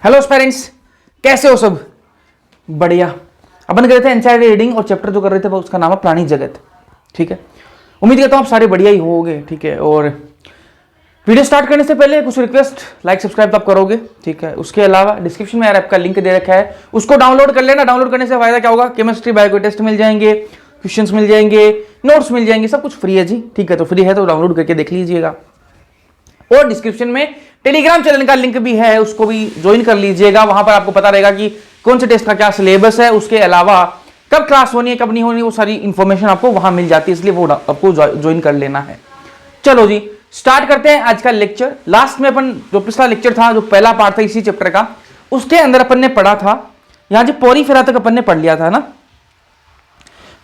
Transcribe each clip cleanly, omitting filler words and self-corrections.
Hello parents, कैसे हो सब? बढ़िया। अपन कर रहे थे एनसीईआरटी रीडिंग और चैप्टर जो कर रहे थे उसका नाम है प्राणी जगत। ठीक है, उम्मीद करता हूँ आप सारे बढ़िया ही होगे। ठीक है, और वीडियो स्टार्ट करने से पहले कुछ रिक्वेस्ट, लाइक सब्सक्राइब तो आप करोगे। ठीक है, उसके अलावा डिस्क्रिप्शन में यार ऐप का लिंक दे रखा है, उसको डाउनलोड कर लेना। डाउनलोड करने से फायदा क्या होगा, केमिस्ट्री बायो टेस्ट मिल जाएंगे, क्वेश्चंस मिल जाएंगे, नोट्स मिल जाएंगे, सब कुछ फ्री है जी। ठीक है, तो फ्री है तो डाउनलोड करके देख लीजिएगा। और डिस्क्रिप्शन में टेलीग्राम चैनल का लिंक भी है, उसको भी ज्वाइन कर लीजिएगा। वहां पर आपको पता रहेगा कि कौन से टेस्ट का क्या सिलेबस है, उसके अलावा कब क्लास होनी है कब नहीं होनी, वो सारी इंफॉर्मेशन आपको वहां मिल जाती है, इसलिए वो आपको ज्वाइन कर लेना है। चलो जी, स्टार्ट करते हैं आज का लेक्चर। लास्ट में अपन जो पिछला लेक्चर था, जो पहला पार्ट था इसी चैप्टर का, उसके अंदर अपन ने पढ़ा था, यहां जो पोरी फेरा तक अपन ने पढ़ लिया था ना,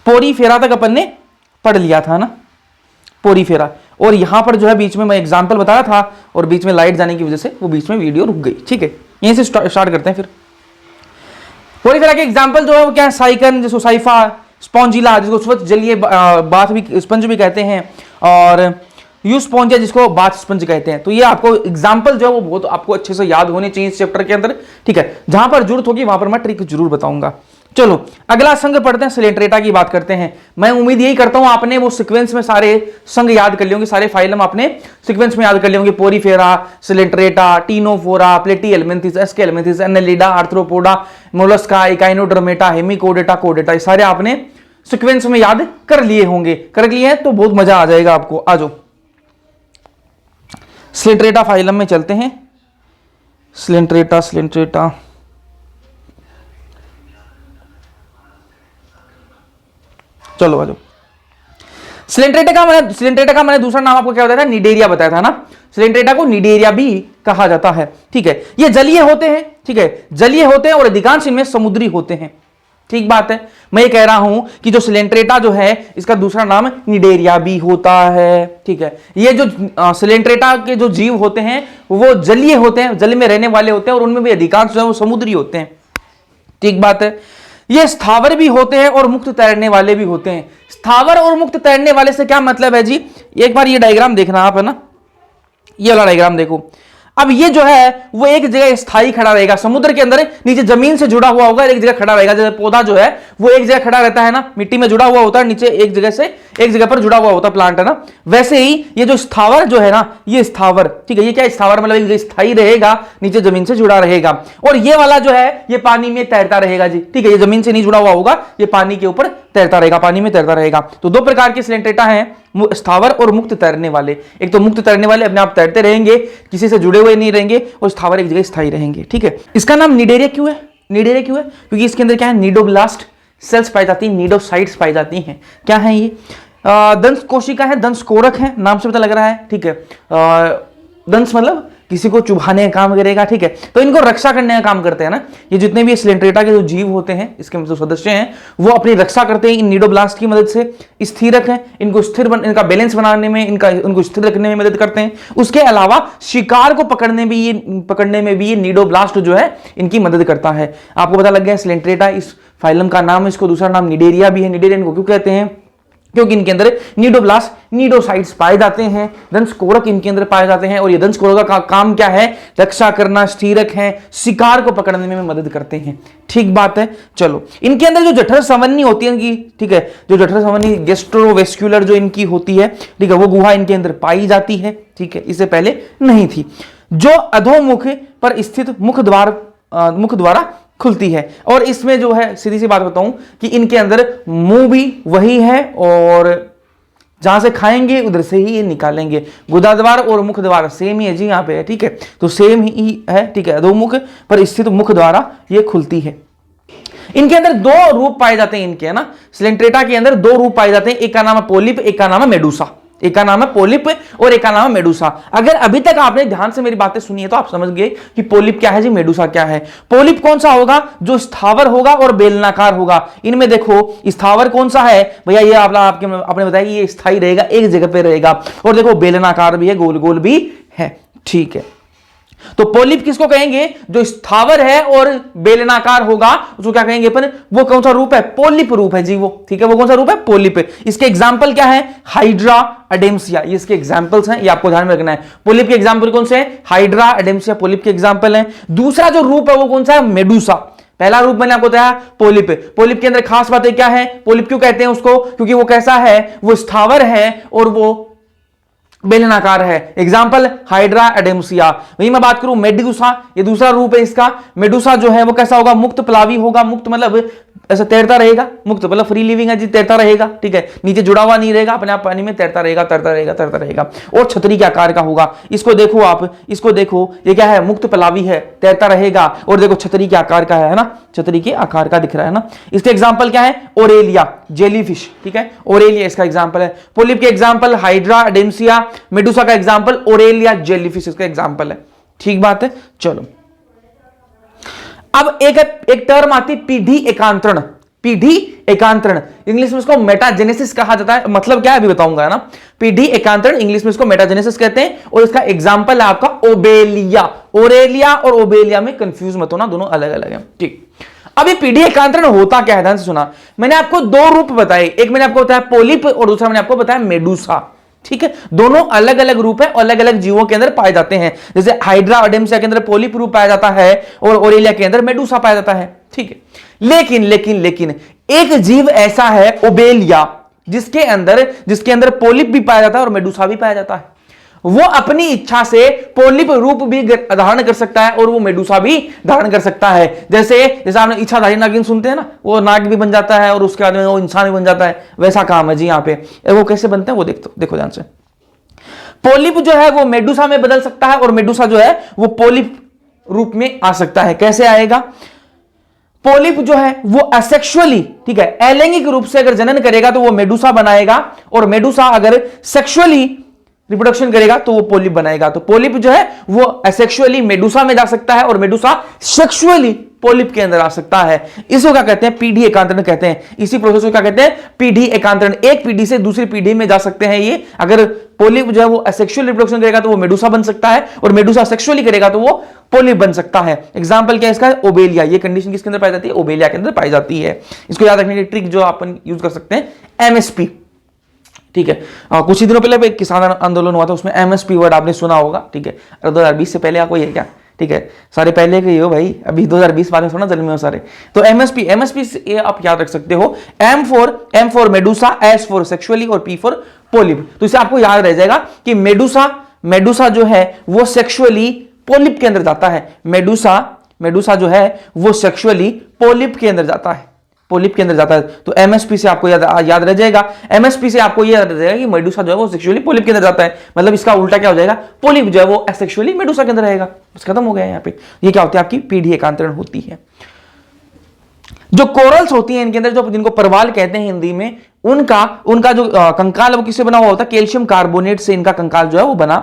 पोरी फेरा तक अपन ने पढ़ लिया था ना, पोरी फेरा। और यहां पर जो है बीच में मैं एग्जांपल बताया था और बीच में लाइट जाने की वजह से वो बीच में वीडियो रुक गई। ठीक है, यहीं से स्टार्ट करते हैं। फिर पोरी फेरा के एग्जांपल जो है वो क्या है, साइकन, जिसको साइफा, स्पॉन्जिला जिसको स्वच्छ जलीय बाथ भी स्पंज भी कहते हैं, और यू स्पॉन्जिया जिसको बाथ स्पंज कहते हैं। तो ये आपको एग्जांपल जो है वो बहुत आपको अच्छे से याद होने चाहिए इस चैप्टर के अंदर। ठीक है, जहां पर जरूरत होगी वहां पर मैं ट्रिक जरूर बताऊंगा। चलो अगला संघ पढ़ते हैं, सिलेंट्रेटा की बात करते हैं। मैं उम्मीद यही करता हूं आपने वो सीक्वेंस में सारे संघ याद कर लिए होंगे, सारे फाइलम आपने सीक्वेंस में याद कर लिए होंगे। Porifera, Coelenterata, Ctenophora, Platyhelminthes, Aschelminthes, Annelida, Arthropoda, Mollusca, Echinodermata, Hemichordata, कोडेटा, ये सारे आपने सीक्वेंस में याद कर लिए होंगे। कर लिए हैं तो बहुत मजा आ जाएगा आपको। आ जाओ सिलेंट्रेटा फाइलम में चलते हैं। सिलेंट्रेटा चलो आ जाओ। सिलेंट्रेटा का मैंने दूसरा नाम आपको क्या बताया था, निडेरिया बताया था ना। सिलेंट्रेटा को निडेरिया भी कहा जाता है। ठीक है, ये जलीय होते हैं। ठीक है, जलीय होते हैं और अधिकांश इनमें समुद्री होते हैं। ठीक बात है, मैं ये कह रहा हूं कि जो सिलेंट्रेटा जो है इसका दूसरा नाम निडेरिया भी होता है। ठीक है, ये जो सिलेंट्रेटा के जो जीव होते हैं वो जलीय होते हैं, जल में रहने वाले होते हैं, और उनमें भी अधिकांश जो है वो समुद्री होते हैं। ठीक बात है, ये स्थावर भी होते हैं और मुक्त तैरने वाले भी होते हैं। स्थावर और मुक्त तैरने वाले से क्या मतलब है जी, एक बार ये डायग्राम देखना आप, है ना, ये वाला डायग्राम देखो। अब ये जो है वो एक जगह स्थायी खड़ा रहेगा, समुद्र के अंदर नीचे जमीन से जुड़ा हुआ होगा, एक जगह खड़ा रहेगा। जैसे पौधा जो है वो एक जगह खड़ा रहता है ना, मिट्टी में जुड़ा हुआ होता है, नीचे एक जगह से एक जगह पर जुड़ा हुआ होता है प्लांट, है ना। वैसे ही ये जो स्थावर जो है ना, ये स्थावर, ठीक है, ये क्या स्थावर मतलब एक जगह स्थायी रहेगा, नीचे जमीन से जुड़ा रहेगा। और ये वाला जो है ये पानी में तैरता रहेगा जी। ठीक है, ये जमीन से नहीं जुड़ा हुआ होगा, ये पानी के ऊपर तैरता रहेगा, पानी में तैरता रहेगा। तो दो प्रकार के सिलेंट्रेटा हैं, स्थावर और मुक्त तैरने वाले। एक तो मुक्त तैरने वाले अपने आप तैरते रहेंगे, किसी से जुड़े हुए नहीं रहेंगे, और स्थावर एक जगह स्थायी रहेंगे। ठीक है, इसका नाम निडेरिया क्यों है? निडेरिया क्यों है? क्योंकि इसके अंदर क्या है, नीडोब्लास्ट सेल्स पाई जाती हैं, नीडोसाइट्स पाई जाती हैं। क्या है ये? दंश कोशिका है, दंश कोरक है, नाम से पता लग रहा है। ठीक है, दंश मतलब किसी को चुभाने का काम करेगा। ठीक है, तो इनको रक्षा करने का काम करते हैं ना। ये जितने भी सिलेंट्रेटा के जो जीव होते हैं, इसके जो सदस्य हैं, वो अपनी रक्षा करते हैं इन नीडोब्लास्ट की मदद से। स्थिरक है, इनको इनका बैलेंस बनाने में, उनको स्थिर रखने में मदद करते हैं। उसके अलावा शिकार को पकड़ने में भी ये नीडोब्लास्ट जो है इनकी मदद करता है। आपको पता लग गया सिलेंट्रेटा इस फाइलम का नाम है, इसको दूसरा नाम निडेरिया भी है। निडेरिया इनको क्यों कहते हैं? क्योंकि इनके अंदर नीडोब्लास्ट, नीडोसाइट्स पाए जाते हैं, दंशकोरक इनके अंदर पाए जाते हैं। और ये दंशकोरक का काम क्या है? रक्षा करना, स्थिरक है, शिकार को पकड़ने में मदद करते हैं। ठीक बात है। चलो, इनके अंदर जो जठर संवहनी होती है इनकी, ठीक है, जो जठर संवहनी गैस्ट्रोवेस्क्युलर जो इनकी होती है, ठीक है, वो गुहा इनके अंदर पाई जाती है। ठीक है, इससे पहले नहीं थी। जो अधोमुख पर स्थित मुख द्वारा खुलती है। और इसमें जो है सीधी सी बात बताऊं कि इनके अंदर मुंह भी वही है, और जहां से खाएंगे उधर से ही ये निकालेंगे। गुदा द्वार और मुख द्वार सेम ही है जी, यहां पे है। ठीक है, तो सेम ही है। ठीक है, अधोमुख पर स्थित मुख द्वारा ये खुलती है। इनके अंदर दो रूप पाए जाते हैं इनके, है ना। सिलेंट्रेटा के अंदर दो रूप पाए जाते हैं, एक का नाम है पोलिप, एक का नाम है मेडूसा। एक का नाम है पोलिप और एक का नाम है मेडूसा। अगर अभी तक आपने ध्यान से मेरी बातें सुनी है तो आप समझ गए कि पोलिप क्या है जी, मेडूसा क्या है। पोलिप कौन सा होगा? जो स्थावर होगा और बेलनाकार होगा। इनमें देखो स्थावर कौन सा है भैया, ये आपने बताया ये स्थायी रहेगा, एक जगह पे रहेगा। और देखो बेलनाकार भी है, गोल गोल भी है। ठीक है, तो पोलिप किसको कहेंगे? जो स्थावर है और बेलनाकार होगा उसको क्या कहेंगे अपन? वो कौन सा रूप है? पोलिप रूप है जी वो, ठीक है। वो कौन सा रूप है? पोलिप। इसके एग्जाम्पल क्या है? हाइड्रा, एडेम्सिया, ये इसके एग्जाम्पल्स हैं, ये आपको ध्यान में रखना है। पोलिप के एग्जाम्पल कौन से हैं? हाइड्रा, एडेम्सिया पोलिप के एग्जाम्पल हैं। दूसरा जो रूप है वो कौन सा है? मेडूसा। पहला रूप मैंने आपको बताया पोलिप। पोलिप के अंदर खास बातें क्या है? पोलिप क्यों कहते हैं उसको? क्योंकि वो कैसा है? वो स्थावर है और वो बेलनाकार है। Example hydra, एडेम्सिया। वही मैं बात करूं मेडूसा, ये दूसरा रूप है इसका। मेडूसा जो है वो कैसा होगा? मुक्त प्लावी होगा। मुक्त मतलब ऐसा तैरता रहेगा, मुक्त मतलब फ्री लिविंग है जी, तैरता रहेगा, ठीक है। नीचे जुड़ा हुआ नहीं रहेगा, अपने आप पानी में तैरता रहेगा, तैरता रहेगा, तैरता रहेगा। और छतरी के आकार का होगा। इसको देखो आप, इसको देखो, ये क्या है? मुक्त प्लावी है, तैरता रहेगा, और देखो छतरी के आकार का है ना, छतरी के आकार का दिख रहा है ना। इसके एग्जाम्पल क्या है? ओरेलिया, जेलीफिश, ठीक है। ओरेलिया इसका एग्जाम्पल है। पोलिप के एग्जाम्पल हाइड्रा, एडेम्सिया। मेडूसा का एग्जाम्पल ओरेलिया, जेलीफिश इसका एग्जाम्पल है। ठीक बात है, चलो। अब एक टर्म आती पीढ़ी एकांतरण। पीढ़ी एकांतरण इंग्लिश में इसको मेटाजेनेसिस कहा जाता है। मतलब क्या है अभी बताऊंगा ना। पीढ़ी एकांतरण इंग्लिश में इसको मेटाजेनेसिस कहते हैं, और इसका एग्जाम्पल है आपका ओबेलिया। ओरेलिया और ओबेलिया में कंफ्यूज मत होना, दोनों अलग अलग है, ठीक। अब ये पीढ़ी एकांतरण होता क्या है? ध्यान से सुना। मैंने आपको दो रूप बताए, एक मैंने आपको बताया पोलिप और दूसरा मैंने आपको बताया मेडूसा, ठीक है। दोनों अलग अलग रूप है, अलग अलग जीवों के अंदर पाए जाते हैं। जैसे हाइड्रा, एडेम्सिया के अंदर पोलिप रूप पाया जाता है और ओरेलिया के अंदर मेडूसा पाया जाता है, ठीक है। लेकिन लेकिन लेकिन एक जीव ऐसा है ओबेलिया, जिसके अंदर पोलिप भी पाया जाता है और मेडूसा भी पाया जाता है। वो अपनी इच्छा से पोलिप रूप भी धारण कर सकता है और वो मेडूसा भी धारण कर सकता है। जैसे आपने इच्छाधारी नागिन सुनते हैं ना, वो नाग भी बन जाता है और उसके बाद में वो इंसान भी बन जाता है, वैसा काम है जी यहाँ पे। वो कैसे बनते हैं वो देखो ध्यान से। पोलिप जो है वो मेडूसा में बदल सकता है और मेडूसा जो है वो पोलिप रूप में आ सकता है। कैसे आएगा? पोलिप जो है वो असेक्सुअली, ठीक है, अलैंगिक रूप से अगर जनन करेगा तो वो मेडूसा बनाएगा, और मेडूसा अगर सेक्सुअली रिप्रोडक्शन करेगा तो वो पोलिप बनाएगा। तो पोलिप जो है वो असेक्सुअली मेडूसा में जा सकता है और मेडूसा सेक्सुअली पोलिप के अंदर आ सकता है। इसको क्या कहते हैं? पीढ़ी एकांतरण कहते हैं। इसी प्रोसेस को क्या कहते हैं? पीढ़ी एकांतरण। एक पीढ़ी से दूसरी पीढ़ी में जा सकते हैं ये। अगर पोलिप जो है वो असेक्सुअल रिप्रोडक्शन करेगा तो वो मेडूसा बन सकता है, और मेडूसा सेक्सुअली करेगा तो वो पोलिप बन सकता है। एग्जाम्पल क्या है इसका? ओबेलिया। ये कंडीशन किसके अंदर पाई जाती है? ओबेलिया के अंदर पाई जाती है। इसको याद रखने की ट्रिक जो अपन यूज कर सकते हैं, एमएसपी, ठीक है। कुछ ही दिनों पहले एक किसान आंदोलन हुआ था, उसमें एमएसपी वर्ड आपने सुना होगा, ठीक है। 2020 से पहले आपको ये क्या, ठीक है, सारे पहले के ही हो भाई, अभी 2020 वाले थोड़ा जन्मे हो सारे। तो एमएसपी ये आप याद रख सकते हो। M for medusa, S for sexually और पी फॉर पोलिप। तो इसे आपको याद रह जाएगा कि मेडूसा जो है वो सेक्सुअली पोलिप के अंदर जाता है। मेडूसा जो है वो सेक्सुअली पोलिप के अंदर जाता है, पोलिप के अंदर जाता है। तो एमएसपी से आपको याद रह जाएगा। एमएसपी से आपको याद रह जाएगा कि मेडूसा जो है वो सेक्सुअली पोलिप के अंदर जाता है। मतलब इसका उल्टा क्या हो जाएगा? पोलिप जो है वो एसेक्सुअली मेडूसा के अंदर रहेगा। बस खत्म हो गया यहाँ पे। ये क्या होती है? आपकी पीढ़ी एकांतरण होती है। जो कोरल्स होती हैं इनके अंदर, जो जिनको परवाल कहते हैं हिंदी में, उनका जो कंकाल है वो किससे बना हुआ होता है? कैल्शियम कार्बोनेट से इनका कंकाल जो है वो बना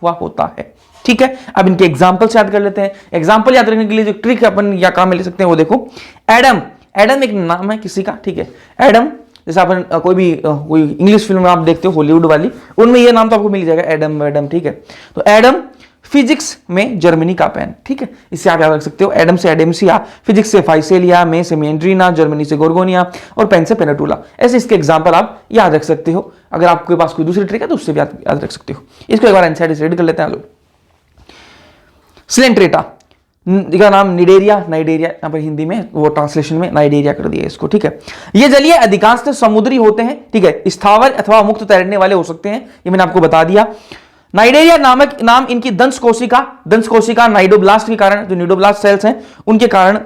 हुआ होता है, ठीक है। अब इनके एग्जाम्पल्स याद कर लेते हैं। एग्जाम्पल याद रखने के लिए जो ट्रिक अपन या काम में ले सकते हैं वो देखो। एडम एक नाम है किसी का, ठीक है। एडम, जैसे अपन कोई इंग्लिश फिल्म आप देखते हो हॉलीवुड वाली, उनमें ये नाम तो आपको मिल जाएगा, एडम, ठीक है। तो एडम फिजिक्स में जर्मनी का पेन, ठीक है। इससे आप याद रख सकते हो। एडम से एडेम्सिया, फिजिक्स से फाइसेलिया, में से मेंड्रीना, जर्मनी से गोर्गोनिया और पेन से पेनेटुला। ऐसे इसके एग्जाम्पल आप याद रख सकते हो। अगर आपके पास कोई दूसरी ट्रिक है तो उससे भी याद रख सकते हो। इसको एक बार एनसाइड से रीड कर लेते हैं। सिलेंट्रेटा का नाम नाइडेरिया यहाँ पर हिंदी में वो ट्रांसलेशन में नाइडेरिया कर दिया इसको, ठीक है। ये जलीय अधिकांशतः समुद्री होते हैं, ठीक है। स्थावर अथवा मुक्त तैरने वाले हो सकते हैं, ये मैंने आपको बता दिया। नाइडेरिया नामक नाम इनकी दंश कोशिका नाइडोब्लास्ट के कारण, जो नाइडोब्लास्ट सेल्स हैं उनके कारण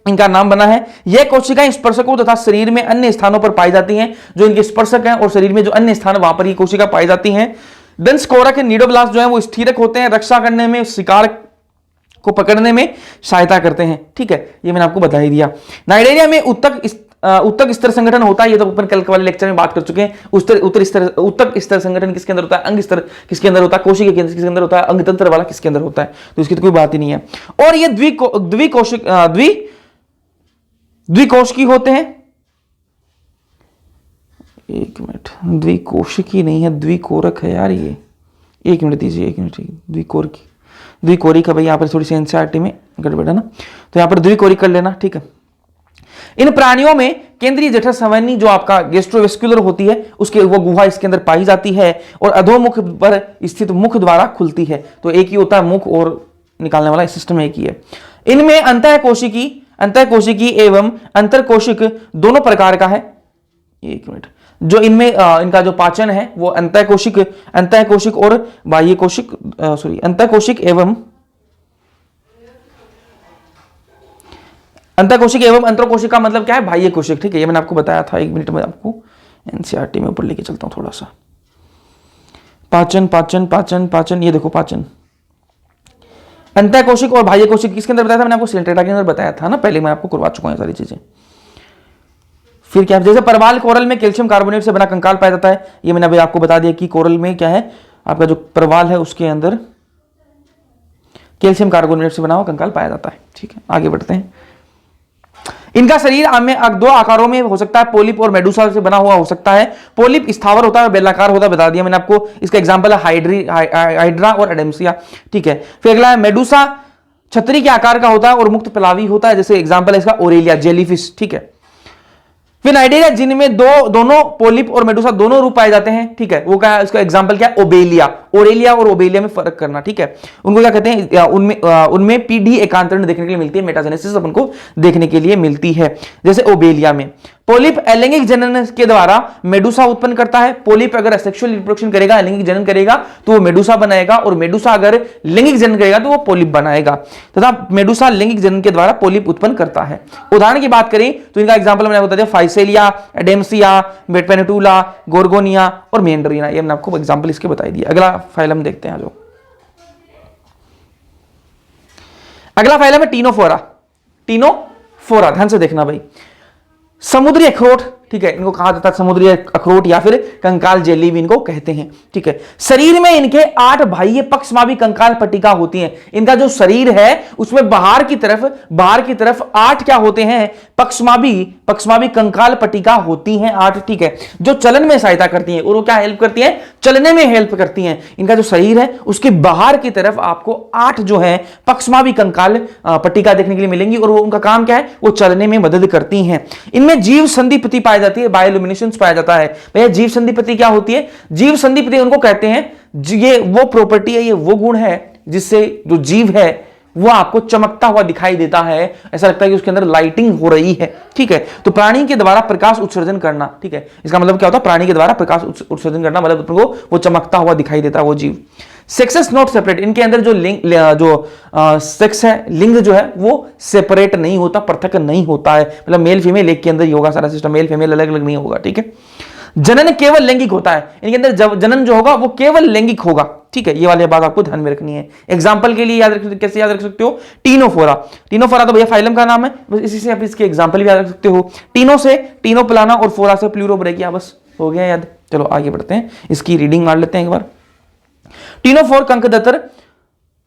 इनका नाम बना है। यह कोशिकाएं स्पर्शकों तथा शरीर में अन्य स्थानों पर पाई जाती हैं। जो इनके स्पर्शक हैं और शरीर में जो अन्य स्थान वहां पर ये कोशिका पाई जाती हैं। दंश कोरक नाइडोब्लास्ट जो है वो स्थिरक होते हैं, रक्षा करने में, शिकार को पकड़ने में सहायता करते हैं, ठीक है। ये मैंने आपको बता ही दिया। नाइडेरिया में उत्तक स्तर संगठन होता है। ये तो अपन कल वाले लेक्चर में बात कर चुके हैं। उत्तक स्तर संगठन किसके अंदर होता है? अंग स्तर किसके अंदर होता है? कोशिका केंद्र किसके अंदर होता है? अंग तंत्र वाला किसके अंदर होता है? तो इसकी तो कोई बात ही नहीं है। और ये द्विकोशिकी होते हैं। एक मिनट, द्विकोशिकी नहीं है, द्विकोरक है यार ये। एक मिनट दीजिए, एक मिनट। द्विकोरकी, द्विकोरिक है भाई, यहाँ पर थोड़ी सी एनसीईआरटी में गड़बड़ है ना, तो यहाँ पर द्विकोरिक कर लेना, ठीक है। इन प्राणियों में केंद्रीय जठर संवहनी जो आपका गैस्ट्रोवेस्कुलर होती है, उसके वो गुहा इसके अंदर पाई जाती है और अधोमुख पर स्थित मुख द्वारा खुलती है। तो एक ही होता है मुख और निकालने वाला सिस्टम एक ही है। इनमें अंतःकोशिकी एवं अंतरकोशिक दोनों प्रकार का है। एक मिनट, जो इनमें इनका जो पाचन है वो अंतःकोशिक और बाह्य कोशिक, अंतःकोशिक एवं अंतरकोशिक का मतलब क्या है, बाह्य कोशिक, ठीक है। ये मैंने आपको बताया था, 1 मिनट में आपको एनसीईआरटी में ऊपर लेके चलता हूं थोड़ा सा। पाचन, ये देखो पाचन, अंतःकोशिक और बाह्य कोशिक किसके अंदर बताया था मैंने आपको, सिलेंट्रेटा के अंदर बताया था ना, पहले मैं आपको करवा चुका हूं सारी चीजें। फिर क्या, जैसे परवाल कोरल में कैल्शियम कार्बोनेट से बना कंकाल पाया जाता है, ये मैंने अभी आपको बता दिया कि कोरल में क्या है, आपका जो परवाल है उसके अंदर कैल्शियम कार्बोनेट से बना हुआ कंकाल पाया जाता है, ठीक है। आगे बढ़ते हैं। इनका शरीर में 2 आकारों में हो सकता है, पोलिप और मेडुसा से बना हुआ हो सकता है। पोलिप स्थावर होता है, बेलाकार होता है, बता दिया मैंने आपको। इसका एग्जांपल है हाइड्रा और एडेम्सिया, ठीक है। फिर अगला है मेडुसा छतरी के आकार का होता है और मुक्त पलावी होता है, जैसे एग्जांपल है इसका ओरेलिया जेलीफिश, ठीक है। फिर नाइडेरिया जिनमें दोनों पोलिप और मेडुसा दोनों रूप पाए जाते हैं, ठीक है। वो क्या है, इसका एग्जांपल क्या है, ओबेलिया। ओरेलिया और ओबेलिया में फर्क करना, ठीक है। उनको क्या कहते हैं, उनमें पीढ़ी एकांतरण देखने के लिए मिलती है, मेटाजेनेसिस अपन को देखने के लिए मिलती है। जैसे ओबेलिया में पोलिप अलैंगिक जनन के द्वारा मेडुसा उत्पन्न करता है। पोलिप अगर सेक्सुअल रिप्रोडक्शन करेगा, अलैंगिक जनन करेगा, तो वो मेडुसा बनाएगा, और मेडुसा अगर लैंगिक जनन करेगा तो वो पोलिप बनाएगा, तथा मेडुसा लैंगिक जनन के द्वारा पोलिप उत्पन्न करता है। उदाहरण की बात करें तो इनका एग्जांपल मैंने बता दिया, फाइसेलिया, एडेम्सिया, पेनेटुला, गोर्गोनिया और मेंड्रीना, ये मैंने आपको एग्जांपल इसके बताई दिया। अगला फाइलम देखते हैं, जो अगला फाइलम है टीनोफोरा। ध्यान से देखना भाई, समुद्री अखरोट, ठीक है, इनको कहा जाता है समुद्री अखरोट या फिर कंकाल जेली भी इनको कहते हैं, ठीक है। शरीर में इनके 8 बाह्य पक्षमावी कंकाल पट्टिका होती हैं। इनका जो शरीर है उसमें बाहर की तरफ 8 क्या होते हैं, पक्षमावी कंकाल पट्टिका होती हैं 8, ठीक है, जो चलन में सहायता करती हैं। और वो क्या हेल्प करती हैं, चलने में हेल्प करती हैं। इनका जो शरीर है उसके बाहर की तरफ आपको 8 जो है पक्षमावी कंकाल पट्टिका देखने के लिए मिलेंगी, और वो उनका काम क्या है, वो चलने में मदद करती हैं। इनमें जीव संधिपति पाई जाती है, बायोल्यूमिनेसेंस पाया जाता है। भैया जीव संधिपति क्या होती है, जीव संधिपति उनको कहते हैं, ये वो प्रॉपर्टी है, ये वो गुण है जिससे जो जीव है वो आपको चमकता हुआ दिखाई देता है, ऐसा लगता है कि उसके अंदर लाइटिंग हो रही है, ठीक है। तो प्राणी के द्वारा प्रकाश उत्सर्जन करना, ठीक है, इसका मतलब क्या होता है, प्राणी के द्वारा प्रकाश उत्सर्जन करना, मतलब वो चमकता हुआ दिखाई देता है वो जीव। सेक्सेस नॉट सेपरेट, इनके अंदर जो सेक्स है, लिंग जो है वो सेपरेट नहीं होता, पृथक नहीं होता है, मतलब मेल फीमेल एक के अंदर ही होगा सारा सिस्टम, मेल फीमेल अलग अलग नहीं होगा, ठीक है। जनन केवल लैंगिक होता है, इनके अंदर जनन जो होगा वो केवल लैंगिक होगा, ठीक है। ये वाली बात आपको ध्यान में रखनी है। एग्जांपल के लिए कैसे याद रख सकते हो, टीनोफोरा तो भैया फाइलम का नाम है, बस इसी से आप इसके एग्जांपल भी याद रख सकते हो। टीनो से टीनोप्लाना और फोरा से प्लूरोब्रेकिया, बस हो गया याद। चलो आगे बढ़ते हैं, इसकी रीडिंग मार लेते हैं एक बार। टीनोफोर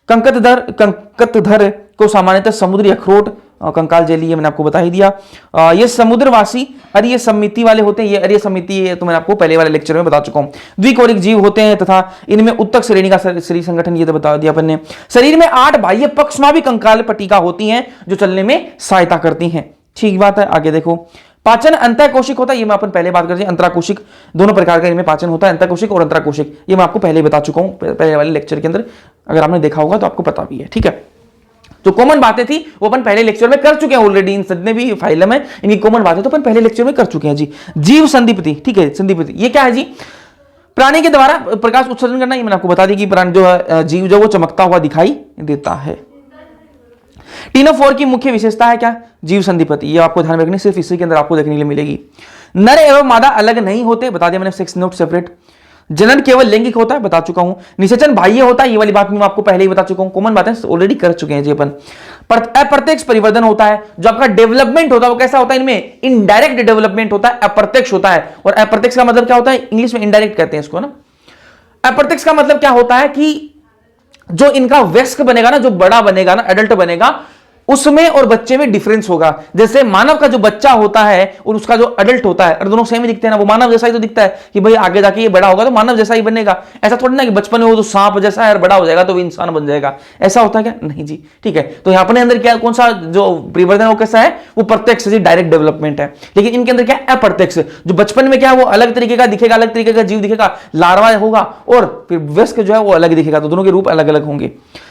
कंकतधर को सामान्यतः समुद्री अखरोट कंकाल जेली, ये मैंने आपको बता ही दिया। ये समुद्रवासी अरीय समिति वाले होते हैं, ये अरीय समिति है तो मैंने आपको पहले वाले लेक्चर में बता चुका हूं। द्विकोरिक जीव होते हैं तथा इनमें उत्तक श्रेणी का शरीर संगठन, ये तो बता दिया अपन ने। शरीर में 8 बाह्य पक्षमावी कंकाल पट्टिका होती हैं जो चलने में सहायता करती हैं, ठीक बात है। आगे देखो, पाचन अंतःकोशिक होता है, ये मैं अपन पहले बात कर रहे हैं। अंतराकोशिक दोनों प्रकार का इनमें पाचन होता है, अंतःकोशिक और अंतराकोशिक, ये मैं आपको पहले ही बता चुका हूं पहले वाले लेक्चर के अंदर, अगर आपने देखा होगा तो आपको पता भी है, ठीक है। जो कॉमन बातें थी वो अपन पहले लेक्चर में कर चुके हैं ऑलरेडी, इन जितने भी फाइलम है इनकी कॉमन बातें तो अपन पहले लेक्चर में कर चुके हैं जी। जीव संधिपति, ठीक है, संधिपति ये क्या है जी, प्राणी के द्वारा प्रकाश उत्सर्जन करना, ये मैंने आपको बता दी कि प्राणी जो है जीव जो वो चमकता हुआ दिखाई देता है। टीनोफोर की मुख्य विशेषता है क्या, जीव संधिपति, ये आपको ध्यान रखनी, सिर्फ इसी के अंदर आपको देखने के लिए मिलेगी। नर एवं मादा अलग नहीं होते, बता दिया मैंने, सेक्स नॉट सेपरेट। जनन केवल लैंगिक होता है, बता चुका हूं। निषेचन बाह्य होता है, ये वाली बात मैं आपको पहले ही बता चुका हूं, कॉमन बातें ऑलरेडी कर चुके हैं जी अपन। अप्रत्यक्ष परिवर्धन होता है, जो आपका डेवलपमेंट होता है वो कैसा होता है, इनमें इनडायरेक्ट डेवलपमेंट होता है, अप्रत्यक्ष होता है। और अप्रत्यक्ष का मतलब क्या होता है, इंग्लिश में इनडायरेक्ट कहते हैं इसको ना। अप्रत्यक्ष का मतलब क्या होता है कि जो इनका वयस्क बनेगा ना, जो बड़ा बनेगा ना, एडल्ट बनेगा, उसमें और बच्चे में डिफरेंस होगा। जैसे मानव का जो बच्चा होता है और उसका जो अडल्ट होता है, और दोनों सेम ही दिखते हैं ना, वो मानव जैसा ही तो दिखता है कि भाई आगे जाके ये बड़ा होगा तो मानव जैसा ही बनेगा। ऐसा थोड़ी ना कि बचपन में वो तो सांप जैसा है और बड़ा हो जाएगा तो वो इंसान बन जाएगा, ऐसा होता है क्या? नहीं जी, ठीक है। तो अपने अंदर क्या, कौन सा जो परिवर्तन वो कैसा है? वो प्रत्यक्ष जी, डायरेक्ट डेवलपमेंट है। लेकिन इनके अंदर क्या है? अप्रत्यक्ष। जो बचपन में क्या है वो अलग तरीके का दिखेगा, अलग तरीके का जीव दिखेगा, लार्वा होगा, और फिर वयस्क जो है वो अलग दिखेगा। तो दोनों के रूप अलग अलग होंगे।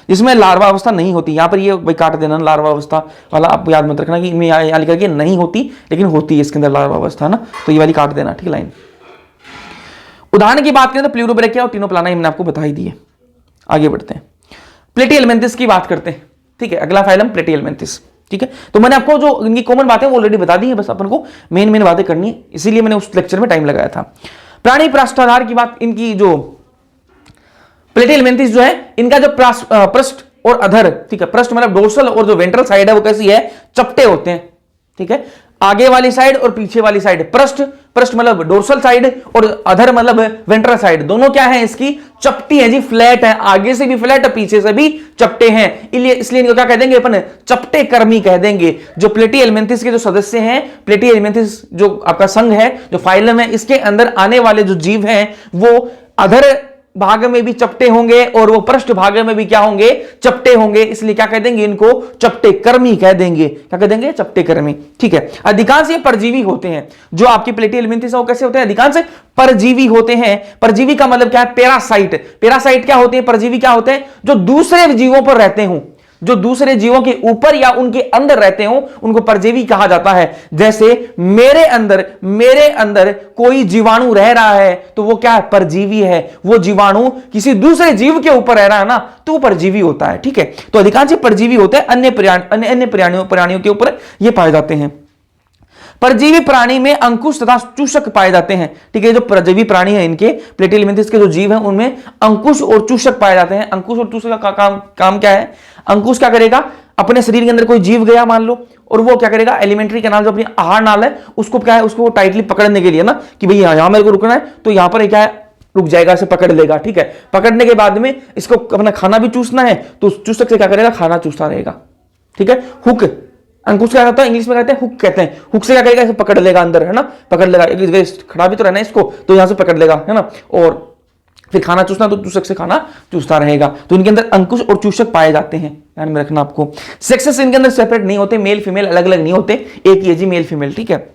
जिसमें लार्वा अवस्था नहीं होती, यहां पर ये भाई काट देना लार्वा अवस्था वाला, आप याद मत रखना कि मैं यहां लिखा कि नहीं होती, लेकिन होती है इसके अंदर लार्वा अवस्था ना, तो ये वाली काट देना, ठीक लाइन। उदाहरण की बात करें तो प्लूरोब्रैकिया और टिनोप्लाना मैंने आपको बता ही दिए। आगे बढ़ते हैं, प्लेटिहेलमिन्थिस की बात करते हैं, ठीक है। अगला फाइलम प्लेटिहेलमिन्थिस, ठीक है। तो मैंने आपको जो इनकी कॉमन बातें वो ऑलरेडी बता दी है, बस अपन को मेन बातें करनी है, इसीलिए मैंने उस लेक्चर में टाइम लगाया था। प्राणी पृष्ठाधार की बात, इनकी जो प्लेटिहेलमिन्थिस जो है, इनका जो पृष्ठ और अधर, ठीक है, पृष्ठ मतलब डोर्सल और जो वेंट्रल साइड है वो कैसी है? चपटे होते हैं, ठीक है। आगे वाली साइड और पीछे वाली साइड, पृष्ठ मतलब डोर्सल साइड और अधर मतलब वेंट्रल साइड, दोनों क्या है? इसकी चपटी है जी, फ्लैट है, आगे से भी फ्लैट और पीछे से भी चपटे हैं। इसलिए इनको क्या कह देंगे अपन? चपटे कर्मी कह देंगे। जो प्लेटिहेलमिन्थिस के जो सदस्य हैं, प्लेटिहेलमिन्थिस जो आपका संघ है, जो फाइलम है, इसके अंदर आने वाले जो जीव हैं वो अधर भाग में भी चपटे होंगे और वो पृष्ठ भाग में भी क्या होंगे? चपटे होंगे। इसलिए क्या कह देंगे? इनको चपटे कर्मी कह देंगे। क्या कह देंगे? चपटे कर्मी, ठीक है। अधिकांश ये परजीवी होते हैं। जो आपकी प्लेटिहेलमिन्थिस वो कैसे होते हैं? अधिकांश परजीवी होते हैं। परजीवी का मतलब क्या है? पैरासाइट। पैरासाइट क्या होते हैं? परजीवी क्या होते हैं? जो दूसरे जीवों पर रहते हों, जो दूसरे जीवों के ऊपर या उनके अंदर रहते हो, उनको परजीवी कहा जाता है। जैसे मेरे अंदर कोई जीवाणु रह रहा है तो वो क्या है? परजीवी है। वो जीवाणु किसी दूसरे जीव के ऊपर रह रहा है ना, तो वो परजीवी होता है, ठीक है। तो अधिकांश परजीवी होते हैं, अन्य प्राणियों के ऊपर ये पाए जाते हैं। परजीवी प्राणी में अंकुश तथा चूषक पाए जाते हैं, ठीक है। जो परजीवी प्राणी है, इनके प्लेटिहेलमिन्थिस के जो जीव हैं उनमें अंकुश और चूषक पाए जाते हैं। अंकुश और चूषक का काम क्या है? अंकुश क्या करेगा? अपने शरीर के अंदर कोई जीव गया मान लो, और वो क्या करेगा? एलिमेंट्री कैनाल जो अपनी आहार नाल है उसको क्या है? उसको टाइटली पकड़ने के लिए ना, कि भाई यहां मेरे को रुकना है, तो यहां पर क्या है? रुक जाएगा, इसे पकड़ लेगा, ठीक है। पकड़ने के बाद में इसको अपना खाना भी चूसना है, तो चूषक से क्या करेगा? खाना चूसता रहेगा, ठीक है। हुक, अंकुश क्या कहता है? इंग्लिश में कहते हैं हुक कहते हैं। हुक से क्या करेगा? इसे पकड़ लेगा अंदर, है ना, पकड़ लेगा। एक जगह खड़ा भी तो रहना है इसको, तो यहां से पकड़ लेगा, है ना, और फिर खाना चूसना, तो चूसक से खाना चूसता रहेगा। तो इनके अंदर अंकुश और चूसक पाए जाते हैं, ध्यान में रखना आपको। सेक्सेस इनके अंदर सेपरेट नहीं होते, मेल फीमेल अलग अलग नहीं होते, एक ही है जी मेल फीमेल, ठीक है।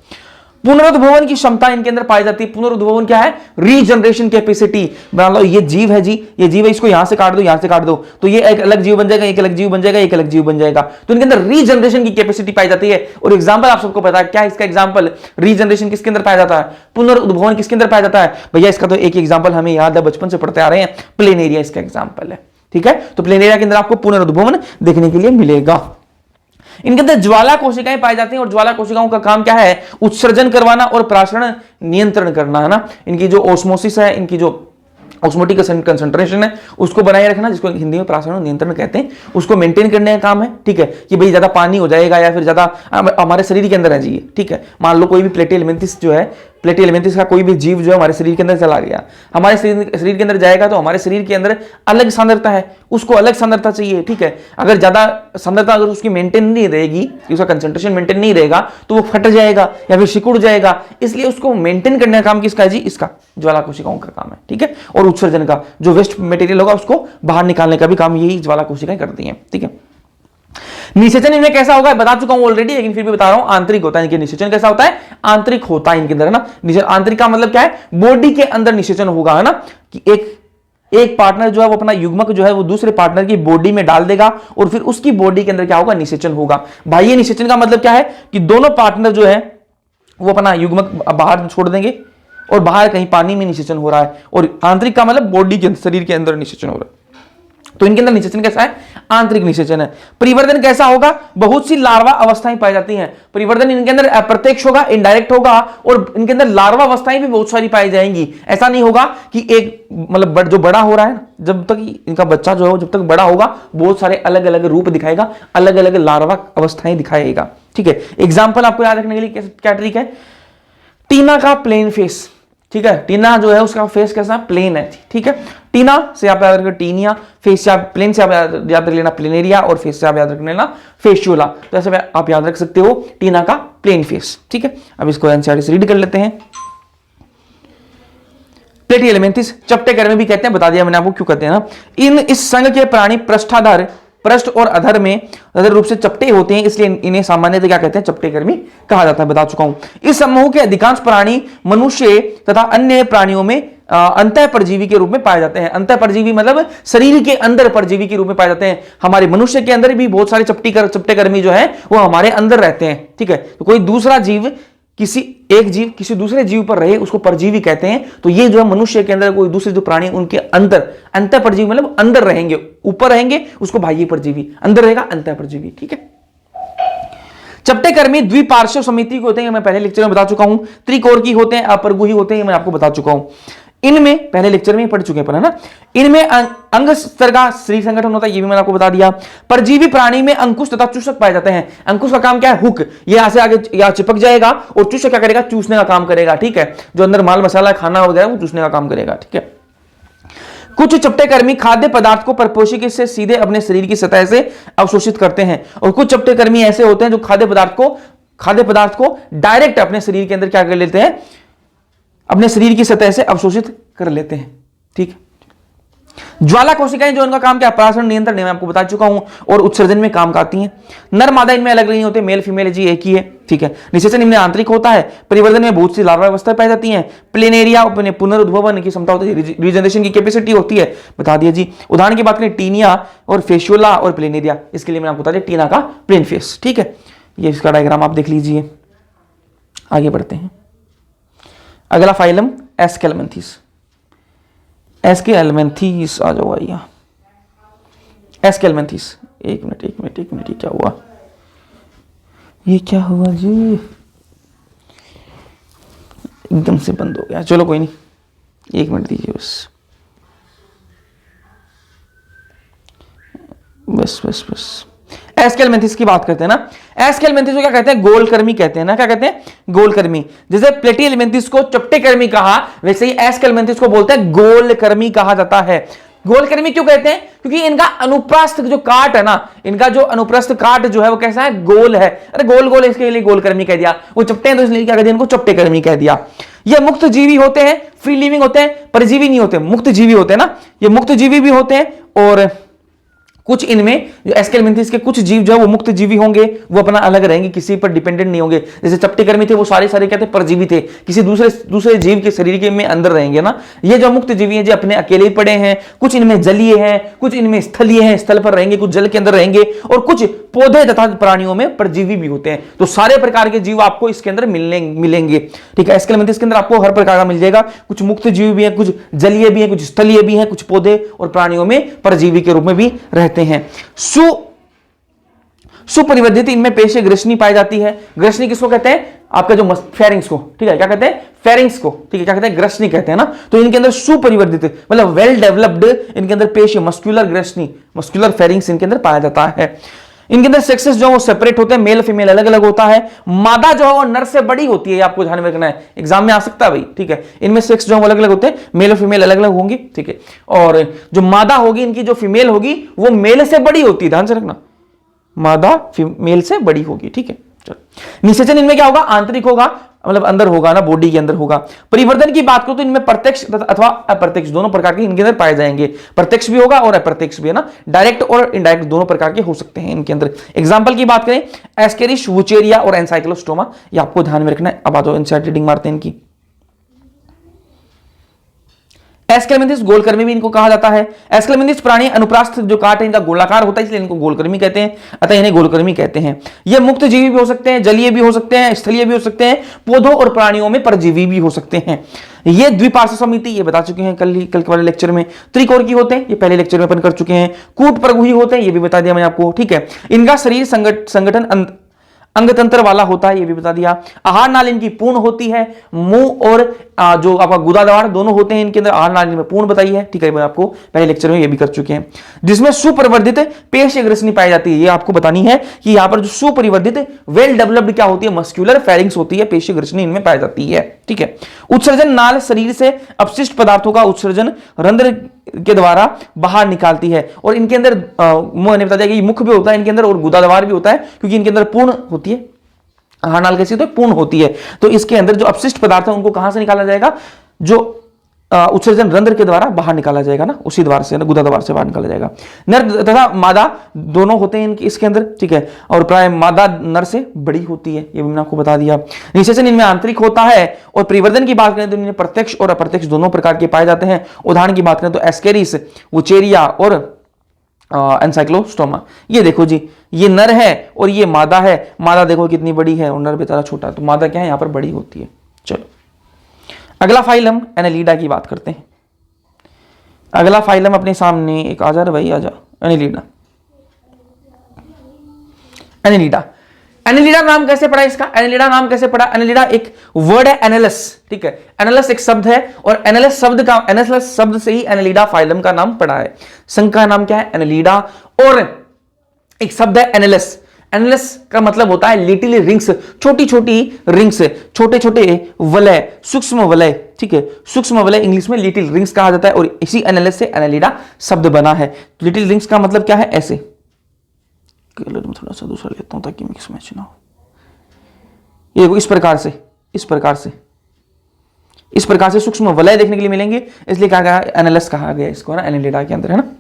पुनरुद्भवन की क्षमता इनके अंदर पाई जाती है। पुनरुद्भवन क्या है? Regeneration capacity. मान लो ये जीव है जी, ये जीव है, इसको यहां से काट दो, यहां से काट दो, तो ये एक अलग जीव बन जाएगा, एक अलग जीव बन जाएगा, एक अलग जीव बन जाएगा। तो इनके अंदर रीजनरेशन की कैपेसिटी पाई जाती है। और एग्जांपल आप सबको पता है क्या है इसका एग्जांपल? रीजनरेशन किसके अंदर पाया जाता है? पुनरुद्भवन किसके अंदर पाया जाता है? भैया इसका तो एक एग्जांपल हमें याद है, बचपन से पढ़ते आ रहे हैं, प्लेनेरिया इसका एग्जांपल है, ठीक है। तो प्लेनेरिया के अंदर आपको पुनरुद्भवन देखने के लिए मिलेगा। इनके अंदर ज्वाला कोशिकाएं पाई जाती हैं, और ज्वाला कोशिकाओं का काम क्या है? उत्सर्जन करवाना और प्राशरण नियंत्रण करना, है ना। इनकी जो ओस्मोसिस है, इनकी जो ऑस्मोटिक कंसंट्रेशन है उसको बनाए रखना, जिसको हिंदी में प्राशरण नियंत्रण कहते हैं, उसको मेंटेन करने का काम है, ठीक है। कि भाई ज्यादा पानी हो जाएगा या फिर ज्यादा हमारे शरीर के अंदर है जी, ठीक है। मान लो कोई भी प्लेटिहेलमिन्थिस जो है, प्लेटिहेलमिन्थिस का कोई भी जीव जो है हमारे शरीर के अंदर चला गया, हमारे शरीर के अंदर जाएगा, तो हमारे शरीर के अंदर अलग सांद्रता है, उसको अलग सांद्रता चाहिए, ठीक है। अगर ज्यादा सांद्रता अगर उसकी मेंटेन नहीं रहेगी, उसका कंसंट्रेशन मेंटेन नहीं रहेगा, तो वो फट जाएगा या फिर सिकुड़ जाएगा। इसलिए उसको मेंटेन करने का काम किसका है जी? इसका ज्वाला कोशिकाओं का काम है, ठीक है। और उत्सर्जन का, जो वेस्ट मटेरियल होगा उसको बाहर निकालने का भी काम यही ज्वाला कोशिकाएं करती हैं, ठीक है। निषेचन इनमें कैसा होगा? बता चुका हूं ऑलरेडी, लेकिन फिर भी बता रहा हूं, आंतरिक होता है इनके। निषेचन कैसा होता है? आंतरिक होता है इनके अंदर, है ना। आंतरिक का मतलब क्या है? बॉडी के अंदर निषेचन होगा, है ना, कि एक पार्टनर जो है वो अपना युग्मक जो है वो दूसरे पार्टनर की बॉडी में डाल देगा, और फिर उसकी बॉडी के अंदर क्या होगा? निषेचन होगा। बाह्य निषेचन का मतलब क्या है? कि दोनों पार्टनर जो है वो अपना युग्मक बाहर छोड़ देंगे, और बाहर कहीं पानी में निषेचन हो रहा है। और आंतरिक का मतलब बॉडी के शरीर के अंदर निषेचन हो रहा है। तो इनके अंदर निषेचन कैसा है? आंतरिक निषेचन है। परिवर्धन कैसा होगा? बहुत सी लार्वा अवस्थाएं पाई जाती हैं। परिवर्धन इनके अंदर अप्रत्यक्ष होगा, इनडायरेक्ट होगा, और इनके अंदर लार्वा अवस्थाएं भी बहुत सारी पाई जाएंगी। ऐसा नहीं होगा कि एक मतलब जो बड़ा हो रहा है, जब तक इनका बच्चा जो है जब तक बड़ा होगा, बहुत सारे अलग अलग रूप दिखाएगा, अलग अलग लार्वा अवस्थाएं दिखाएगा, ठीक है। एग्जाम्पल आपको याद रखने के लिए क्या ट्रिक है? टीना का प्लेन फेस, ठीक है। टीना जो है उसका फेस कैसा, प्लेन है, ठीक है। टीना से आप याद रखें टीनिया, फेस से आप प्लेन से आप याद रख लेना प्लेनेरिया, और फेस से आप याद रख लेना फेशियोला। तो ऐसे आप याद रख सकते हो टीना का प्लेन फेस, ठीक है। अब इसको एनसीईआरटी से रीड कर लेते हैं। प्लेटिहेल्मिन्थेस चपटे कर्मी भी कहते हैं, बता दिया मैंने आपको क्यों कहते हैं ना। इस संघ के प्राणी पृष्ठाधार, पृष्ठ और अधर में अधर रूप से चपटे होते हैं, इसलिए इन्हें सामान्यतः क्या कहते हैं, चपटे कर्मी कहा जाता है, बता चुका हूं। इस समूह के अधिकांश प्राणी मनुष्य तथा अन्य प्राणियों में अंतः परजीवी के रूप में पाए जाते हैं। अंतः परजीवी मतलब शरीर के अंदर परजीवी के रूप में पाए जाते हैं। हमारे मनुष्य के अंदर भी बहुत सारे चपटे कर्मी जो है वो हमारे अंदर रहते हैं, ठीक है। तो कोई दूसरा जीव एक जीव किसी दूसरे जीव पर रहे उसको परजीवी कहते हैं। तो ये जो है मनुष्य के अंदर कोई दूसरे जो प्राणी उनके अंदर, अंतः परजीवी मतलब अंदर रहेंगे, ऊपर रहेंगे उसको बाह्य परजीवी, अंदर रहेगा अंतः परजीवी, ठीक है। चपटे कर्मी द्विपार्श्व समिति के होते हैं, मैं पहले लेक्चर में बता चुका हूं। त्रिकोण की होते हैं, अपरगुही होते हैं, मैं आपको बता चुका हूं। इनमें पहले लेक्चर में पढ़ चुके हैं, है ना। इनमें अंग स्तर का शरीर संगठन होता है, ये भी मैंने आपको बता दिया। परजीवी प्राणी में अंकुश तथा चूषक पाए जाते हैं। अंकुश का काम क्या है, हुक, ये यहां से आगे या चिपक जाएगा, और चूषक क्या करेगा, चूसने का काम करेगा, ठीक है। जो अंदर माल मसाला खाना वगैरह वो चूसने का काम करेगा, ठीक है। कुछ चपटे कर्मी खाद्य पदार्थ को परपोषी से सीधे अपने शरीर की सतह से अवशोषित करते हैं, और कुछ चपटे कर्मी ऐसे होते हैं जो खाद्य पदार्थ को डायरेक्ट अपने शरीर के अंदर क्या कर लेते हैं, अपने शरीर की सतह से अवशोषित कर लेते हैं, ठीक है। ज्वाला कोशिकाएं जो इनका काम क्या, परागण नियंत्रण मैं आपको बता चुका हूं, और उत्सर्जन में काम आती हैं। नर मादा इनमें अलग नहीं होते, मेल फीमेल जी एक ही है, ठीक है। निषेचन इनमें आंतरिक होता है। परिवर्तन में बहुत सी लार्वा अवस्था पाई जाती हैं। प्लेनेरिया पुनरुद्भवन की क्षमता होती है, रिजनरेशन की कैपेसिटी होती है, बता दिया जी। उदाहरण की बात करें टीनिया और फेशियोला और प्लेनेरिया, इसके लिए मैंने आपको बता दिया टीना का प्लेन फेस, ठीक है। ये इसका डायग्राम आप देख लीजिए। आगे बढ़ते हैं। अगला फाइलम एस्केलमेंथीस। एस्केलमेंथीस आ जाओ भैया, एस्केलमेंथीस। एक मिनट ये क्या हुआ, ये क्या हुआ जी, एकदम से बंद हो गया। चलो कोई नहीं, एक मिनट दीजिए बस। एस्केलमेंथीस की बात करते हैं ना। एस्केलमेंथीस को क्या कहते हैं, गोलकर्मी कहते हैं ना, क्या कहते हैं, गोलकर्मी। जैसे प्लेटिहेल्मिन्थेस को चपटेकर्मी कहा, वैसे ही एस्केलमेंथीस को बोलते हैं गोलकर्मी कहा जाता है। गोलकर्मी क्यों कहते हैं, क्योंकि इनका अनुप्रस्थ जो काट है ना, इनका जो अनुप्रस्थ काट जो है वो कैसा है, गोल है। अरे गोल इसके लिए गोलकर्मी कह दिया, वो चपटे हैं तो इसलिए क्या कह दिया, इनको चपटेकर्मी कह दिया। ये मुक्त जीवी होते हैं, फ्री लिविंग होते हैं, परजीवी नहीं होते, मुक्त जीवी होते हैं ना। ये मुक्त जीवी भी होते हैं, और कुछ इनमें जो एस्केलमेंथीस के कुछ जीव जो है वो मुक्त जीवी होंगे, वो अपना अलग रहेंगे, किसी पर डिपेंडेंट नहीं होंगे। जैसे चपटेकर्मी थे वो सारे क्या थे, परजीवी थे, किसी दूसरे जीव के शरीर के में अंदर रहेंगे ना। ये जो मुक्त जीवी हैं जो अपने अकेले पड़े हैं, कुछ इनमें जलीय हैं, कुछ इनमें स्थलीय हैं, स्थल पर रहेंगे, कुछ जल के अंदर रहेंगे, और कुछ पौधे तथा प्राणियों में परजीवी भी होते हैं। तो सारे प्रकार के जीव आपको इसके अंदर मिलेंगे, ठीक है। एस्केलमेंथीस के अंदर आपको हर प्रकार का मिल जाएगा। कुछ मुक्त जीव भी है, कुछ जलीय भी है, कुछ स्थलीय भी है, कुछ पौधे और प्राणियों में परजीवी के रूप में भी रहते हैं। सुपरिवर्धित इनमें पेशीय ग्रसनी पाई जाती है। ग्रसनी किसको कहते हैं, आपका जो फेरिंग्स को, ठीक है, क्या कहते हैं, फेरिंग्स को, ठीक है, क्या कहते हैं, ग्रसनी कहते हैं ना। तो इनके अंदर सुपरिवर्धित मतलब वेल डेवलप्ड इनके अंदर पेशीय मस्कुलर ग्रसनी, मस्कुलर फेरिंग्स इनके अंदर पाया जाता है। इनके अंदर सेक्सेस जो वो सेपरेट होते हैं, मेल फीमेल अलग अलग होता है। मादा जो है वो नर से बड़ी होती है, आपको ध्यान में रखना है, एग्जाम में आ सकता है भाई, ठीक है। इनमें सेक्स जो अलग अलग होते हैं, मेल और फीमेल अलग अलग होंगे, ठीक है। और जो मादा होगी इनकी जो फीमेल होगी वो मेल से बड़ी होती है, ध्यान से रखना, मादा फीमेल से बड़ी होगी, ठीक है। निषेचन इनमें क्या होगा, आंतरिक होगा, मतलब अंदर होगा ना, बॉडी के अंदर होगा। परिवर्तन की बात करो तो इनमें प्रत्यक्ष अथवा अप्रत्यक्ष दोनों प्रकार के इनके अंदर पाए जाएंगे। प्रत्यक्ष भी होगा और अप्रत्यक्ष भी, है ना, डायरेक्ट और इनडायरेक्ट दोनों प्रकार के हो सकते हैं इनके अंदर। एग्जांपल की बात करें, एस्केरिश, वुचेरिया और एनसाइक्लोस्टोमा, ये आपको ध्यान में रखना है। अब आ जाओ इनसाइड रीडिंग मारते हैं इनकी। एस्केलमेंथीस गोलकर्मी भी इनको कहा जाता है। एस्केलमेंथीस प्राणी अनुप्रास्थ जो काट है इनका गोलाकार होता है, इसलिए इनको गोलकर्मी कहते हैं, अतः इन्हें गोलकर्मी कहते हैं। ये मुक्त जीवी भी हो सकते हैं, जलीय भी हो सकते हैं, स्थलीय भी हो सकते हैं, पौधों और प्राणियों में परजीवी भी हो सकते हैं। ये द्विपार्श्व समिति, ये बता चुके हैं कल के वाले लेक्चर में। त्रिकोण की होते हैं, ये पहले लेक्चर में अपन कर चुके हैं। कूट प्रगुही होते हैं, ये भी बता दिया मैंने आपको, ठीक है। इनका शरीर संगठन अंग तंत्र वाला होता है, ये भी बता दिया। आहार नाली इनकी पूर्ण होती है, मुंह और जो आपका गुदाद्वार दोनों होते हैं इनके अंदर, आहार नाली में पूर्ण बताई है, ठीक है, मैं आपको पहले लेक्चर में ये भी कर चुके हैं। जिसमें सुपरिवर्धित पेशीय ग्रसनी पाई जाती है, ये आपको बतानी है कि यहां पर जो सुपरिवर्धित वेल डेवलप्ड क्या होती है, मस्क्यूलर फेरिंग्स होती है, पेशीय ग्रसनी इनमें पाई जाती है, ठीक है। उत्सर्जन नाल शरीर से अपशिष्ट पदार्थों का उत्सर्जन रंध्र के द्वारा बाहर निकालती है, और इनके अंदर मैंने बता दिया कि मुख भी होता है इनके अंदर और गुदाद्वार भी होता है, क्योंकि इनके अंदर पूर्ण होती है, आहार नाल कैसी तो पूर्ण होती है। तो इसके अंदर जो अपशिष्ट पदार्थ है उनको कहां से निकाला जाएगा, जो उत्सर्जन रंध्र के द्वारा बाहर निकाला जाएगा ना, उसी द्वार से, गुदाद्वार से बाहर निकाला जाएगा। नर तथा मादा दोनों होते हैं इसके अंदर, ठीक है, और प्राय मादा नर से बड़ी होती है, ये भी मैंने आपको बता दिया। निषेचन इनमें आंतरिक होता है, और परिवर्धन की बात करें तो इनमें प्रत्यक्ष और अप्रत्यक्ष दोनों प्रकार के पाए जाते हैं। उदाहरण की बात करें तो एस्केरिस, वुचेरिया और एनसाइक्लोस्टोमा। ये देखो जी, ये नर है और ये मादा है, मादा देखो कितनी बड़ी है और नर बेचारा छोटा, तो मादा क्या है यहां पर बड़ी होती है। चलो अगला फाइलम एनेलिडा की बात करते हैं। अगला फाइलम अपने सामने एक आ जा रहा भाई, आजा, एनेलिडा। एनेलिडा, एनेलिडा नाम कैसे पड़ा इसका, एनेलिडा नाम कैसे पड़ा, एनेलिडा एक वर्ड है, एनेलस, ठीक है, एनेलस एक शब्द है, और एनेलस शब्द से ही एनेलिडा फाइलम का नाम पड़ा है। संघ का नाम क्या है, एनेलिडा, और एक शब्द है एनेलस। एनेलस का मतलब होता है लिटिल रिंग्स, छोटी छोटी रिंग्स, छोटे छोटे वलय, सूक्ष्म वलय, ठीक है, सूक्ष्म वलय इंग्लिश में लिटिल रिंग्स कहा जाता है, और इसी एनेलस से एनेलिडा शब्द बना है। लिटिल रिंग्स का मतलब क्या है, ऐसे, कलर में थोड़ा सा दूसरा लेता हूं ताकि मिक्स मैच ना हो। ये देखो इस प्रकार से, इस प्रकार से, इस प्रकार से सूक्ष्म वलय देखने के लिए मिलेंगे, इसलिए कहा गया एनेलस कहा गया इसको, ना, एनेलिडा के अंदर, है ना।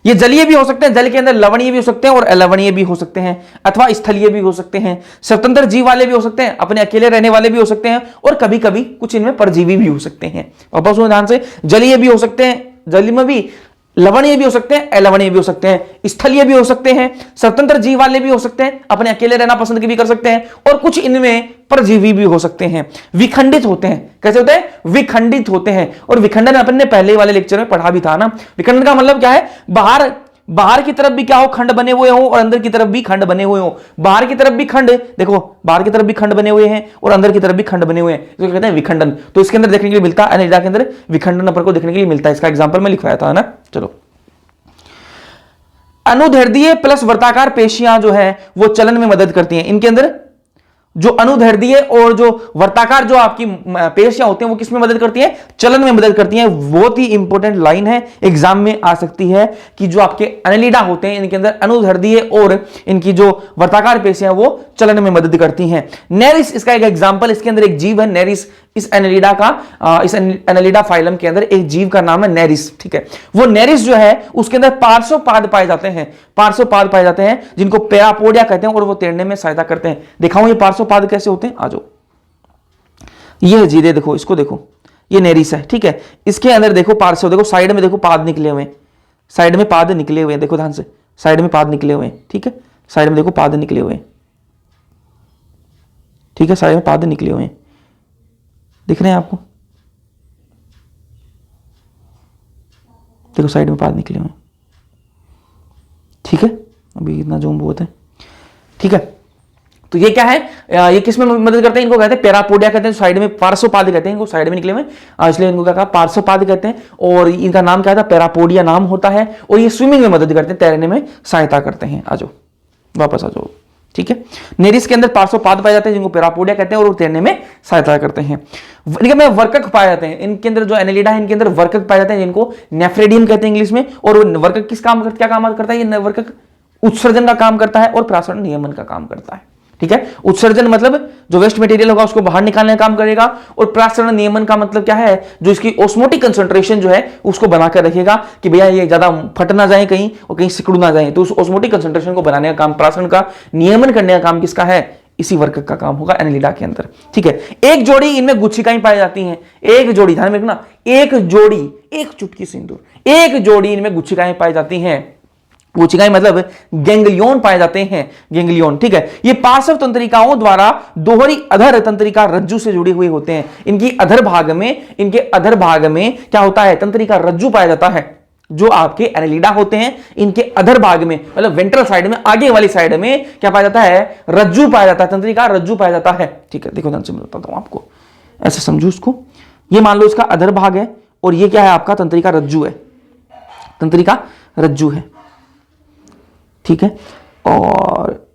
ये जलीय भी हो सकते हैं, जल के अंदर लवणीय भी हो सकते हैं और अलवणीय भी हो सकते हैं, अथवा स्थलीय भी हो सकते हैं। स्वतंत्र जीव वाले भी हो सकते हैं, अपने अकेले रहने वाले भी हो सकते हैं, और कभी कभी कुछ इनमें परजीवी भी हो सकते हैं। वापस सुनो ध्यान से, जलीय भी हो सकते हैं, जल में भी, लवणीय भी हो सकते हैं, अलवणीय भी हो सकते हैं, स्थलीय भी हो सकते हैं, स्वतंत्र जीव वाले भी हो सकते हैं, अपने अकेले रहना पसंद भी कर सकते हैं, और कुछ इनमें परजीवी भी हो सकते हैं। विखंडित होते हैं, कैसे होते हैं, विखंडित होते हैं, और विखंडन अपन ने पहले वाले लेक्चर में पढ़ा भी था ना। विखंडन का मतलब क्या है, बाहर की तरफ भी क्या हो, खंड बने हुए हो, और अंदर की तरफ भी खंड बने हुए हो। बाहर की तरफ भी खंड, देखो बाहर की तरफ भी खंड बने हुए हैं और अंदर की तरफ भी खंड बने हुए हैं, इसको कहते हैं विखंडन। तो इसके अंदर देखने के लिए मिलता है, एनेलिडा के अंदर विखंडन अपन को देखने के लिए मिलता है। इसका एग्जांपल मैं लिखवाया था ना। चलो, अनुदैर्ध्य प्लस वर्ताकार पेशियां जो है वो चलन में मदद करती हैं। इनके अंदर जो अनुदैर्ध्य और जो वर्ताकार जो आपकी पेशियां होती हैं वो किसमें मदद करती हैं, चलन में मदद करती हैं। बहुत ही इंपॉर्टेंट लाइन है, एग्जाम में आ सकती है कि जो आपके एनेलिडा होते हैं इनके अंदर अनुदैर्ध्य और इनकी जो वर्ताकार पेशियां वो चलन में मदद करती हैं। नेरिस इसका एक एग्जाम्पल, इसके अंदर एक जीव है नेरिस, इस एनेलिडा का, इस एनेलिडा फाइलम के अंदर एक जीव का नाम है नेरिस, ठीक है। वो नेरिस जो है उसके अंदर पार्श्वपाद पाए जाते हैं, पार्श्वपाद पाए जाते हैं जिनको पैरापोडिया कहते हैं, और वो तैरने में सहायता करते हैं। दिखाऊं ये पार्श्वपाद कैसे होते हैं, आ जाओ। ये जी देखो, इसको देखो, ये नेरिस है, ठीक है। इसके अंदर देखो पार्श्व, देखो साइड में देखो पाद निकले हुए हैं, साइड में पाद निकले हुए हैं, देखो ध्यान से, साइड में पाद निकले हुए हैं, ठीक है, साइड में देखो पाद निकले हुए हैं, ठीक है, साइड में पाद निकले हुए हैं, दिख रहे हैं आपको, देखो साइड में पाद निकले हुए हैं, ठीक है। अभी इतना जूम बहुत है, ठीक है। तो ये क्या है, ये किस में मदद करते हैं, इनको कहते हैं पैरापोडिया कहते हैं, साइड में पार्श्वपाद कहते हैं, इनको साइड में निकले हुए, इसलिए इनको क्या कहा, पार्श्वपाद कहते हैं। और इनका नाम क्या था, पैरापोडिया नाम होता है, और ये स्विमिंग में मदद करते हैं, तैरने में सहायता करते हैं। आ जाओ, वापस आ जाओ, ठीक है। नेरिस के अंदर पार्श्वपाद पाए जाते हैं जिनको पैरापोडिया कहते हैं, और वो तैरने में सहायता करते हैं। इनके में वर्कक पाए जाते हैं, इनके अंदर जो एनेलिडा है इनके अंदर वर्कक पाए जाते हैं जिनको नेफ्रेडियम कहते हैं इंग्लिश में। और वर्कक किस काम करता, क्या काम करता है, ये वर्कक उत्सर्जन का काम करता है और प्रासरण नियमन का काम करता है, ठीक है। उत्सर्जन मतलब जो वेस्ट मटेरियल होगा उसको बाहर निकालने का काम करेगा, और प्रासरण नियमन का मतलब क्या है, जो इसकी ऑस्मोटिक कंसंट्रेशन जो है उसको बनाकर रखेगा कि भैया ये ज्यादा फट ना जाए कहीं और कहीं सिकुड़ ना जाए, तो उस ऑस्मोटिक कंसंट्रेशन को बनाने का काम, प्रासरण का नियमन करने का काम किसका है, इसी वर्कक का काम होगा एनेलिडा के अंदर, ठीक है। एक जोड़ी इनमें गुच्छिकाएं पाई जाती हैं, एक जोड़ी, ध्यान में रखना, एक जोड़ी, एक चुटकी सिंदूर, एक जोड़ी इनमें गुच्छिकाएं पाई जाती हैं। गुच्छिकाएं मतलब गैंग्लियन पाए जाते हैं, गैंग्लियन, ठीक है। ये पार्श्व तंत्रिकाओं द्वारा दोहरी अधर तंत्रिका रज्जु से जुड़े हुए होते हैं। इनकी अधर भाग में, इनके अधर भाग में क्या होता है, तंत्रिका रज्जु पाया जाता है। जो आपके एनेलिडा होते हैं, इनके अधर भाग में, मतलब वेंट्रल साइड में, आगे वाली साइड में क्या पाया जाता है? रज्जू पाया जाता है, तंत्रिका रज्जू पाया जाता है। ठीक है, देखो ध्यान से मैं बताता हूं आपको, ऐसे समझो इसको। ये मान लो इसका अधर भाग है और ये क्या है आपका? तंत्रिका रज्जू है, तंत्रिका रज्जू है। ठीक है, और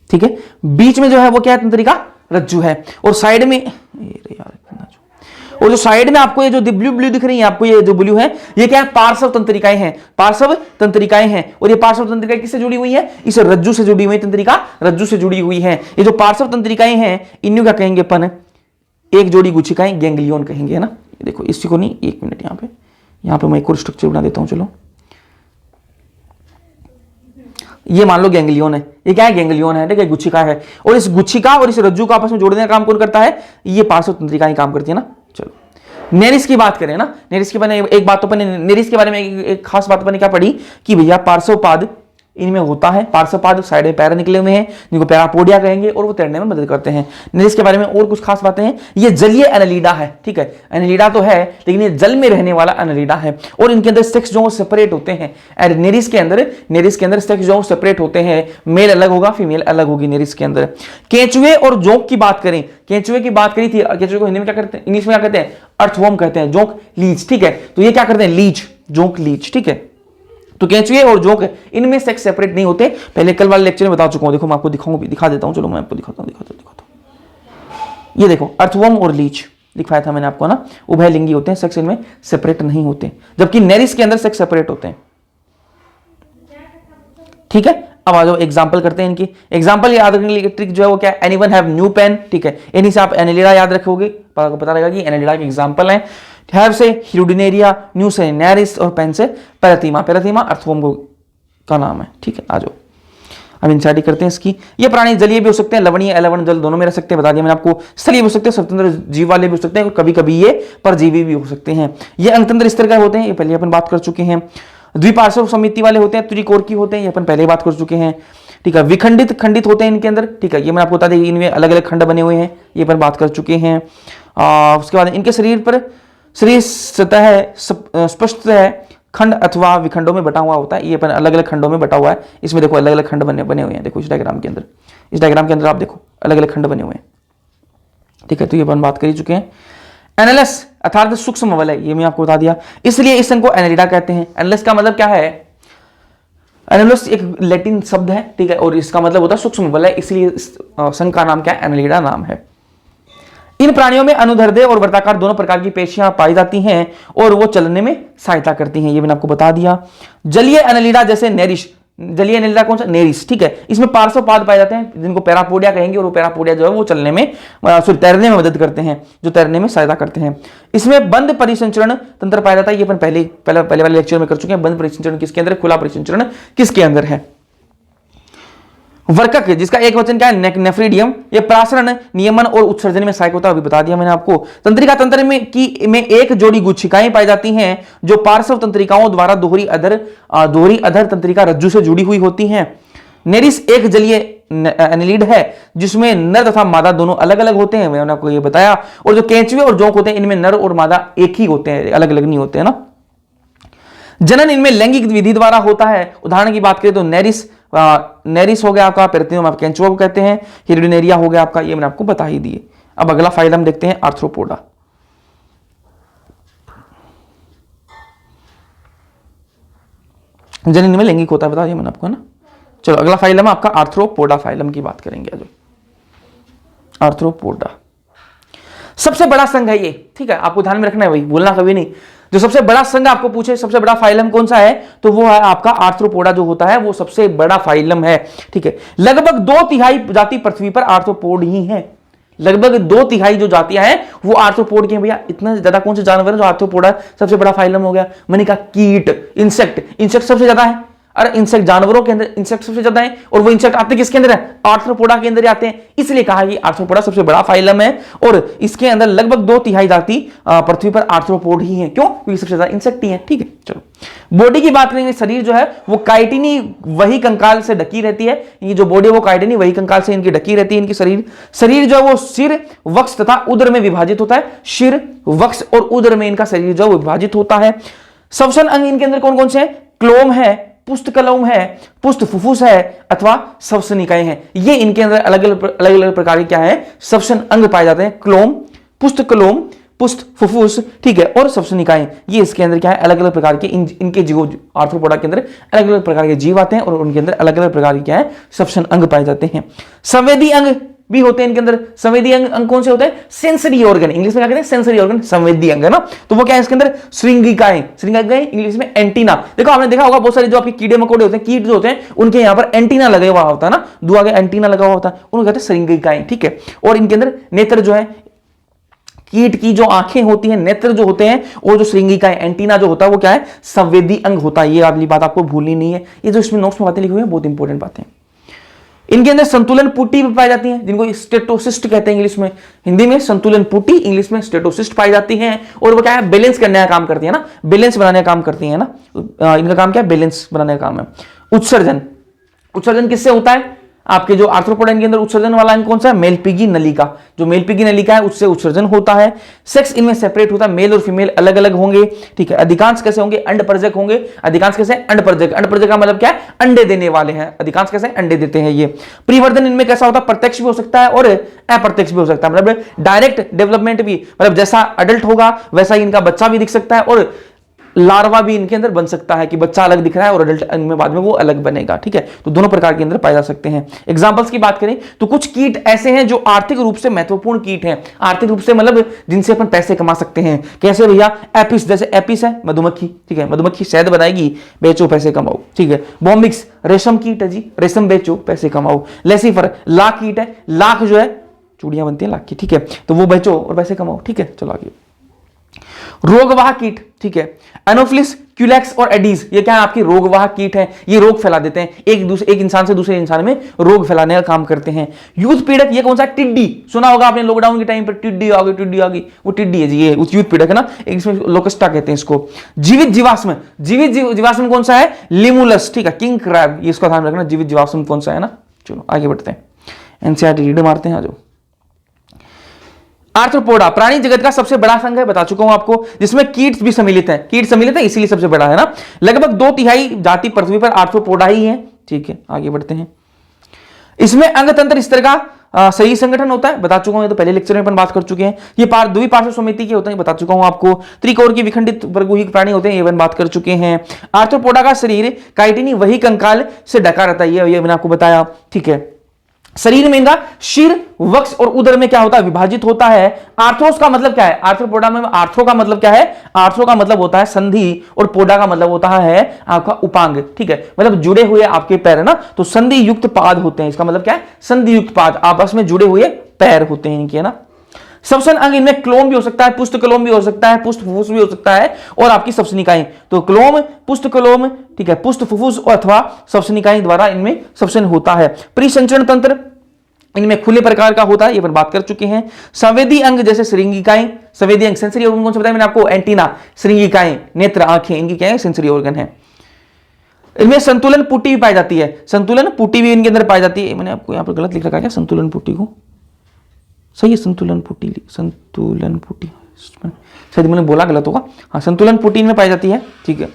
ठीक है, बीच में जो है वो क्या है? तंत्रिका रज्जु है। और साइड में और जो साइड में आपको ये जो ब्लू ब्लू दिख रही है आपको, ये जो ब्लू है ये क्या है? पार्श्व तंत्रिकाएं हैं, पार्श्व तंत्रिकाएं हैं। और ये पार्श्व तंत्रिकाएं किससे जुड़ी हुई है? इस रज्जु से जुड़ी हुई, तंत्रिका रज्जु से जुड़ी हुई है। ये जो पार्श्व तंत्रिकाएं हैं इन्हें क्या कहेंगे अपन? एक जोड़ी गुच्छिकाएं गैंग्लियन कहेंगे, है ना। देखो इसी को नहीं, एक मिनट, यहां पे मैं एक और स्ट्रक्चर बना देता हूं। चलो, ये मान लो गैंग्लियन है, ये क्या है? गैंग्लियन है, ठीक है, गुच्छिका है। और इस गुच्छिका और इस रज्जु को आपस में जोड़ने का काम कौन करता है? ये पार्श्व तंत्रिकाएं काम करती है ना। चलो, नेरिस की बात करें ना, नेरिस के बारे में एक बात तो अपन नेरिस के बारे में एक खास बात अपन ने क्या पढ़ी कि भैया पार्श्वपाद इनमें होता है। पार्श्वपाद साइड में पैरा निकले हुए हैं जिनको पैरापोडिया कहेंगे और वो तैरने में मदद करते हैं। नेरिस के बारे में और कुछ खास बातें हैं, ये जलीय एनेलिडा है। ठीक है, एनेलिडा तो है लेकिन ये जल में रहने वाला एनेलिडा है और इनके अंदर सेक्स जो सेपरेट होते हैं। एंड नेरिस के अंदर सेक्स जो सेपरेट होते हैं, मेल अलग होगा, फीमेल अलग होगी नेरिस के अंदर। केंचुए और जोंक की बात करें, केंचुए की बात करी थी, केंचुए को हिंदी में क्या करते हैं? इंग्लिश में क्या कहते हैं? अर्थवर्म कहते हैं, जोंक लीच। ठीक है, तो ये क्या करते हैं? लीच, जोंक लीच। ठीक है, तो केंचुए और जोंक इनमें सेक्स सेपरेट नहीं होते, पहले कल वाले लेक्चर में बता चुका हूं। देखो मैं आपको दिखाऊंगा, दिखा देता हूं। चलो मैं आपको दिखाता हूं। ये देखो अर्थवर्म और लीच दिखाया था मैंने आपको ना, उभयलिंगी होते हैं, सेक्स इनमें सेपरेट नहीं होते, जबकि नेरिस के अंदर सेक्स सेपरेट होते हैं। ठीक है, अब आ जाओ एग्जांपल करते हैं इनकी। एग्जांपल याद रखने के लिए ट्रिक जो है वो क्या है? Anyone have new pen. ठीक है, इन्हीं से आप एनेलिडा याद रखोगे, पता लगेगा कि एनेलिडा के एग्जांपल हैं। हैव से ह्यूडिनेरिया, न्यू से नेरिस और पेन से पैराथीमा। पैराथीमा अर्थवर्म का नाम है। ठीक है, आ जाओ अब इंसाइड करते हैं इसकी। ये प्राणी जलीय भी हो सकते हैं, लवणीय अलवण जल दोनों में रह सकते हैं, बता दिया मैंने आपको। स्थलीय भी हो सकते हैं, स्वतंत्र जीव वाले भी हो सकते हैं, और कभी कभी ये परजीवी भी हो सकते हैं। ये अंगतंत्र इस तरह का होते हैं, ये पहले अपन बात कर चुके हैं। द्विपार्श्व समिति वाले होते हैं, त्रिकोणकी होते हैं, ये अपन पहले बात कर चुके हैं। ठीक है, विखंडित खंडित होते हैं इनके अंदर। ठीक है, ये मैं आपको बता दें, इनमें अलग अलग खंड बने हुए हैं, ये अपन बात कर चुके हैं। उसके बाद इनके शरीर सतह स्पष्ट है, खंड अथवा विखंडों में बटा हुआ होता है। ये अपन अलग अलग खंडों में बटा हुआ है। इसमें देखो अलग अलग खंड बने हुए हैं, देखो इस डायग्राम के अंदर, इस डायग्राम के अंदर आप देखो अलग अलग खंड बने हुए हैं। ठीक है, तो ये अपन बात कर ही चुके हैं। एनालस अर्थात सूक्ष्म वलय, ये मैं आपको बता दिया, इसलिए इस संघ को एनेलिडा कहते हैं। एनालस का मतलब क्या है? एनालस एक लैटिन शब्द है, ठीक है, और इसका मतलब होता है सूक्ष्म वलय, इसलिए संघ का नाम क्या है? एनेलिडा नाम है। इन प्राणियों में अनुदैर्ध्य और वर्ताकार दोनों प्रकार की पेशियां पाई जाती हैं और वो चलने में सहायता करती हैं, ये मैंने आपको बता दिया। जलीय एनेलिडा जैसे नेरिस, जलीय एनेलिडा कौन सा? नेरिस। ठीक है, इसमें पार्श्वपाद पाए जाते हैं जिनको पैरापोडिया कहेंगे, और वो पैरापोडिया जो है वो चलने में तैरने में मदद करते हैं, जो तैरने में सहायता करते हैं। इसमें बंद परिसंचरण तंत्र पाया जाता है, ये अपन पहले वाले लेक्चर में कर चुके हैं। बंद परिसंचरण किसके अंदर, खुला परिसंचरण किसके अंदर है? वर्कक जिसका एक वचन क्या है? नेफ्रीडियम, ये प्रासरण, नियमन और उत्सर्जन में सहायक होता है, अभी बता दिया मैंने आपको। तंत्रिका तंत्र में एक जोड़ी गुच्छिकाएं पाई जाती हैं जो पार्श्व तंत्रिकाओं द्वारा दोहरी अधर तंत्रिका रज्जु से जुड़ी हुई होती हैं। नेरिस एक जलीय एनेलिड है जिसमें नर तथा मादा दोनों अलग अलग होते हैं, मैंने आपको ये बताया। और जो केंचुए और जोंक होते हैं इनमें नर और मादा एक ही होते हैं, अलग अलग नहीं होते हैं ना। जनन इनमें लैंगिक विधि द्वारा होता है। उदाहरण की बात करें तो नेरिस हो गया आपका, पेराथीमा आप केंचुआ को कहते हैं, ह्यूडिनेरिया हो गया आपका, ये मैंने आपको बता ही दिए। अब अगला फाइलम देखते हैं, आर्थ्रोपोडा। जनन में लैंगिक होता है, बता दिया मैंने आपको ना। चलो अगला फाइलम आपका आर्थ्रोपोडा फाइलम की बात करेंगे। आज आर्थ्रोपोडा सबसे बड़ा संघ है ये, ठीक है, आपको ध्यान में रखना है भाई, भूलना कभी नहीं। जो सबसे बड़ा संघ आपको पूछे सबसे बड़ा फाइलम कौन सा है, तो वो है आपका आर्थ्रोपोडा जो होता है, वो सबसे बड़ा फाइलम है। ठीक है, लगभग 2/3 जाति पृथ्वी पर आर्थ्रोपोड ही है। लगभग 2/3 जो जातियां हैं वो आर्थ्रोपोड की हैं। भैया इतना ज्यादा कौन से जानवर है जो आर्थ्रोपोडा सबसे बड़ा फाइलम हो गया? मैंने कहा कीट, इंसेक्ट सबसे ज्यादा है। और इंसेक्ट जानवरों के अंदर इंसेक्ट सबसे ज्यादा है, और वो इंसेक्ट आते किसके अंदर है? आर्थ्रोपोडा के अंदर आते हैं। इसलिए कहा कि आर्थ्रोपोडा सबसे बड़ा फाइलम है, और इसके अंदर लगभग 2/3 जाति पृथ्वी पर आर्थ्रोपोड ही है। क्यों? क्योंकि सबसे ज्यादा इंसेक्ट ही है। ठीक है, चलो बॉडी की बात करेंगे। शरीर जो है वो काइटिनी वही कंकाल से ढकी रहती है। ये जो बॉडी है वो काइटिनी वही कंकाल से इनकी ढकी रहती है। इनकी शरीर जो है वो सिर, वक्ष तथा उदर में विभाजित होता है। सिर, वक्ष और उदर में इनका शरीर जो है वो विभाजित होता है। श्वसन अंग इनके अंदर कौन कौन से हैं? क्लोम है, पुष्टकलोम है, पुष्ट फुफ्फुस है, अथवा श्वसनिकाएं हैं। ये इनके अंदर अलग अलग प्रकार के क्या है? श्वसन अंग पाए जाते हैं। क्लोम, पुष्टकलोम, पुष्ट फुफ्फुस, ठीक है, और श्वसनिकाएं, ये इसके अंदर क्या है? अलग अलग प्रकार के इनके जीव, आर्थ्रोपोडा के अंदर अलग अलग प्रकार के जीव आते हैं, और उनके अंदर अलग अलग प्रकार के क्या है? श्वसन अंग पाए जाते हैं। संवेदी अंग भी होते हैं इनके अंदर। संवेदी अंग कौन से होते हैं? सेंसरी ऑर्गन, इंग्लिश में क्या कहते हैं? सेंसरी ऑर्गन, संवेदी अंग है ना। तो वो क्या है इसके अंदर? श्रृंगिकाएं, श्रृंगिकाएं इंग्लिश में एंटीना। देखो आपने देखा होगा बहुत सारे जो आपके कीड़े मकोड़े होते हैं, कीट जो होते हैं, उनके यहाँ पर एंटीना लगा हुआ होता है ना, दुआ के एंटीना लगा हुआ होता है, उनको कहते हैं श्रृंगिकाएं। ठीक है, और इनके अंदर नेत्र जो है, कीट की जो आंखें होती हैं, नेत्र जो होते हैं, और जो श्रृंगिकाएं, एंटीना जो होता है, वो क्या है? संवेदी अंग होता है। ये वाली बात आपको भूलनी नहीं है। ये जो इसमें नोट्स में बातें लिखी हुई है बहुत इंपॉर्टेंट बातें। इनके अंदर संतुलन पुटी भी पाई जाती है, जिनको स्टेटोसिस्ट कहते हैं इंग्लिश में। हिंदी में संतुलन पुटी, इंग्लिश में स्टेटोसिस्ट पाई जाती हैं। और वो क्या है? बैलेंस करने का काम करती है ना, बैलेंस बनाने का काम करती है ना। इनका काम क्या है? बैलेंस बनाने का काम है। उत्सर्जन, उत्सर्जन किससे होता है? आपके जो आर्थ्रोपोडा के अंदर उत्सर्जन वाला अंग कौन सा है? मेलपीगी नलिका। जो मेलपीगी नलिका है उससे उत्सर्जन होता है। सेक्स इनमें सेपरेट होता है, मेल और फीमेल अलग अलग होंगे। ठीक है, अधिकांश कैसे होंगे? अंडपरजक होंगे। अधिकांश कैसे? अंडपरजक। अंडपरजक का मतलब क्या है? अंडे देने वाले हैं। अधिकांश कैसे? अंडे देते हैं ये। परिवर्धन इनमें कैसा होता है? प्रत्यक्ष भी हो सकता है और अप्रत्यक्ष भी हो सकता है। मतलब डायरेक्ट डेवलपमेंट भी, मतलब जैसा अडल्ट होगा वैसा ही इनका बच्चा भी दिख सकता है, और लार्वा भी इनके अंदर बन सकता है कि बच्चा अलग दिख रहा है और अडल्ट में बाद में वो अलग बनेगा। ठीक है, तो दोनों प्रकार के अंदर पाए जा सकते हैं। एग्जांपल्स की बात करें तो कुछ कीट ऐसे हैं जो आर्थिक रूप से महत्वपूर्ण कीट हैं। आर्थिक रूप से मतलब जिनसे अपन पैसे कमा सकते हैं। कैसे भैया? एपिस, जैसे एपिस है मधुमक्खी। ठीक है, मधुमक्खी शहद बनाएगी, बेचो पैसे कमाओ। ठीक है, बॉम्बिक्स रेशम कीट है जी, रेशम बेचो पैसे कमाओ। लेसिफर लाख कीट है, लाख जो है चूड़ियां बनती है लाख की। ठीक है, तो वो बेचो और पैसे कमाओ। ठीक है, चलो आगे। रोगवाह कीट, ठीक है, एनोफिलिस, क्यूलेक्स और एडीज, ये क्या है? आपकी रोगवाह कीट है। ये रोग फैला देते हैं, एक इंसान से दूसरे इंसान में रोग फैलाने का काम करते हैं। यूथ पीड़क, ये कौन सा? टिड्डी। सुना होगा आपने लॉकडाउन के टाइम पर, टिड्डी आ गई, टिड्डी आ गई, वो टिड्डी है जी, ये उस यूथ पीड़क है ना। इसमें लोकस्टा कहते हैं इसको। जीवित जीवाश्म, जीवित जीवाश्म कौन सा है? लिमुलस। ठीक है, किंग क्रैब, ये इसका ध्यान रखना, जीवित जीवाश्म कौन सा है ना। चलो आगे बढ़ते हैं, एनसीईआरटी रीड मारते हैं। आ जाओ। आर्थ्रोपोडा प्राणी जगत का सबसे बड़ा संघ है, बता चुका हूं आपको, जिसमें कीट्स भी सम्मिलित हैं। कीट सम्मिलित है इसीलिए सबसे बड़ा है ना। लगभग 2/3 जाति पृथ्वी पर आर्थ्रोपोडा ही है। ठीक है, आगे बढ़ते हैं। इसमें अंग तंत्र इस तरह का सही संगठन होता है, बता चुका हूं, ये तो पहले लेक्चर में अपन बात कर चुके हैं। ये द्विपार्श्व समिति के होते हैं, बता चुका हूं आपको। त्रिकोण की विखंडित वर्गोही प्राणी होते हैं, ये अपन बात कर चुके हैं। आर्थ्रोपोडा का शरीर काइटिनी वही कंकाल से ढका रहता है, ये मैंने आपको बताया। ठीक है, शरीर में इनका सिर, वक्ष और उदर में क्या होता है? विभाजित होता है। आर्थ्रोस का मतलब क्या है? आर्थ्रोपोडा में आर्थ्रो का मतलब क्या है? आर्थ्रो का मतलब होता है संधि, और पोडा का मतलब होता है आपका उपांग। ठीक है, मतलब जुड़े हुए आपके पैर है ना, तो संधि युक्त पाद होते हैं। इसका मतलब क्या है? संधि युक्त पाद, आपस में जुड़े हुए पैर होते हैं इनके, है ना। श्वसन अंग इनमें क्लोम भी हो सकता है, पुष्ट कलोम भी हो सकता है, पुष्ट फुफ्फुस भी हो सकता है, और आपकी श्वसनिकाएं। तो क्लोम, पुष्ट कलोम, ठीक है, पुष्ट फुफ्फुस अथवा श्वसनिकाएं द्वारा इनमें श्वसन होता है। परिसंचरण तंत्र इनमें खुले प्रकार का होता है, ये पर बात कर चुके हैं। संवेदी अंग जैसे श्रृंगिकाएं, संवेदी अंग सेंसरी ऑर्गन कौन सा बताया मैंने आपको? एंटीना, श्रृंगिकाएं, नेत्र, आंखें, इनकी क्या है? सेंसरी ऑर्गन है। इनमें संतुलन पुटी भी पाई जाती है, संतुलन पुटी भी इनके अंदर पाई जाती है। मैंने आपको यहां पर गलत लिख रखा है क्या? संतुलन पुटी को सही है, संतुलन पुटी, संतुलन पुटी शायद मैंने बोला गलत होगा। हाँ, संतुलन पुटी इनमें पाई जाती है। ठीक है,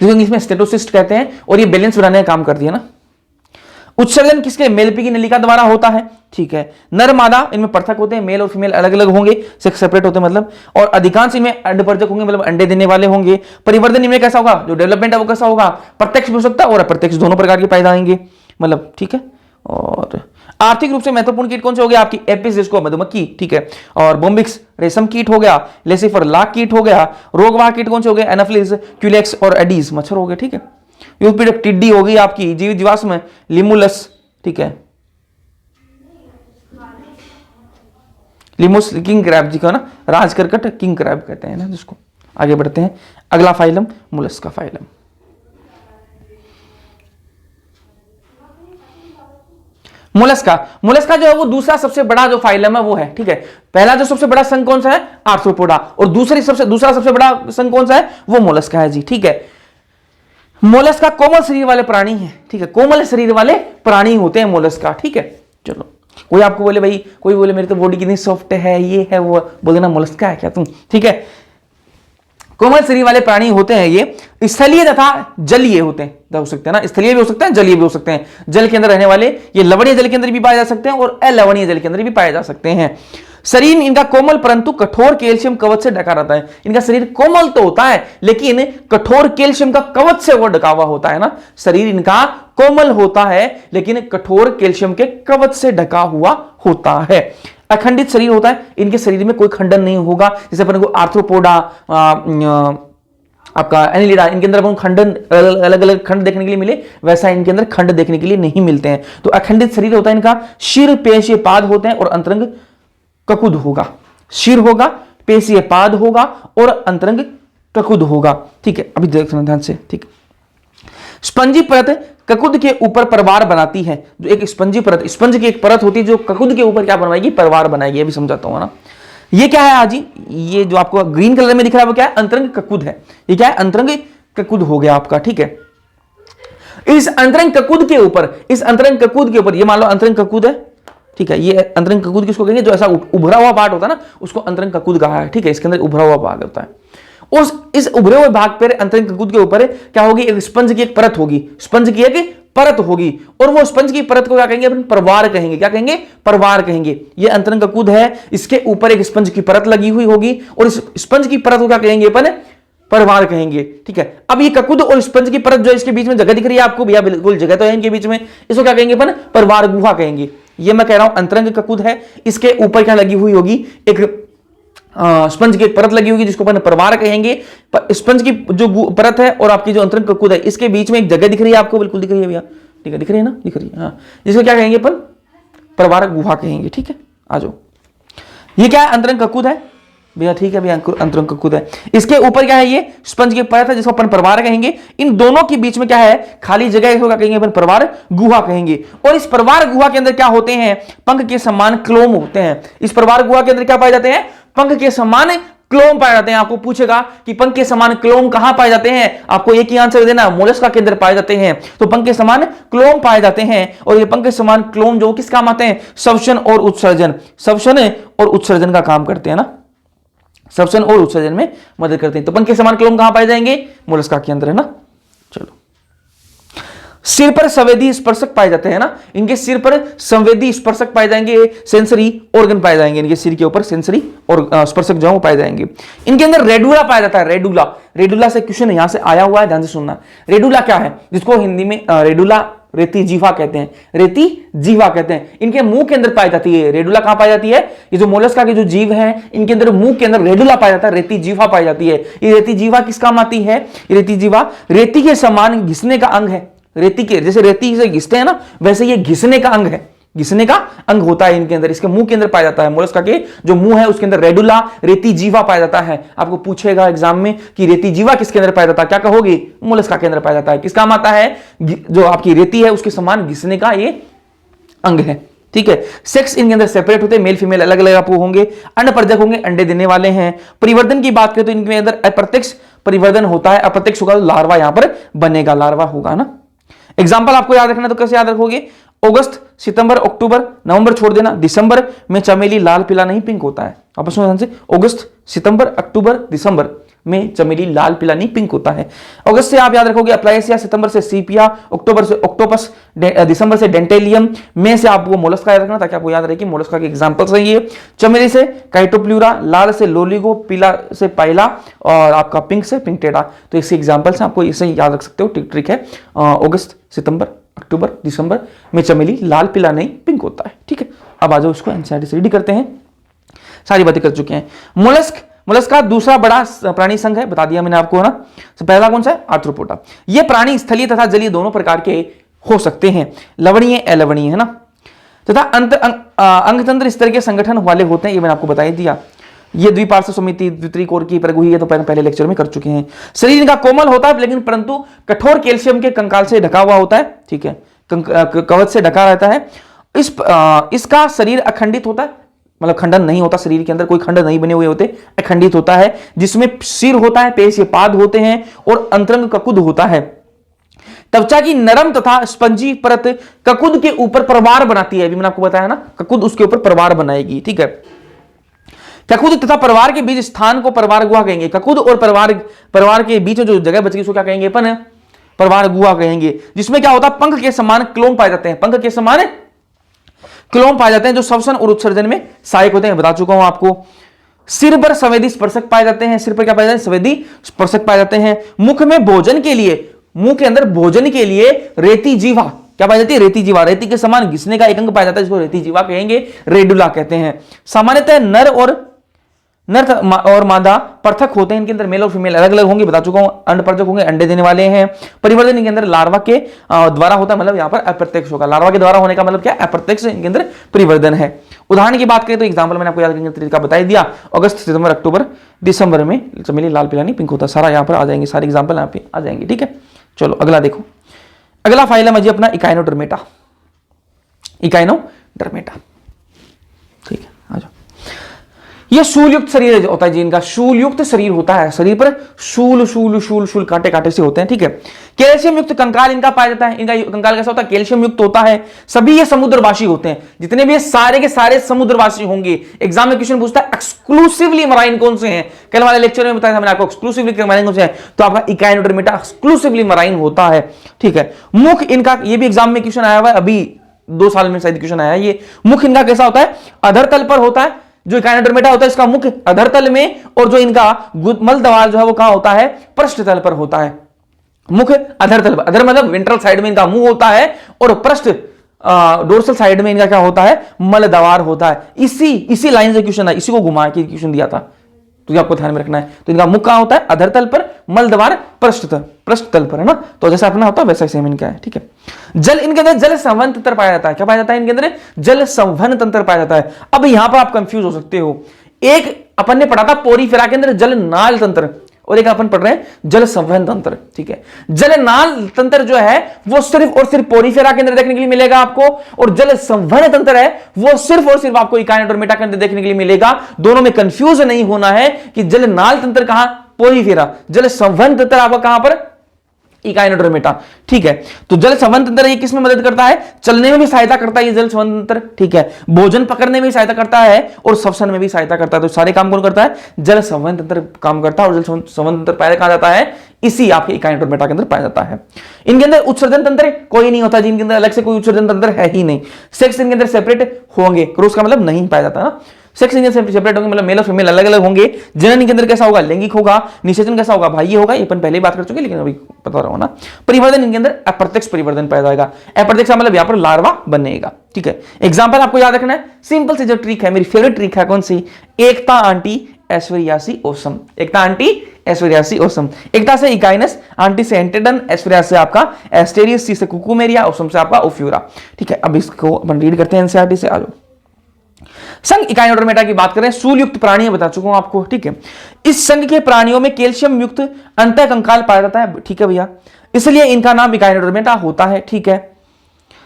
जिसको इसमें स्टेटोसिस्ट कहते हैं, और ये बैलेंस बनाने का काम करती है ना। उत्सर्जन किसके? मेलपीगी नलिका द्वारा होता है। ठीक है, नर मादा इनमें पृथक होते हैं, मेल और फीमेल अलग अलग होंगे, सेक्स सेपरेट होते हैं मतलब, और अधिकांश इनमें अंडपरजक होंगे, मतलब अंडे देने वाले होंगे। परिवर्धन इनमें कैसा होगा? जो डेवलपमेंट है वो कैसा होगा? प्रत्यक्ष भी हो सकता है और अप्रत्यक्ष, दोनों प्रकार के पाए जाएंगे मतलब। ठीक है, और आर्थिक रूप से महत्वपूर्ण कीट कौन से हो गया? आपकी एपिस, जिसको मधुमक्खी, ठीक है, और बोम्बिक्स रेशम कीट हो गया, लेसिफर लाख कीट हो गया, रोगवाह कीट कौन से हो गए? एनाफिलिस, क्यूलेक्स और एडीज मच्छर हो गए। ठीक है, यूपीडक टिड्डी हो गई आपकी, जीवित जीवाश्म लिमुलस, ठीक है, लिमुस, किंग क्रैब जी का ना, राजकरकट किंग क्रैब कहते हैं ना जिसको। आगे बढ़ते हैं, अगला phylum Mollusca phylum. Mollusca, Mollusca जो है वो दूसरा सबसे बड़ा जो फाइलम है वो है, ठीक है। पहला जो सबसे बड़ा संघ कौन सा है, आर्थ्रोपोडा, और दूसरा सबसे बड़ा संघ कौन सा है, वो मोलस्का है जी, ठीक है। मोलस्का कोमल शरीर वाले प्राणी है, ठीक है, कोमल शरीर वाले प्राणी होते हैं मोलस्का, ठीक है। चलो, कोई आपको बोले भाई, कोई बोले मेरी तो बॉडी कितनी सॉफ्ट है, ये है वो, बोले ना मोलस्का है क्या तुम, ठीक है। कोमल शरीर वाले प्राणी होते हैं ये, स्थलीय तथा जलीय होते हैं, हो सकते हैं ना, स्थलीय भी हो सकते हैं, जलीय भी हो सकते हैं। जल के अंदर रहने वाले ये लवणीय जल के अंदर भी पाए जा सकते हैं और अलवणीय जल के अंदर भी पाए जा सकते हैं। शरीर इनका कोमल परंतु कठोर कैल्शियम कवच से ढका रहता है। इनका शरीर कोमल तो होता है लेकिन कठोर कैल्शियम का कवच से वो ढका हुआ होता है ना। शरीर इनका कोमल होता है लेकिन कठोर कैल्शियम के कवच से ढका हुआ होता है। अखंडित शरीर होता है, इनके शरीर में कोई खंडन नहीं होगा। जैसे अपन को आर्थ्रोपोडा, आपका एनिलिडा, इनके अंदर अपन खंडन अलग अलग खंड देखने के लिए मिले, वैसा इनके अंदर खंड देखने के लिए नहीं मिलते हैं। तो अखंडित शरीर होता है इनका। शिर पेशीय पाद होते हैं और अंतरंग ककुद होगा। शिर होगा, पेशीय पाद होगा और अंतरंग ककुद होगा, ठीक है। अभी देखना ध्यान से, ठीक। स्पंजी परत ककुद के ऊपर परवार बनाती है। जो एक स्पंजी परत, स्पंज की एक परत होती है जो ककुद के ऊपर क्या बनवाएगी, परवार बनाएगी। अभी समझाता हूं ना। ये क्या है आजी, ये जो आपको ग्रीन कलर में दिख रहा है वो क्या है, अंतरंग ककुद है। ये क्या है, अंतरंग ककुद हो गया आपका, ठीक है। इस अंतरंग ककुद के ऊपर, इस अंतरंग ककुद के ऊपर, ये मान लो अंतरंग ककुद है, ठीक है। ये अंतरंग ककुद किसको कहेंगे, जो ऐसा उभरा हुआ पार्ट होता है ना, उसको अंतरंग ककुद कहा है, ठीक है। इसके अंदर उभरा हुआ भाग होता है। उस इस उभरे हुए भाग पर अंतरंग ककुद के ऊपर क्या होगी, एक स्पंज की एक परत होगी, स्पंज की एक परत होगी, और वो स्पंज की परत को क्या कहेंगे अपन, परवार कहेंगे। क्या कहेंगे, परवार कहेंगे। ये अंतरंग ककुद है, इसके ऊपर एक स्पंज की परत लगी हुई होगी और इस स्पंज की परत को क्या कहेंगे अपन, परवार कहेंगे, ठीक है। अब ये ककुद और स्पंज की परत जो इसके बीच में जगह दिख रही है आपको, भैया बिल्कुल जगह तो है इनके बीच में, इसको क्या कहेंगे अपन, परवार गुहा कहेंगे। ये मैं कह रहा हूं अंतरंग ककुद है, इसके ऊपर क्या लगी हुई होगी, एक स्पंज की एक परत लगी होगी जिसको अपन परवार कहेंगे। स्पंज की जो परत है और आपकी जो अंतरंग ककुद है, इसके बीच में एक जगह दिख रही है आपको, बिल्कुल दिख रही है भैया, ठीक है, दिख रही है ना, दिख रही है, हाँ। जिसको क्या कहेंगे अपन, परवार गुहा कहेंगे, ठीक है। आ जाओ, ये क्या है, अंतरंग ककुद है भैया, ठीक है भैया, अंतरंग ककुद है। इसके ऊपर क्या है, ये स्पंज की परत है जिसको अपन परवार कहेंगे। इन दोनों के बीच में क्या है, खाली जगह, इसको क्या कहेंगे अपन, परवार गुहा कहेंगे। और इस परवार गुहा के अंदर क्या होते हैं, पंख के समान क्लोम होते हैं। इस परवार गुहा के अंदर क्या पाए जाते हैं, पंख के समान क्लोम पाए जाते हैं। आपको पूछेगा कि पंख के समान क्लोम कहां पाए जाते हैं, आपको एक ही आंसर देना, मोलस्का के अंदर पाए जाते हैं। तो पंख के समान क्लोम पाए जाते हैं, और ये पंख के समान क्लोम जो किस काम आते हैं, श्वसन और उत्सर्जन, श्वसन और उत्सर्जन का काम करते हैं ना, श्वसन और उत्सर्जन में मदद करते हैं। तो पंख के समान क्लोम कहां पाए जाएंगे, मोलस्का के अंदर, है ना। चलो, सिर पर संवेदी स्पर्शक पाए जाते हैं ना, इनके सिर पर संवेदी स्पर्शक पाए जाएंगे, सेंसरी ऑर्गन पाए जाएंगे इनके सिर के ऊपर, सेंसरी और स्पर्शक जो है वो पाए जाएंगे। इनके अंदर रेडुला पाया जाता है, रेडुला, रेडुला से क्वेश्चन यहां से आया हुआ है, ध्यान से सुनना। रेडुला क्या है, जिसको हिंदी में रेडुला रेती जीवा कहते हैं, रेती जीवा कहते हैं। इनके मुंह के अंदर पाई जाती है रेडुला। कहां पाई जाती है, ये जो मोलस्का के जो जीव है इनके अंदर मुंह के अंदर रेडुला पाया जाता है, रेती जीवा पाई जाती है। ये रेती जीवा किस काम आती है, ये रेती जीवा रेती के समान घिसने का अंग है। रेती के जैसे रेती से घिसते हैं ना, वैसे ये घिसने का अंग है, घिसने का अंग होता है इनके अंदर, इसके मुंह के अंदर पाया जाता है। मोलस्का के जो मुंह है उसके अंदर रेडुला रेती जीवा पाया जाता है। आपको पूछेगा एग्जाम में कि रेती जीवा किसके अंदर पाया जाता है, क्या कहोगे, मोलस्का के अंदर पाया जाता है। किस काम आता है, जो आपकी रेती है उसके समान घिसने का ये अंग है, ठीक है। सेक्स इनके अंदर सेपरेट होते हैं, मेल फीमेल अलग अलग आपको होंगे। अनप्रजक होंगे, अंडे देने वाले हैं। परिवर्तन की बात करें तो इनके अंदर अप्रत्यक्ष परिवर्तन होता है, अप्रत्यक्ष होगा तो लार्वा यहां पर बनेगा, लार्वा होगा ना। एग्जाम्पल आपको याद रखना, तो कैसे याद रखोगे, अगस्त, सितंबर, अक्टूबर, नवंबर छोड़ देना, दिसंबर में चमेली लाल पीला नहीं पिंक होता है। आपस में ध्यान से, अगस्त, सितंबर, अक्टूबर, दिसंबर में चमेली लाल पीला नहीं पिंक होता है। अगस्त से आप याद रखोगे अप्लाइसिया, सितंबर से सीपिया, अक्टूबर से ऑक्टोपस, दिसंबर से डेंटेलियम, मई से आपको मोलस्का याद रखना ताकि आपको याद रहे कि मोलस्का के एग्जांपल्स हैं ये। चमेली से काइटोप्ल्यूरा, लाल से लोलिगो, पीला से पाइला और आपका पिंक से पिंकटेडा। तो इसके एग्जांपल्स हैं, आपको इसे याद रख सकते हो, ट्रिक है। अगस्त, सितंबर, अक्टूबर, दिसंबर में चमेली लाल पीला नहीं पिंक होता है, ठीक है। अब आ जाओ इसको एनसीईआरटी से रेडी करते हैं, सारी बातें कर चुके हैं। मोलस्क, मोलस्का दूसरा बड़ा प्राणी संघ है, बता दिया मैंने आपको, है ना। पहला कौन सा है, आर्थ्रोपोडा। ये प्राणी स्थलीय तथा जलीय दोनों प्रकार के हो सकते हैं, लवणीय अलवणीय, है ना। तथा अंगतंत्र इस तरह के संगठन वाले होते हैं, ये मैंने आपको बता ही दिया। ये द्विपार्श्व समिति, द्वित्रिकोण की प्रगुही है, तो पहले लेक्चर में कर चुके हैं। शरीर इनका कोमल होता है लेकिन परंतु कठोर कैल्शियम के कंकाल से ढका हुआ होता है, ठीक है, कवच से ढका रहता है। इसका शरीर अखंडित होता है, मतलब खंडन नहीं होता, शरीर के अंदर कोई खंड नहीं बने हुए होते, अखंडित होता है, जिसमें सिर होता है, पेश पाद होते हैं और अंतरंग ककुद होता है। त्वचा की नरम तथा स्पंजी परत ककुद के ऊपर परवार बनाती है, अभी मैंने आपको बताया ना, ककुद उसके ऊपर परवार बनाएगी, ठीक है। ककुद तथा परवार के बीच स्थान को परवार गुहा कहेंगे। ककुद और परवार के बीच जो जगह बच गई उसको क्या कहेंगे अपन? परवार गुहा कहेंगे। जिसमें क्या होता है, पंख के समान क्लोम पाए जाते हैं, पंख के समान क्लोम पाए जाते हैं, जो श्वसन और उत्सर्जन में सहायक होते हैं, बता चुका हूं आपको। सिर पर संवेदी स्पर्शक पाए जाते हैं, सिर पर क्या पाए जाते हैं? संवेदी स्पर्शक पाए जाते हैं। मुख में भोजन के लिए, मुंह के अंदर भोजन के लिए रेती जीवा क्या पाई जाती है? रेती जीवा, रेती के समान घिसने का एक अंग पाया जाता है, जिसको रेती जीवा कहेंगे, रेडुला कहते हैं। सामान्यतः नर और मादा पृथक होते हैं, इनके अंदर मेल और फीमेल अलग अलग होंगे, बता चुका हूं। अंडपरजक होंगे, अंडे देने वाले हैं। परिवर्तन इनके अंदर लार्वा के द्वारा होता है, मतलब यहां पर अप्रत्यक्ष होगा। लार्वा के द्वारा होने का मतलब क्या? अप्रत्यक्ष इनके अंदर परिवर्तन है। उदाहरण की बात करें तो एग्जाम्पल मैंने आपको याद करने का तरीका बता दिया। अगस्त, सितंबर, अक्टूबर, दिसंबर में चमेली लाल पीला नहीं पिंक होता, सारा यहाँ पर आ जाएंगे, सारे एग्जाम्पल यहाँ पे आ जाएंगे, ठीक है। चलो अगला देखो, अगला फाइलम है जी अपना इकाइनोडर्मेटा, इकाइनोडर्मेटा, ठीक है। आ जाओ। यह शूलयुक्त शरीर होता है जी, इनका शूलयुक्त शरीर होता है, शरीर पर शूल शूल शूल शूल कांटे कांटे से होते हैं, ठीक है। कैल्शियम युक्त कंकाल इनका पाया जाता है, इनका कंकाल कैसा होता है? कैल्शियम युक्त होता है। सभी ये समुद्रवासी होते हैं, जितने भी सारे के सारे समुद्रवासी होंगे। एग्जाम में क्वेश्चन पूछता है एक्सक्लूसिवली मराइन कौन से हैं, कल वाले लेक्चर में बताया था मैंने आपको एक्सक्लूसिवली मराइन कौन से हैं, तो आपका इकाइनोडर्मेटा एक्सक्लूसिवली मराइन होता है, ठीक है। मुख इनका, ये भी एग्जाम में क्वेश्चन आया हुआ है, अभी 2 साल में शायद क्वेश्चन आया है ये। मुख इनका कैसा होता है? अधर तल पर होता है, जो इकाइनोडर्मेटा होता है इसका मुख अधर तल में, और जो इनका मल द्वार जो है वो कहां होता है? पृष्ठ तल पर होता है। मुख अधर तल पर, अधर मतलब वेंट्रल साइड में इनका मुंह होता है, और पृष्ठ डोर्सल साइड में इनका क्या होता है? मल द्वार होता है। इसी लाइन से क्वेश्चन है, इसी को घुमा के क्वेश्चन दिया था, तो ये आपको ध्यान में रखना है। तो इनका मुख कहां होता है? अधर तल पर, मल द्वार पृष्ठ तल पर, है ना। तो जैसा अपना होता है वैसा सेम इनका है, ठीक है। जल इनके अंदर जल संवहन तंत्र पाया जाता है, क्या पाया जाता है? इनके अंदर जल संवहन तंत्र पाया जाता है। अब यहां पर आप कंफ्यूज हो सकते हो, एक अपन ने पढ़ा था पोरीफेरा के अंदर जल नाल तंत्र, और एक अपन पढ़ रहे हैं जल संवहन तंत्र, ठीक है। जल नाल तंत्र जो है वो सिर्फ और सिर्फ पोरीफेरा के अंदर देखने के लिए मिलेगा आपको, और जल संवहन तंत्र है वो सिर्फ और सिर्फ आपको इकाइनोडर्मेटा के अंदर देखने के लिए मिलेगा। दोनों में कंफ्यूज नहीं होना है कि जल नाल तंत्र कहां? पोरीफेरा। जल संवहन तंत्र आपका कहां पर? इकाइनोडर्मेटा, ठीक है। तो जल संवहन तंत्र ये किसमें मदद करता है? चलने में भी सहायता करता है ये जल संवहन तंत्र, ठीक है। भोजन पकड़ने में भी सहायता करता है, और श्वसन में भी सहायता करता है। तो सारे काम कौन करता है? जल संवहन तंत्र काम करता है, और जल संवहन तंत्र पाया कहां जाता है? इसी आपके इकाइनोडर्मेटा के अंदर पाया जाता है। इनके अंदर उत्सर्जन तंत्र कोई नहीं होता, जिनके अंदर अलग से कोई उत्सर्जन तंत्र है ही नहीं। सेक्स इनके अंदर सेपरेट होंगे, क्रॉस का मतलब नहीं पाया जाता ना। सेक्स इनके सेपरेट होंगे, मतलब मेल और फीमेल अलग अलग होंगे। जनन इनके अंदर कैसा होगा? लैंगिक होगा। निषेचन कैसा होगा? भाई होगा, ये अपन पहले ही बात कर चुके, लेकिन अभी पता रहो ना। परिवर्तन इनके अंदर अप्रत्यक्ष परिवर्तन पाया जाएगा। अप्रत्यक्ष मतलब यहां पर लार्वा बनेगा, ठीक है। एग्जाम्पल आपको याद रखना है, सिंपल से जो ट्रिक है, मेरी फेवरेट ट्रिक है, कौन सी? एकता आंटी ऐश्वर्यासी ओसम, एकता आंटी ऐश्वर्यासी ओसम। एकता से इकाइनस, आंटी से एंटेडन, ऐश्वर्या से आपका एस्टेरियस, सी से कुकुमेरिया, ओसम से आपका ओफ्यूरा, ठीक है। अब इसको अपन रीड करते हैं एनसीईआरटी से, आ जाओ। संघ इकाइनोडर्मेटा की बात करें, शूलयुक्त प्राणी बता चुका हूं आपको, ठीक है। इस संघ के प्राणियों में कैल्शियम युक्त अंतः कंकाल पाया जाता है, ठीक है भैया, इसलिए इनका नाम इकाइनोडर्मेटा होता है, ठीक है।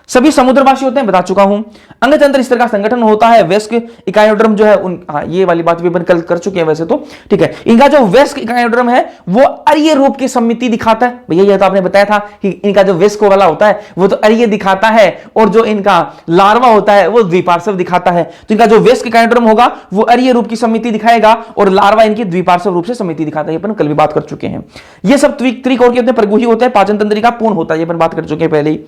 सभी समुद्रवासी होते हैं, बता चुका हूं। अंगतंत्र इस तरह का संगठन होता है। वेस्क इकाइनोडर्म जो है ये वाली बात भी अपन कल कर चुके हैं वैसे तो, ठीक है। इनका जो वेस्क इकाइनोडर्म है वो अरीय रूप की समिति दिखाता है, भैया ये तो आपने बताया था कि इनका जो वेस्क वाला होता है वो तो अरीय दिखाता है, और जो इनका लार्वा होता है वो द्विपार्श्व दिखाता है। तो इनका जो वेस्क इकाइनोडर्म होगा वो अरीय रूप की समिति दिखाएगा, और लार्वा इनकी द्विपार्श्व रूप से समिति दिखाता है, अपन कल भी बात कर चुके हैं। ये सब त्रिक और के प्रगुही होते हैं, पाचन तंत्रिका पूर्ण होता है, ये अपन बात कर चुके हैं पहले ही।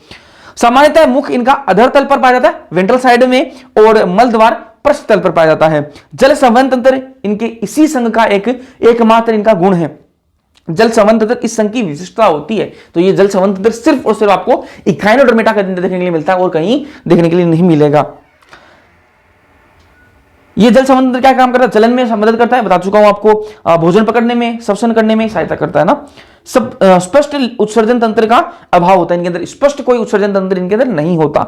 सामान्यतः मुख इनका अधर तल पर पाया जाता है, वेंट्रल साइड में, और मल द्वार पृष्ठ तल पर पाया जाता है। जल संवहन तंत्र इनके इसी संघ का एकमात्र इनका गुण है। जल संवहन तंत्र इस संघ की विशिष्टता होती है। तो ये जल संवहन तंत्र सिर्फ और सिर्फ आपको इकाइनोडर्मेटा के अंदर देखने के लिए मिलता है, और कहीं देखने के लिए नहीं मिलेगा। ये जल संवहन तंत्र क्या काम करता है? चलन में मदद करता है, बता चुका हूं आपको। भोजन पकड़ने में, श्वसन करने में सहायता करता है ना। सब स्पष्ट उत्सर्जन तंत्र का अभाव होता है इनके अंदर, स्पष्ट कोई उत्सर्जन तंत्र इनके अंदर नहीं होता।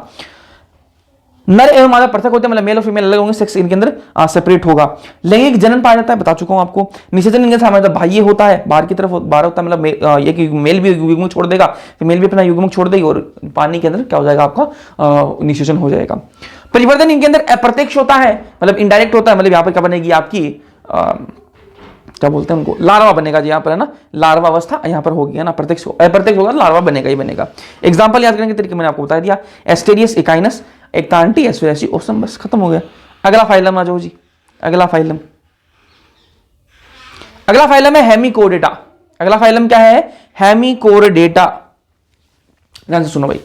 नर एवं मादा पृथक होते हैं, मतलब मेल और फीमेल अलग होंगे, सेक्स इनके अंदर सेपरेट होगा। लैंगिक जनन पाया जाता है, बता चुका हूं आपको। निषेचन इनके साथ मतलब बाह्य होता है, बाहर की तरफ बाहर होता है, मतलब ये मेल भी युग्मक छोड़ देगा, फीमेल भी अपना युग्मक छोड़ देगी और पानी के अंदर क्या हो जाएगा आपका निषेचन हो जाएगा। परिवर्तन इनके अंदर अप्रत्यक्ष होता है, मतलब इनडायरेक्ट होता है, मतलब यहाँ पर क्या बनेगी आपकी क्या बोलते हैं उनको, लार्वा बनेगा जी, यहाँ पर है ना लार्वा अवस्था यहाँ पर होगी, है ना, प्रत्यक्ष अप्रत्यक्ष होगा, लार्वा बनेगा ही बनेगा। एग्जांपल याद करने के तरीके मैंने आपको बता दिया, एस्टेरियस इकाइनस, एक्टांटी एस्पेरेसी ओसम, बस खत्म हो गया। अगला फाइलम आ जाओ जी, अगला फाइलम है हेमिकोडेटा। अगला फाइलम क्या है, हेमिकोडेटा। ध्यान से सुनो भाई,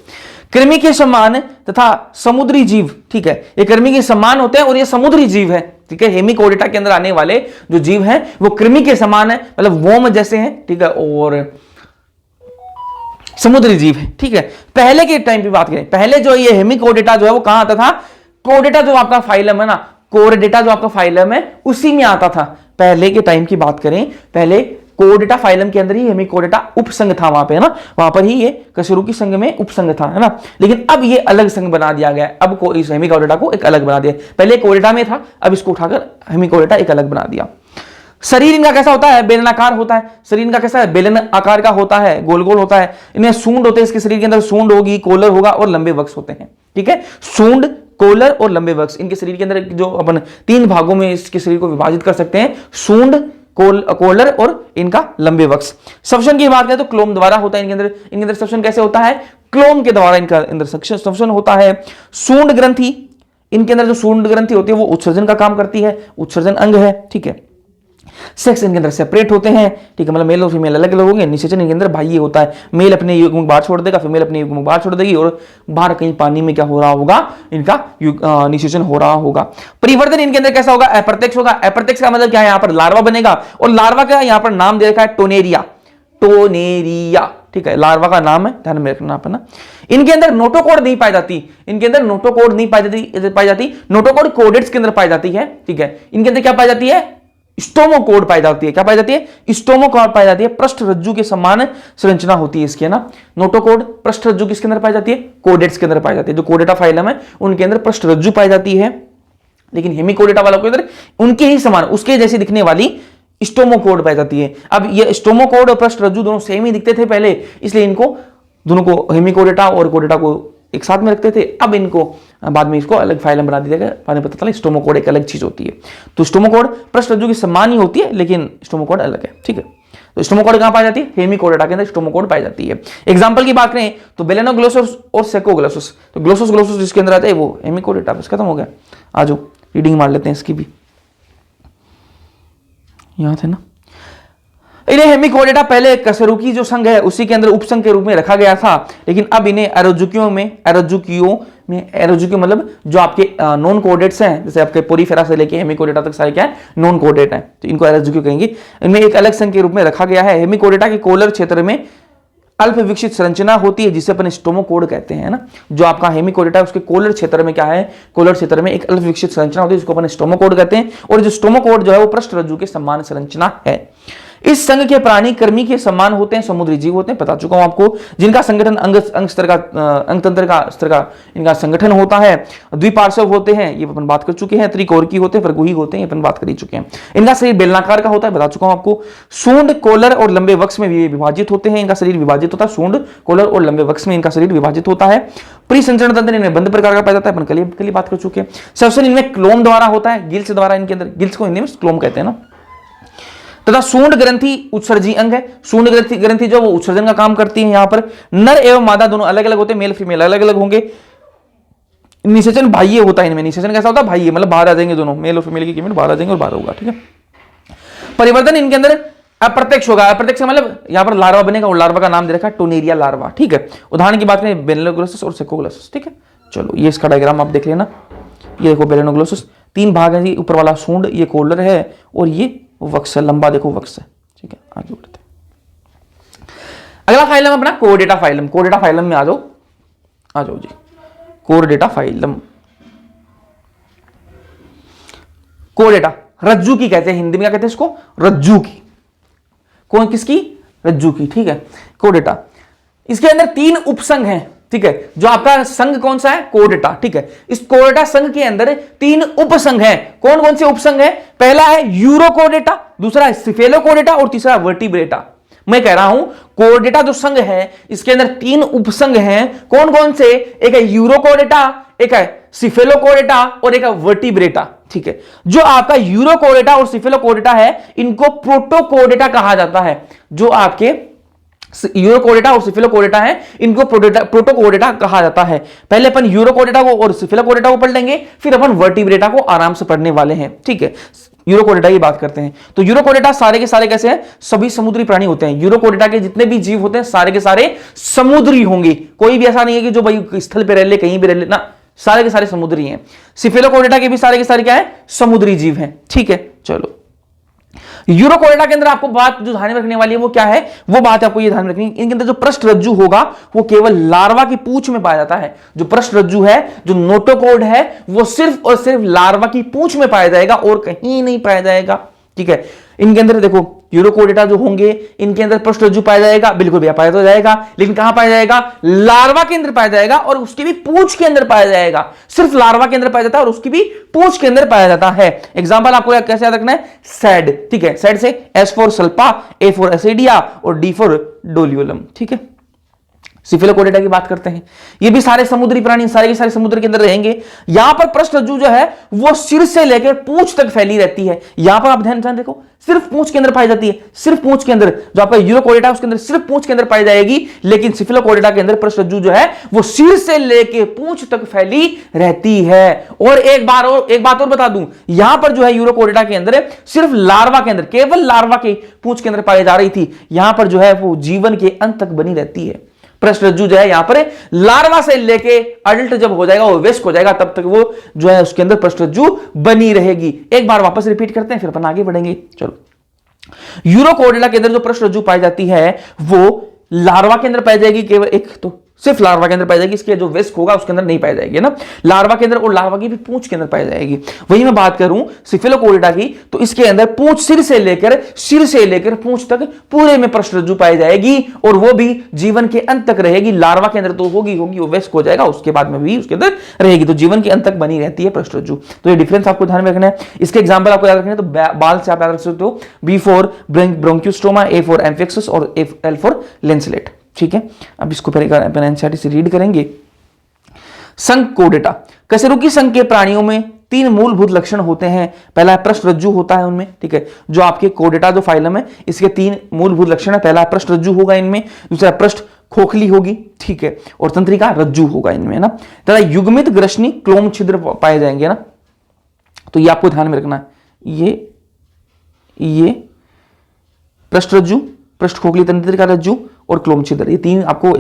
कृमि के समान तथा समुद्री जीव, ठीक है, ये कृमि के समान होते हैं और ये समुद्री जीव है, ठीक है। हेमिकोडेटा के अंदर आने वाले जो जीव हैं वो कृमि के समान है, मतलब वोम जैसे हैं, ठीक है, और समुद्री जीव है, ठीक है। पहले के टाइम की बात करें, पहले जो ये हेमिकोडेटा जो है वो कहां आता था, कोडेटा जो आपका फाइलम है ना, कोडेटा जो आपका फाइलम है उसी में आता था। पहले के टाइम की बात करें, पहले कोडेटा फाइलम के अंदर ही हेमिकोडेटा उपसंग था, वहां पे है ना, वहां पर ही ये कशेरुकी संघ में उपसंग था, है ना। लेकिन अब ये अलग संघ बना दिया गया, अब को इस हेमिकोडेटा को एक अलग बना दिया। पहले कोडेटा में था, अब इसको उठाकर हेमिकोडेटा एक अलग बना दिया। शरीर इनका कैसा होता है, बेलनाकार होता है। शरीर इनका कैसा है, बेलन आकार का होता है, गोल गोल होता है। इन्हें सूंड होते हैं, इसके शरीर के अंदर सूंड होगी, कोलर होगा और लंबे वक्स होते हैं, ठीक है। सूंड, कोलर और लंबे वक्स इनके शरीर के अंदर, जो अपन 3 भागों में इसके शरीर को विभाजित कर सकते हैं, सूंड, कोलर और इनका लंबे वक्स। श्वसन की बात करें तो क्लोम द्वारा होता है इनके अंदर श्वसन कैसे होता है, क्लोम के द्वारा इनका अंदर श्वसन होता है। सूंड ग्रंथि, इनके अंदर जो सूंड ग्रंथि होती है वो उत्सर्जन का काम करती है, उत्सर्जन अंग है, ठीक है। सेक्स इनके अंदर सेपरेट होते हैं, ठीक है, मतलब मेल और फीमेल अलग अलग होंगे। निषेचन इनके अंदर बाह्य होता है, मेल अपने युग्मक बाहर छोड़ देगा, फीमेल अपने युग्मक बाहर छोड़ देगी और बाहर कहीं पानी में क्या हो रहा होगा, इनका निषेचन हो रहा होगा। परिवर्तन इनके अंदर कैसा होगा, अप्रत्यक्ष होगा। अप्रत्यक्ष का मतलब क्या है, यहाँ पर लार्वा बनेगा और लार्वा का यहाँ पर नाम दे रखा है टोनेरिया, टोनेरिया, ठीक है, लार्वा का नाम है, ध्यान में रखना अपना। इनके अंदर नोटोकोड नहीं पाई जाती, इनके अंदर नोटोकोड नहीं पाई जाती, नोटोकोड कोडेट्स के अंदर पाई जाती है, ठीक है। इनके अंदर क्या पाई जाती है, स्टोमोकोड पाई जाती है। क्या पाई जाती है, स्टोमोकोड पाई जाती है, पृष्ठ रज्जु के समान संरचना होती है इसकी, है ना। नोटोकोड पृष्ठ रज्जु किसके अंदर पाई जाती है, कोडेट्स के अंदर पाई जाती है। जो कोडेटा फाइलम है उनके अंदर पृष्ठ रज्जु पाई जाती है, लेकिन हेमिकोडेटा वालों के अंदर उनके ही समान, उसके जैसी दिखने वाली स्टोमोकोड पाई जाती है। अब ये स्टोमोकोड और पृष्ठ रज्जु दोनों सेम ही दिखते थे पहले, इसलिए इनको दोनों को हेमिकोडेटा और कोडेटा को एक साथ में रखते थे। अब इनको बाद में इसको अलग फाइलम बना दिया गया, बाद में पता चला स्टोमोकोड एक अलग चीज होती है। तो स्टोमोकोड पृष्ठ रज्जु की समान ही होती है, लेकिन स्टोमोकोड अलग है, ठीक है। तो स्टोमोकोड कहां पाई जाती है, हेमिकोडेटा के अंदर स्टोमोकोड पाई जाती है। एग्जांपल की बात करें तो बेलेनोग्लोसस और सेकोग्लोसस, तो ग्लोसस जिसके अंदर आता है वो हेमिकोडेटा, बस खत्म हो गया। आ जाओ रीडिंग मार लेते हैं इसकी भी, यहां थे ना। इन्हें हेमिकोडेटा पहले कशेरुकी जो संघ है उसी के अंदर उपसंघ के रूप में रखा गया था, लेकिन अब इन्हें एरोजुकियों मतलब जो आपके नॉन कोडेट्स हैं, जैसे आपके पोरीफेरा से लेके हेमिकोडेटा तक सारे क्या है, नॉन कोडेट हैं, तो इनको एरोजुकियो कहेंगे। इनमें एक अलग संघ के रूप में रखा गया है। हेमिकोडेटा के कोलर क्षेत्र में अल्प विकसित संरचना होती है जिसे अपन स्टोमोकोड कहते हैं ना। जो आपका हेमिकोडेटा है उसके कोलर क्षेत्र में क्या है, कोलर क्षेत्र में एक अल्प विकसित संरचना होती है जिसको अपन स्टोमोकोड कहते हैं। और जो स्टोमोकोड जो है वो पृष्ठ रज्जु के समान संरचना है। इस संघ के प्राणी कर्मी के समान होते हैं, समुद्री जीव होते हैं, बता चुका हूं आपको, जिनका संगठन अंग स्तर का, अंग तंत्र का स्तर का इनका संगठन होता है। द्विपार्श्व होते हैं, ये अपन बात कर चुके हैं। त्रिकोरकी होते हैं, प्रगुही होते हैं, अपन बात कर ही चुके हैं। इनका शरीर बेलनाकार का होता है, बता चुका हूं आपको। सूंड, कोलर और लंबे वक्स में विभाजित होते हैं, इनका शरीर विभाजित होता है। सूंड, कोलर और लंबे वक्स में इनका शरीर विभाजित होता है। परिसंचरण तंत्र इनमें बंद प्रकार का पाया जाता है, अपन कल बात कर चुके हैं। श्वसन इनमें क्लोम द्वारा होता है, गिल्स द्वारा, इनके अंदर गिल्स को हिंदी में क्लोम कहते हैं ना। तथा सूंड ग्रंथि उत्सर्जी अंग है। सूंड ग्रंथि जो वो उत्सर्जन का काम करती है। यहां पर नर एवं मादा दोनों अलग अलग होते हैं, मेल फीमेल अलग अलग होंगे। निषेचन बाह्य होता है इनमें। निषेचन कैसा होता है, बाह्य, मतलब बाहर आ जाएंगे दोनों, मेल और फीमेल की कीमत बाहर आ जाएंगे और बाहर होगा, ठीक है। परिवर्तन इनके अंदर अप्रत्यक्ष होगा। अप्रत्यक्ष मतलब यहां पर लार्वा बनेगा और लार्वा का नाम दे रखा है टोनेरिया लार्वा, ठीक है। उदाहरण की बात करें बेलेनोग्लोसस और सेकोग्लोसस, ठीक है। चलो ये इसका डायग्राम आप देख लेना। ये देखो बेलेनोग्लोसस 3 भाग है, ऊपर वाला सूंड, ये कोलर है और ये वक्स, लंबा देखो वक्स है, ठीक है। आगे बढ़ते हैं। अगला फाइलम अपना कोरडेटा फाइलम। कोरडेटा फाइलम में आ जाओ जी। कोरडेटा फाइलम, कोरडेटा रज्जू की कहते हैं, हिंदी में क्या कहते हैं इसको, रज्जू की। कौन किसकी, रज्जू की, ठीक है। कोरडेटा, इसके अंदर 3 उपसंघ हैं, ठीक है। जो आपका संघ कौन सा है, कोर्डेटा, ठीक है। इस कोर्डेटा संघ के अंदर 3 उपसंघ हैं। कौन कौन से उपसंघ हैं? पहला है यूरोकोर्डेटा, दूसरा है सिफेलोकोर्डेटा और तीसरा वर्टिब्रेटा। मैं कह रहा हूं कोर्डेटा जो संघ है इसके अंदर 3 उपसंघ हैं। कौन कौन से? एक है यूरोकोर्डेटा, एक है सिफेलोकोर्डेटा और एक है वर्टिब्रेटा, ठीक है। जो आपका यूरोकोर्डेटा और सिफेलोकोर्डेटा है इनको प्रोटोकोर्डेटा कहा जाता है। जो आपके यूरोकोर्डेटा और सिफेलोकोर्डेटा है इनको प्रोटोकोर्डेटा कहा जाता है। पहले अपन यूरोकोर्डेटा को और सिफेलोकोर्डेटा को पढ़ लेंगे, फिर अपन वर्टिब्रेटा को आराम से पढ़ने वाले हैं, ठीक है। यूरोकोर्डेटा की बात करते हैं तो यूरोकोर्डेटा सारे के सारे कैसे हैं? सभी समुद्री प्राणी होते हैं। यूरोकोर्डेटा के जितने भी जीव होते हैं सारे के सारे समुद्री होंगे। कोई भी ऐसा नहीं है कि जो भाई स्थल पे रह ले, कहीं भी रह ले, ना, सारे के सारे समुद्री हैं। सिफेलोकोर्डेटा के भी सारे के सारे क्या है? समुद्री जीव हैं, ठीक है। चलो, यूरोकोर्डेटा के अंदर आपको बात जो ध्यान में रखने वाली है वो क्या है? वो बात आपको ये ध्यान में रखनी है, इनके अंदर जो पृष्ठरज्जु होगा वो केवल लार्वा की पूंछ में पाया जाता है। जो पृष्ठरज्जु है, जो नोटोकोर्ड है, वो सिर्फ और सिर्फ लार्वा की पूंछ में पाया जाएगा और कहीं नहीं पाया जाएगा, ठीक है। इनके अंदर देखो यूरोकोर्डेटा जो होंगे इनके अंदर पृष्ठरज्जु पाया जाएगा, बिल्कुल भी पाया तो जाएगा, लेकिन कहां पाया जाएगा? लार्वा के अंदर पाया जाएगा और उसकी भी पूंछ के अंदर पाया जाएगा। सिर्फ लार्वा के अंदर पाया जाता है और उसकी भी पूंछ के अंदर पाया जाता है। एग्जांपल आपको कैसे याद रखना है? सैड, ठीक है। सैड से एस फॉर सल्पा, ए फॉर एसिडिया और डी फॉर डोलियोलम, ठीक है। सिफेलोकोर्डेटा की बात करते हैं, ये भी सारे समुद्री प्राणी सारे के सारे समुद्र के अंदर रहेंगे। यहां पर पृष्ठरज्जु जो है वो सिर से लेकर पूंछ तक फैली रहती है। यहां पर आप ध्यान देखो, सिर्फ पूंछ के अंदर पाई जाती है, सिर्फ पूंछ के अंदर। जो आपका यूरोकोर्डेटा उसके अंदर सिर्फ पूंछ के अंदर पाई जाएगी, लेकिन सिफेलोकोर्डेटा के अंदर पृष्ठरज्जु जो है वो सिर से लेकर पूंछ तक फैली रहती है। और एक बात और बता दूं, यहां पर जो है यूरोकोर्डेटा के अंदर सिर्फ लार्वा के अंदर, केवल लार्वा के पूंछ के अंदर पाई जा रही थी। यहां पर जो है वो जीवन के अंत तक बनी रहती है। पृष्ठरज्जु जो है यहां पर लार्वा से लेके अडल्ट जब हो जाएगा, वो वेस्ट हो जाएगा, तब तक वो जो है उसके अंदर पृष्ठरज्जु बनी रहेगी। एक बार वापस रिपीट करते हैं, फिर अपन आगे बढ़ेंगे। चलो, यूरोकोर्डेटा के अंदर जो पृष्ठरज्जु पाई जाती है वो लार्वा के अंदर पाई जाएगी, केवल एक तो सिर्फ लार्वा के अंदर पाई जाएगी, इसके जो वेस्ट होगा उसके अंदर नहीं पाई जाएगी ना, लार्वा के अंदर, और लार्वा की भी पूंछ के अंदर पाई जाएगी। वही मैं बात करूं सिफेलोकोर्डेटा की, तो इसके अंदर पूंछ सिर से लेकर पूंछ तक पूरे में पृष्ठरज्जु पाई जाएगी और वो भी जीवन के अंत तक रहेगी। लार्वा के अंदर तो होगी वो वेस्ट हो जाएगा, उसके बाद में भी उसके अंदर रहेगी, तो जीवन के अंत तक बनी रहती है पृष्ठरज्जु। तो ये डिफरेंस आपको ध्यान में रखना है। इसके एग्जाम्पल आपको याद रखना है, तो बाल से आप याद रख सकते हो, बी फॉर ब्रोंकियोस्टोमा, ए फॉर एम्फिक्सिस और एल फॉर लेंसलेट, ठीक है। अब इसको पहले एनसीईआरटी से रीड करेंगे। संघ कोर्डेटा, कशेरुकी संघ के प्राणियों में 3 मूलभूत लक्षण होते हैं। पहला पृष्ठरज्जु होता है उनमें, ठीक है। जो आपके कोर्डेटा जो फाइलम है इसके 3 मूलभूत लक्षण है। पहला पृष्ठरज्जु होगा इनमें, दूसरा पृष्ठ खोखली होगी, ठीक है, और तंत्रिका रज्जु होगा इनमें ना। तथा युग्मित ग्रशनी क्लोम छिद्र पाए जाएंगे ना, तो ये आपको ध्यान में रखना है। ये पृष्ठरज्जु, पृष्ठ खोखली, तंत्रिका रज्जु और क्लोम छिद्र, ये 3 आपको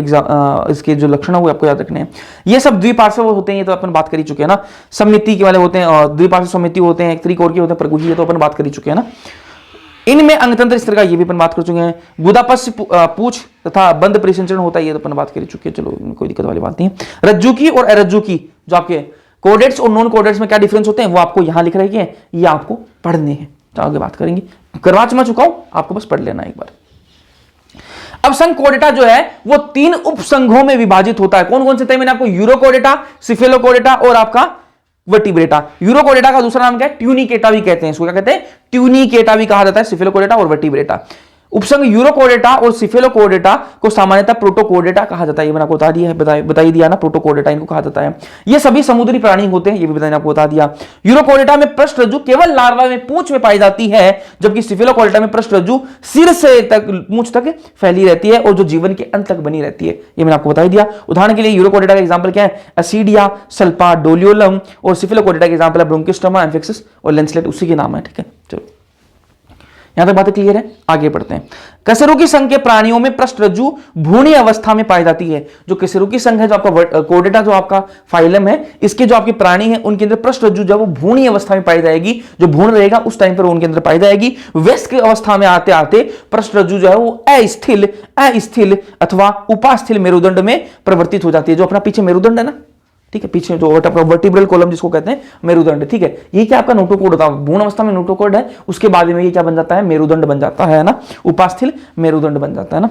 इसके जो लक्षण है वो आपको याद रखने हैं। ये सब द्विपार्श्व होते हैं, ये तो अपन बात कर ही चुके हैं ना। सममिति के वाले होते हैं और द्विपार्श्व सममिति होते हैं, त्रिकोण के होते हैं, परभुजीय, तो अपन बात कर ही चुके हैं ना। इनमें अंगतंत्र स्तर का ये भी अपन बात कर चुके हैं। गुदापस्य पूछ तथा बंद परिसंचरण होता है, ये तो अपन बात कर ही चुके हैं। चलो, कोई दिक्कत वाली बात नहीं है। रज्जु की और अरज्जु की जो आपके कोर्डेट्स और नॉन कोर्डेट्स में क्या डिफरेंस होते हैं वो आपको यहां लिख रहे हैं, ये आपको पढ़ने हैं। तो आगे बात करेंगे, करवा चुका हूं, आपको बस पढ़ लेना एक बार। अब संघ कोर्डेटा जो है वो 3 उपसंघों में विभाजित होता है। कौन कौन से थे? मैंने आपको यूरोकोर्डेटा, सिफेलोकोर्डेटा और आपका वर्टिब्रेटा। यूरोकोर्डेटा का दूसरा नाम क्या है? ट्यूनिकेटा भी कहते हैं इसको। क्या कहते हैं? ट्यूनिकेटा भी कहा जाता है, सिफेलोकोर्डेटा और वर्टिब्रेटा। उपसंघ यूरोकोर्डेटा और सिफेलोकोर्डेटा को सामान्यतः प्रोटोकोर्डेटा कहा जाता है। ये मैंने आपको बता दिया ना, प्रोटोकोर्डेटा इनको कहा जाता है। ये सभी समुद्री प्राणी होते हैं, ये भी मैंने आपको बता दिया। यूरोकोर्डेटा में पृष्ठरज्जु केवल लार्वा में पूंछ में पाई जाती है, जबकि सिफेलोकोर्डेटा में पृष्ठरज्जु सिर से तक पूंछ तक फैली रहती है और जो जीवन के अंत तक बनी रहती है, ये मैंने आपको बता दिया। उदाहरण के लिए यूरोकोर्डेटा का एग्जांपल क्या है? एसिडिया, सल्पा, डोलियोलम, और सिफेलोकोर्डेटा का एग्जांपल है ब्रोंकियोस्टोमा, एम्फिक्सिस और लेंसलेट, उसी के नाम है, ठीक है। चलो, यहां तक बातें क्लियर है, आगे बढ़ते हैं। कशेरुकी संघ के प्राणियों में पृष्ठरज्जु भ्रूणीय अवस्था में पाई जाती है। जो कशेरुकी संघ है, जो आपका कोर्डेटा जो आपका फाइलम है, इसके जो आपके प्राणी हैं उनके अंदर पृष्ठरज्जु जब वो भ्रूणीय अवस्था में पाई जाएगी, जो भ्रूण रहेगा उस टाइम पर उनके अंदर पाई जाएगी। वेस्ट की अवस्था में आते आते पृष्ठरज्जु जो है वो अस्थिल अथवा उपास्थिल मेरुदंड में परिवर्तित हो जाती है। जो अपना पीछे मेरुदंड है ना, ठीक है, पीछे जो वर्टिब्रल कॉलम जिसको कहते हैं मेरुदंड, ठीक है, ये क्या आपका नोटोकोर्ड होता है। भ्रूण अवस्था में नोटोकोर्ड है, उसके बाद में ये क्या बन जाता है? मेरुदंड बन जाता है ना, उपास्थिल मेरुदंड बन जाता है ना।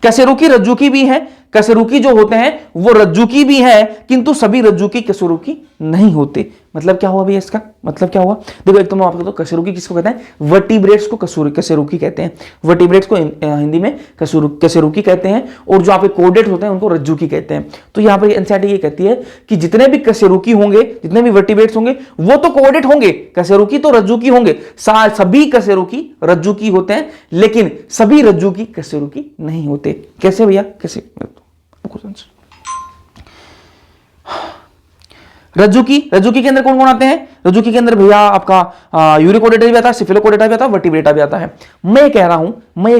कशेरुकी रज्जु की भी है कशेरुकी जो होते हैं वो रज्जुकी भी है, किंतु सभी रज्जुकी कशेरुकी नहीं होते। मतलब क्या हुआ भैया इसका मतलब क्या हुआ? देखो एक तो मैं आपको कशेरुकी किसको कहते हैं? वर्टिब्रेट्स को कशेरुकी कहते हैं, वर्टिब्रेट्स को हिंदी में कशेरुकी कहते हैं, और जो आपके कोडेट होते हैं उनको रज्जुकी कहते हैं। तो यहाँ पर एनसीईआरटी ये कहती है कि जितने भी कशेरुकी होंगे, जितने भी वर्टिब्रेट्स होंगे वो तो कोडेट होंगे, कशेरुकी तो रज्जुकी होंगे, सभी कशेरुकी रज्जुकी होते हैं, लेकिन सभी रज्जुकी कशेरुकी नहीं होते। कैसे भैया कैसे? रज्जुकी के अंदर कौन कौन आते हैं? रज्जुकी के अंदर भैया आपका यूरिकोडेटा भी आता है, सिफिलोकोडेटा भी आता है, वर्टिब्रेटा भी आता है। मैं ये कह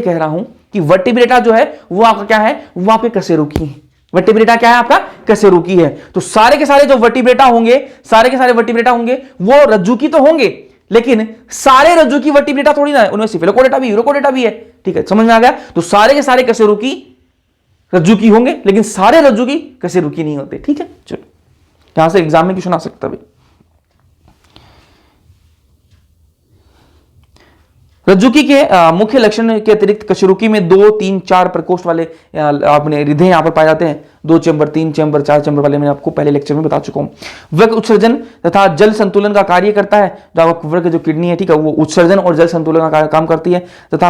रहा हूं कि वर्टिब्रेटा जो है वो आपका क्या है? वो आपके कशेरुकी है। वर्टिब्रेटा क्या है? आपका कशेरुकी है। तो सारे के सारे जो वर्टिब्रेटा होंगे, वो रज्जुकी तो होंगे, लेकिन सारे रज्जुकी वर्टिब्रेटा थोड़ी ना है, उनमें सिफिलोकोडेटा भी यूरिकोडेटा भी है। ठीक है, समझ में आ गया? तो सारे के सारे कशेरुकी रज्जुकी होंगे, लेकिन सारे रज्जुकी कशेरुकी नहीं होते। ठीक है, चलो यहां से एग्जाम में क्वेश्चन आ सकता है। रज्जुकी के मुख्य लक्षण के अतिरिक्त कशेरुकी में 2, 3, 4 प्रकोष्ठ वाले अपने हृदय यहां पर पाए जाते हैं। 2 चैम्बर, 3 चैम्बर, 4 चैम्बर वाले मैंने आपको पहले लेक्चर में बता चुका हूं। वृक्क उत्सर्जन तथा जल संतुलन का कार्य करता है। जो वृक्क जो किडनी है, ठीक है, वो उत्सर्जन और जल संतुलन का काम करती है। तथा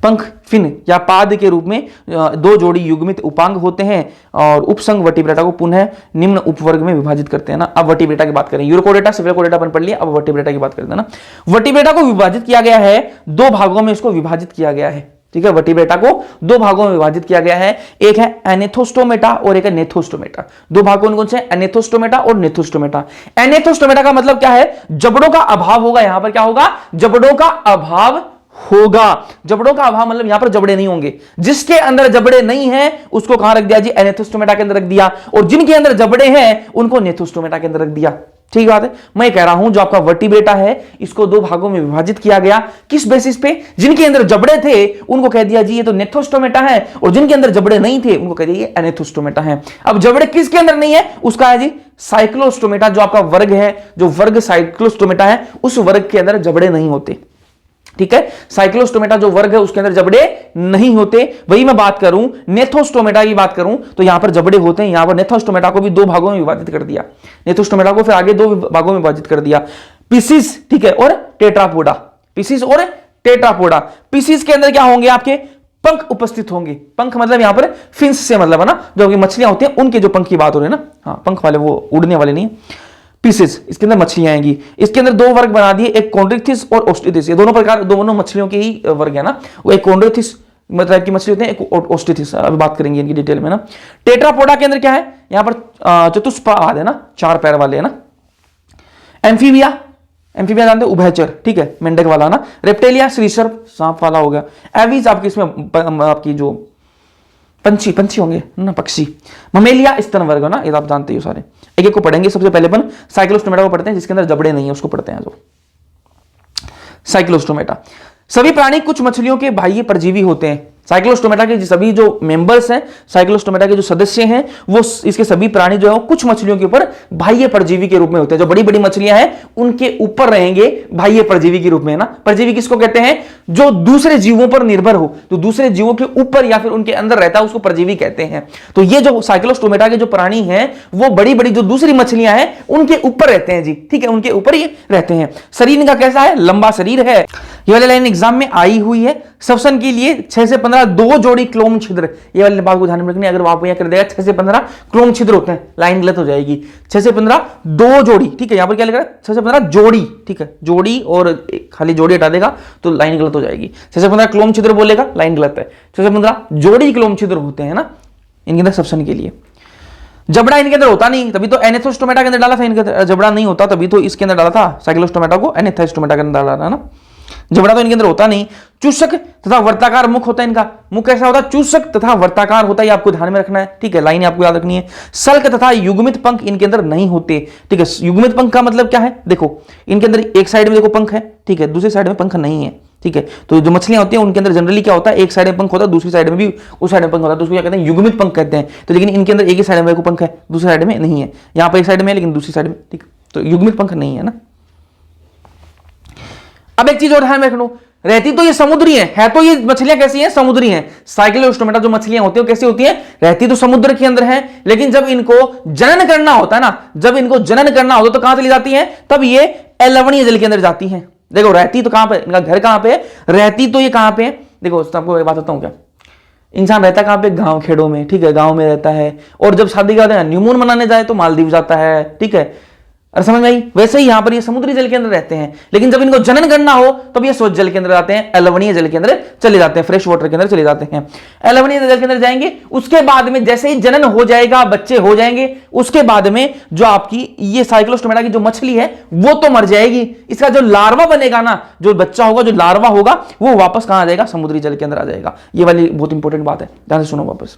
पंख फिन या पाद के रूप में 2 जोड़ी युग्मित उपांग होते हैं, और उपसंग वर्टिब्रेटा को पुनः निम्न उपवर्ग में विभाजित करते हैं ना। अब वर्टिब्रेटा की बात करें, यूरिकोडेटा सिफिलोकोडेटा अपन पढ़ लिया, अब वर्टिब्रेटा की बात करते हैं ना। वर्टिब्रेटा को विभाजित किया गया है 2 भागों में, इसको विभाजित किया गया है। ठीक है, वर्टिब्रेटा को 2 भागों में विभाजित किया गया है। एक है एनेथोस्टोमेटा और एक है नेथोस्टोमेटा। 2 भाग कौन कौन से? एनेथोस्टोमेटा और नेथोस्टोमेटा। एनेथोस्टोमेटा का मतलब क्या है? जबड़ों का अभाव होगा। यहां पर क्या होगा? जबड़ों का अभाव होगा। जबड़ों का अभाव मतलब यहां पर जबड़े नहीं होंगे। जिसके अंदर जबड़े नहीं है उसको कहां रख दिया जी? एनेथोस्टोमेटा के अंदर रख दिया, और जिनके अंदर जबड़े हैं उनको नेथोस्टोमेटा के अंदर रख दिया। ठीक बात है। मैं कह रहा हूं जो आपका वर्टिब्रेटा है इसको 2 भागों में विभाजित किया गया। किस बेसिस पे? जिनके अंदर जबड़े थे उनको कह दिया जी ये तो नेथोस्टोमेटा है, और जिनके अंदर जबड़े नहीं थे उनको कह दिया ये एनेथोस्टोमेटा है। अब जबड़े किसके अंदर नहीं है? उसका है जी साइक्लोस्टोमेटा। जो आपका वर्ग है, जो वर्ग साइक्लोस्टोमेटा है, उस वर्ग के अंदर जबड़े नहीं होते। ठीक है, साइक्लोस्टोमेटा जो वर्ग है उसके अंदर जबड़े नहीं होते। वही मैं बात करूं नेथोस्टोमेटा की बात करूं तो यहां पर जबड़े होते हैं। यहां पर नेथोस्टोमेटा को भी 2 भागों में विभाजित कर दिया, नेथोस्टोमेटा को फिर आगे 2 भागों में विभाजित कर दिया, पिसिस, ठीक है, और टेट्रापोडा। पिसिस और टेट्रापोडा। पिसिस के अंदर क्या होंगे? आपके पंख उपस्थित होंगे। पंख मतलब यहां पर फिन्स से मतलब है ना, जो मछलियां होती हैं उनके जो पंख की बात हो रही है ना, हाँ, पंख वाले, वो उड़ने वाले नहीं है। पीसेस, इसके अंदर मछलियां आएंगी। इसके अंदर 2 वर्ग बना दिए, एक कॉन्ड्रिक्थिस और ओस्टिथिस। ये दोनों प्रकार, दोनों मछलियों के ही वर्ग है ना। वो एक कॉन्ड्रिक्थिस मतलब की मछली होते हैं, एक ओस्टिथिस। अभी बात करेंगे इनकी डिटेल में ना। टेट्रापोडा के अंदर क्या है? यहां पर चतुष्पाद है ना, 4 पैर वाले है ना। एम्फीबिया, एम्फीबिया जानते हो, उभयचर, ठीक है, मेंढक वाला ना। रेप्टेलिया, श्रीसर्प, सांप वाला हो गया। एवीज आपकी इसमें आपकी जो पंछी होंगे ना, पक्षी। ममेलिया स्तन वर्ग ना, ये आप जानते हो सारे। एक एक को पढ़ेंगे। सबसे पहले अपन साइक्लोस्टोमेटा को पढ़ते हैं, जिसके अंदर जबड़े नहीं है उसको पढ़ते हैं। जो साइक्लोस्टोमेटा, सभी प्राणी कुछ मछलियों के बाह्य परजीवी होते हैं। साइक्लोस्टोमेटा के सभी जो मेंबर्स हैं, साइक्लोस्टोमेटा के जो सदस्य हैं, वो इसके सभी प्राणी जो है कुछ मछलियों के ऊपर बाह्य परजीवी के रूप में होते हैं। जो बड़ी बड़ी मछलियां हैं उनके ऊपर रहेंगे बाह्य परजीवी के रूप में ना। परजीवी किसको कहते हैं? जो दूसरे जीवों पर निर्भर हो, जो दूसरे जीवों के ऊपर या फिर उनके अंदर रहता है, उसको परजीवी कहते हैं। तो ये जो साइक्लोस्टोमेटा के जो प्राणी हैं वो बड़ी बड़ी जो दूसरी मछलियां हैं उनके ऊपर रहते हैं जी, ठीक है, उनके ऊपर ही रहते हैं। शरीर इनका कैसा है? लंबा शरीर है। ये वाली लाइन एग्जाम में आई हुई है। श्वसन के लिए 6 से 15 2 जोड़ी क्लोम छिद्र, ये वाली बात को ध्यान में रखनी। अगर आप यहां कर देगा 6 से 15 क्लोम छिद्र होते हैं, लाइन गलत हो जाएगी। 6 से 15 2 जोड़ी, ठीक है, यहां पर क्या लिखा है? 6 से 15 जोड़ी, ठीक है, जोड़ी और खाली जोड़ी हटा देगा तो लाइन गलत हो जाएगी। 6 से 15 क्लोम छिद्र बोलेगा, लाइन गलत है। 6 से 15 जोड़ी क्लोम छिद्र होते हैं ना इनके अंदर श्वसन के लिए। जबड़ा इनके अंदर होता नहीं, तभी तो एनेथोस्टोमेटा के अंदर डाला था। इनके अंदर जबड़ा नहीं होता, तभी तो इसके अंदर डाला था साइक्लोस्टोमेटा को, एनेथोस्टोमेटा के अंदर डाला ना। जबड़ा तो इनके अंदर होता नहीं। चूसक तथा वर्ताकार मुख होता है इनका। मुख कैसा होता है? चूसक तथा वर्ताकार होता है, ये आपको ध्यान में रखना है, ठीक है, लाइन आपको याद रखनी है। सल्क तथा युग्मित पंख इनके अंदर नहीं होते, ठीक है। युग्मित पंख का मतलब क्या है? देखो इनके अंदर एक साइड में देखो पंख है, ठीक है, दूसरी साइड में पंख नहीं है, ठीक है। तो जो मछलियां होती हैं उनके अंदर जनरली क्या होता है? एक साइड में पंख होता है, दूसरी साइड में भी उस साइड में पंख होता है, तो उसको क्या कहते हैं? युग्मित पंख कहते हैं। तो लेकिन इनके अंदर एक ही साइड में पंख है, दूसरी साइड में नहीं है। यहां पर एक साइड में है लेकिन दूसरी साइड में, ठीक, तो युग्मित पंख नहीं है ना। अब एक चीज और ध्यान में रखना, रहती तो ये समुद्री है तो ये मछलियां कैसी हैं, समुद्री हैं। साइक्लोस्टोमेटा जो मछलियां होती है कैसी होती हैं, रहती तो समुद्र के अंदर है, लेकिन जब इनको जनन करना होता है ना, जब इनको जनन करना होता तो कहां चली जाती हैं, तब ये लवणीय जल के अंदर जाती हैं। देखो रहती तो कहां पे, इनका घर कहां पे, रहती तो ये कहां पे, देखो आपको एक बात बताऊं क्या, इंसान रहता कहां पे, गांव खेड़ों में, ठीक है, गांव में रहता है, और जब शादी का न्यूमून मनाने जाए तो मालदीव जाता है, ठीक है, और समझ में आई। वैसे ही यहां पर ये समुद्री जल के अंदर रहते हैं, लेकिन जब इनको जनन करना हो तब ये स्वच्छ जल के अंदर आते हैं, लवणीय जल के अंदर चले जाते हैं, फ्रेश वाटर के अंदर चले जाते हैं, लवणीय जल के अंदर जाएंगे। उसके बाद में जैसे ही जनन हो जाएगा, बच्चे हो जाएंगे, उसके बाद में जो आपकी ये साइक्लोस्टोमेटा की जो मछली है वो तो मर जाएगी, इसका जो लार्वा बनेगा ना, जो बच्चा होगा, जो लार्वा होगा, वो वापस कहां आ जाएगा, समुद्री जल के अंदर आ जाएगा। ये वाली बहुत इंपॉर्टेंट बात है, ध्यान से सुनो वापस।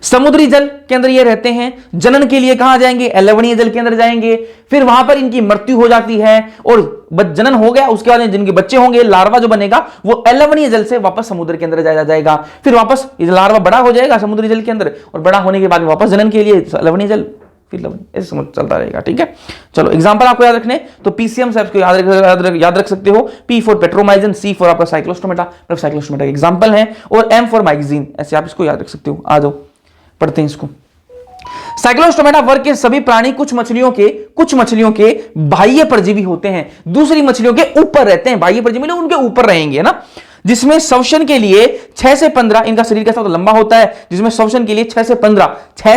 समुद्री जल के अंदर ये रहते हैं, जनन के लिए कहां जाएंगे, लवणीय जल के अंदर जाएंगे, फिर वहां पर इनकी मृत्यु हो जाती है और जनन हो गया, उसके बाद जिनके बच्चे होंगे, लार्वा जो बनेगा वो लवणीय जल से वापस समुद्र के अंदर जाएगा, फिर वापस लार्वा बड़ा हो जाएगा समुद्री जल के अंदर, और बड़ा होने के बाद वापस जनन के लिए लवणीय जल, फिर लवणीय, ऐसे समझ चलता रहेगा। ठीक है, चलो एग्जांपल आपको याद रखने, तो पीसीएम से आपको याद रख सकते हो, पी फॉर पेट्रोमाइजिन, सी फॉर आपका साइक्लोस्टोमेटा, साइक्लोस्टोमेटा एग्जांपल है, और एम फॉर माइक्सिन, ऐसे आप इसको याद रख सकते हो। आ जाओ पढ़ते हैं इसको। साइक्लोस्टोमेटा वर्ग के सभी प्राणी कुछ मछलियों के बाह्य परजीवी होते हैं, दूसरी मछलियों के ऊपर रहते हैं, बाह्य परजीवी उनके ऊपर रहेंगे ना, जिसमें श्वसन के लिए 6 से 15, इनका शरीर कैसा लंबा होता है, जिसमें श्वसन के लिए 6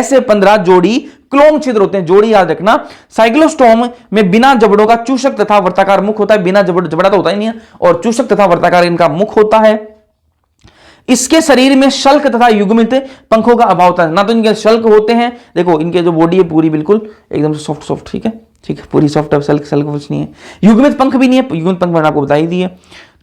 से 15 जोड़ी क्लोम छिद्र होते हैं, जोड़ी याद रखना। साइक्लोस्टोम में बिना जबड़ों का चूषक तथा वर्ताकार मुख होता है, बिना जबड़ा तो होता ही नहीं है, और चूषक तथा वर्ताकार इनका मुख होता है। इसके शरीर में शल्क तथा युग्मित पंखों का अभाव होता है, ना तो इनके शल्क होते हैं, देखो इनके जो बॉडी है पूरी बिल्कुल एकदम से सॉफ्ट, ठीक है, पूरी सॉफ्ट है, शल्क कुछ नहीं है, युग्मित पंख भी नहीं है, युग्मित पंख मैंने आपको बता ही दिए।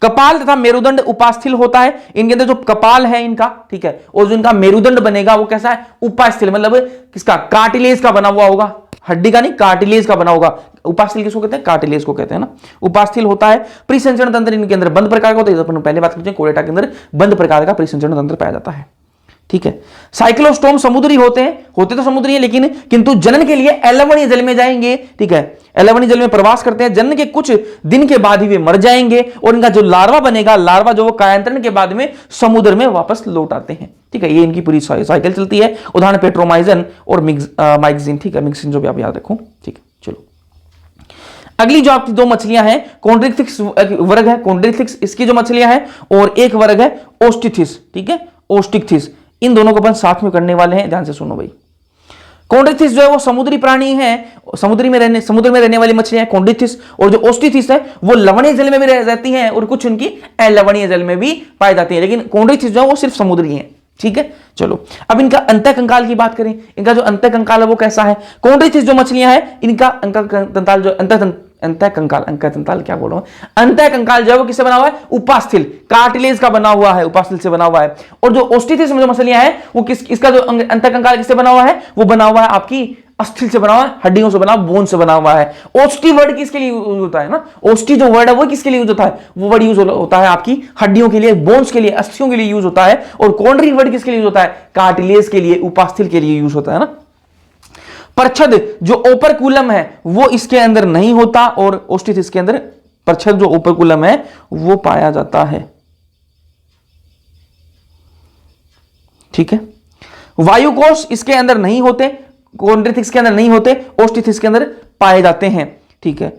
कपाल तथा मेरुदंड उपास्थिल होता है, इनके अंदर जो कपाल है इनका, ठीक है, और जो इनका मेरुदंड बनेगा वो कैसा है, उपास्थिल, मतलब किसका, कार्टिलेज का बना हुआ होगा, हड्डी का नहीं, कार्टिलेज का बना होगा। उपास्थिल किसको कहते हैं, कार्टिलेज को कहते हैं ना, उपास्थिल होता है। परिसंचरण तंत्र इनके अंदर बंद प्रकार का होता है, अपन पहले बात करते हैं, कोलेटा के अंदर बंद प्रकार का परिसंचरण तंत्र पाया जाता है। ठीक है, साइक्लोस्टोम समुद्री होते तो समुद्री है, लेकिन किंतु जनन के लिए लवणीय जल में जाएंगे। ठीक है, लवणीय जल में प्रवास करते हैं, जनन के कुछ दिन के बाद ही वे मर जाएंगे, और इनका जो लार्वा बनेगा, लार्वा जो वो कायांतरण के बाद में समुद्र में वापस लौट आते हैं। ठीक है, ये इनकी पूरी साइकिल चलती है। उदाहरण पेट्रोमाइजन और माइक्सिन, ठीक है, मिक्सिन जो भी आप याद रखो। ठीक है, चलो अगली जो आपकी दो मछलियां हैं, कॉन्ड्रिथिक्स वर्ग है, कॉन्ड्रिथिक्स इसकी जो मछलियां हैं, और एक वर्ग है ओस्टिथिस। ठीक है, ओस्टिकथिस, इन दोनों को अपन साथ में करने वाले हैं, ध्यान से सुनो भाई। कॉन्ड्रिथिस जो है वो समुद्री प्राणी है, समुद्र में रहने वाली मछलियां कॉन्ड्रिथिस, और जो ओस्टिथिस है वो लवणीय जल में भी रहती हैं, और कुछ उनकी लवणीय जल में भी पाई जाती है, लेकिन कॉन्ड्रिथिस जो है वो सिर्फ समुद्री है। ठीक है, चलो अब इनका अंतःकंकाल की बात करें, इनका जो अंतःकंकाल है वो कैसा है। कॉन्ड्रिथिस जो मछलियां हैं, इनका अंतःकंकाल जो अंतःकंकाल क्या बोल रहा हूं, अंतःकंकाल जो है वो किससे बना हुआ है, उपास्थिल, कार्टिलेज का बना हुआ है, उपास्थिल से बना हुआ है। और जो ओस्टिथिस में जो मछलियां हैं वो इसका जो अंतःकंकाल किससे बना हुआ है, वो बना हुआ है आपकी अस्थिल से बना हुआ है, हड्डियों से बना हुआ, बोन से बना हुआ है। ओस्टी वर्ड किसके लिए यूज होता है ना, ओस्टी जो वर्ड है वो किसके लिए यूज होता है, वो वर्ड यूज होता है आपकी हड्डियों के लिए, बोन्स के लिए, अस्थियों के लिए यूज होता है। और कॉन्ड्री वर्ड किसके लिए यूज होता है, कार्टिलेज के लिए, उपास्थिल के लिए यूज होता है ना। परछद जो ओपरकुलम है वो इसके अंदर नहीं होता, और ओस्टिथिस के अंदर परछद जो ओपरकुलम है वो पाया जाता है। ठीक है, वायुकोश इसके अंदर नहीं होते, कॉन्ड्रिथिक्स के अंदर नहीं होते, ओस्टिथिस के अंदर पाए जाते हैं। ठीक है,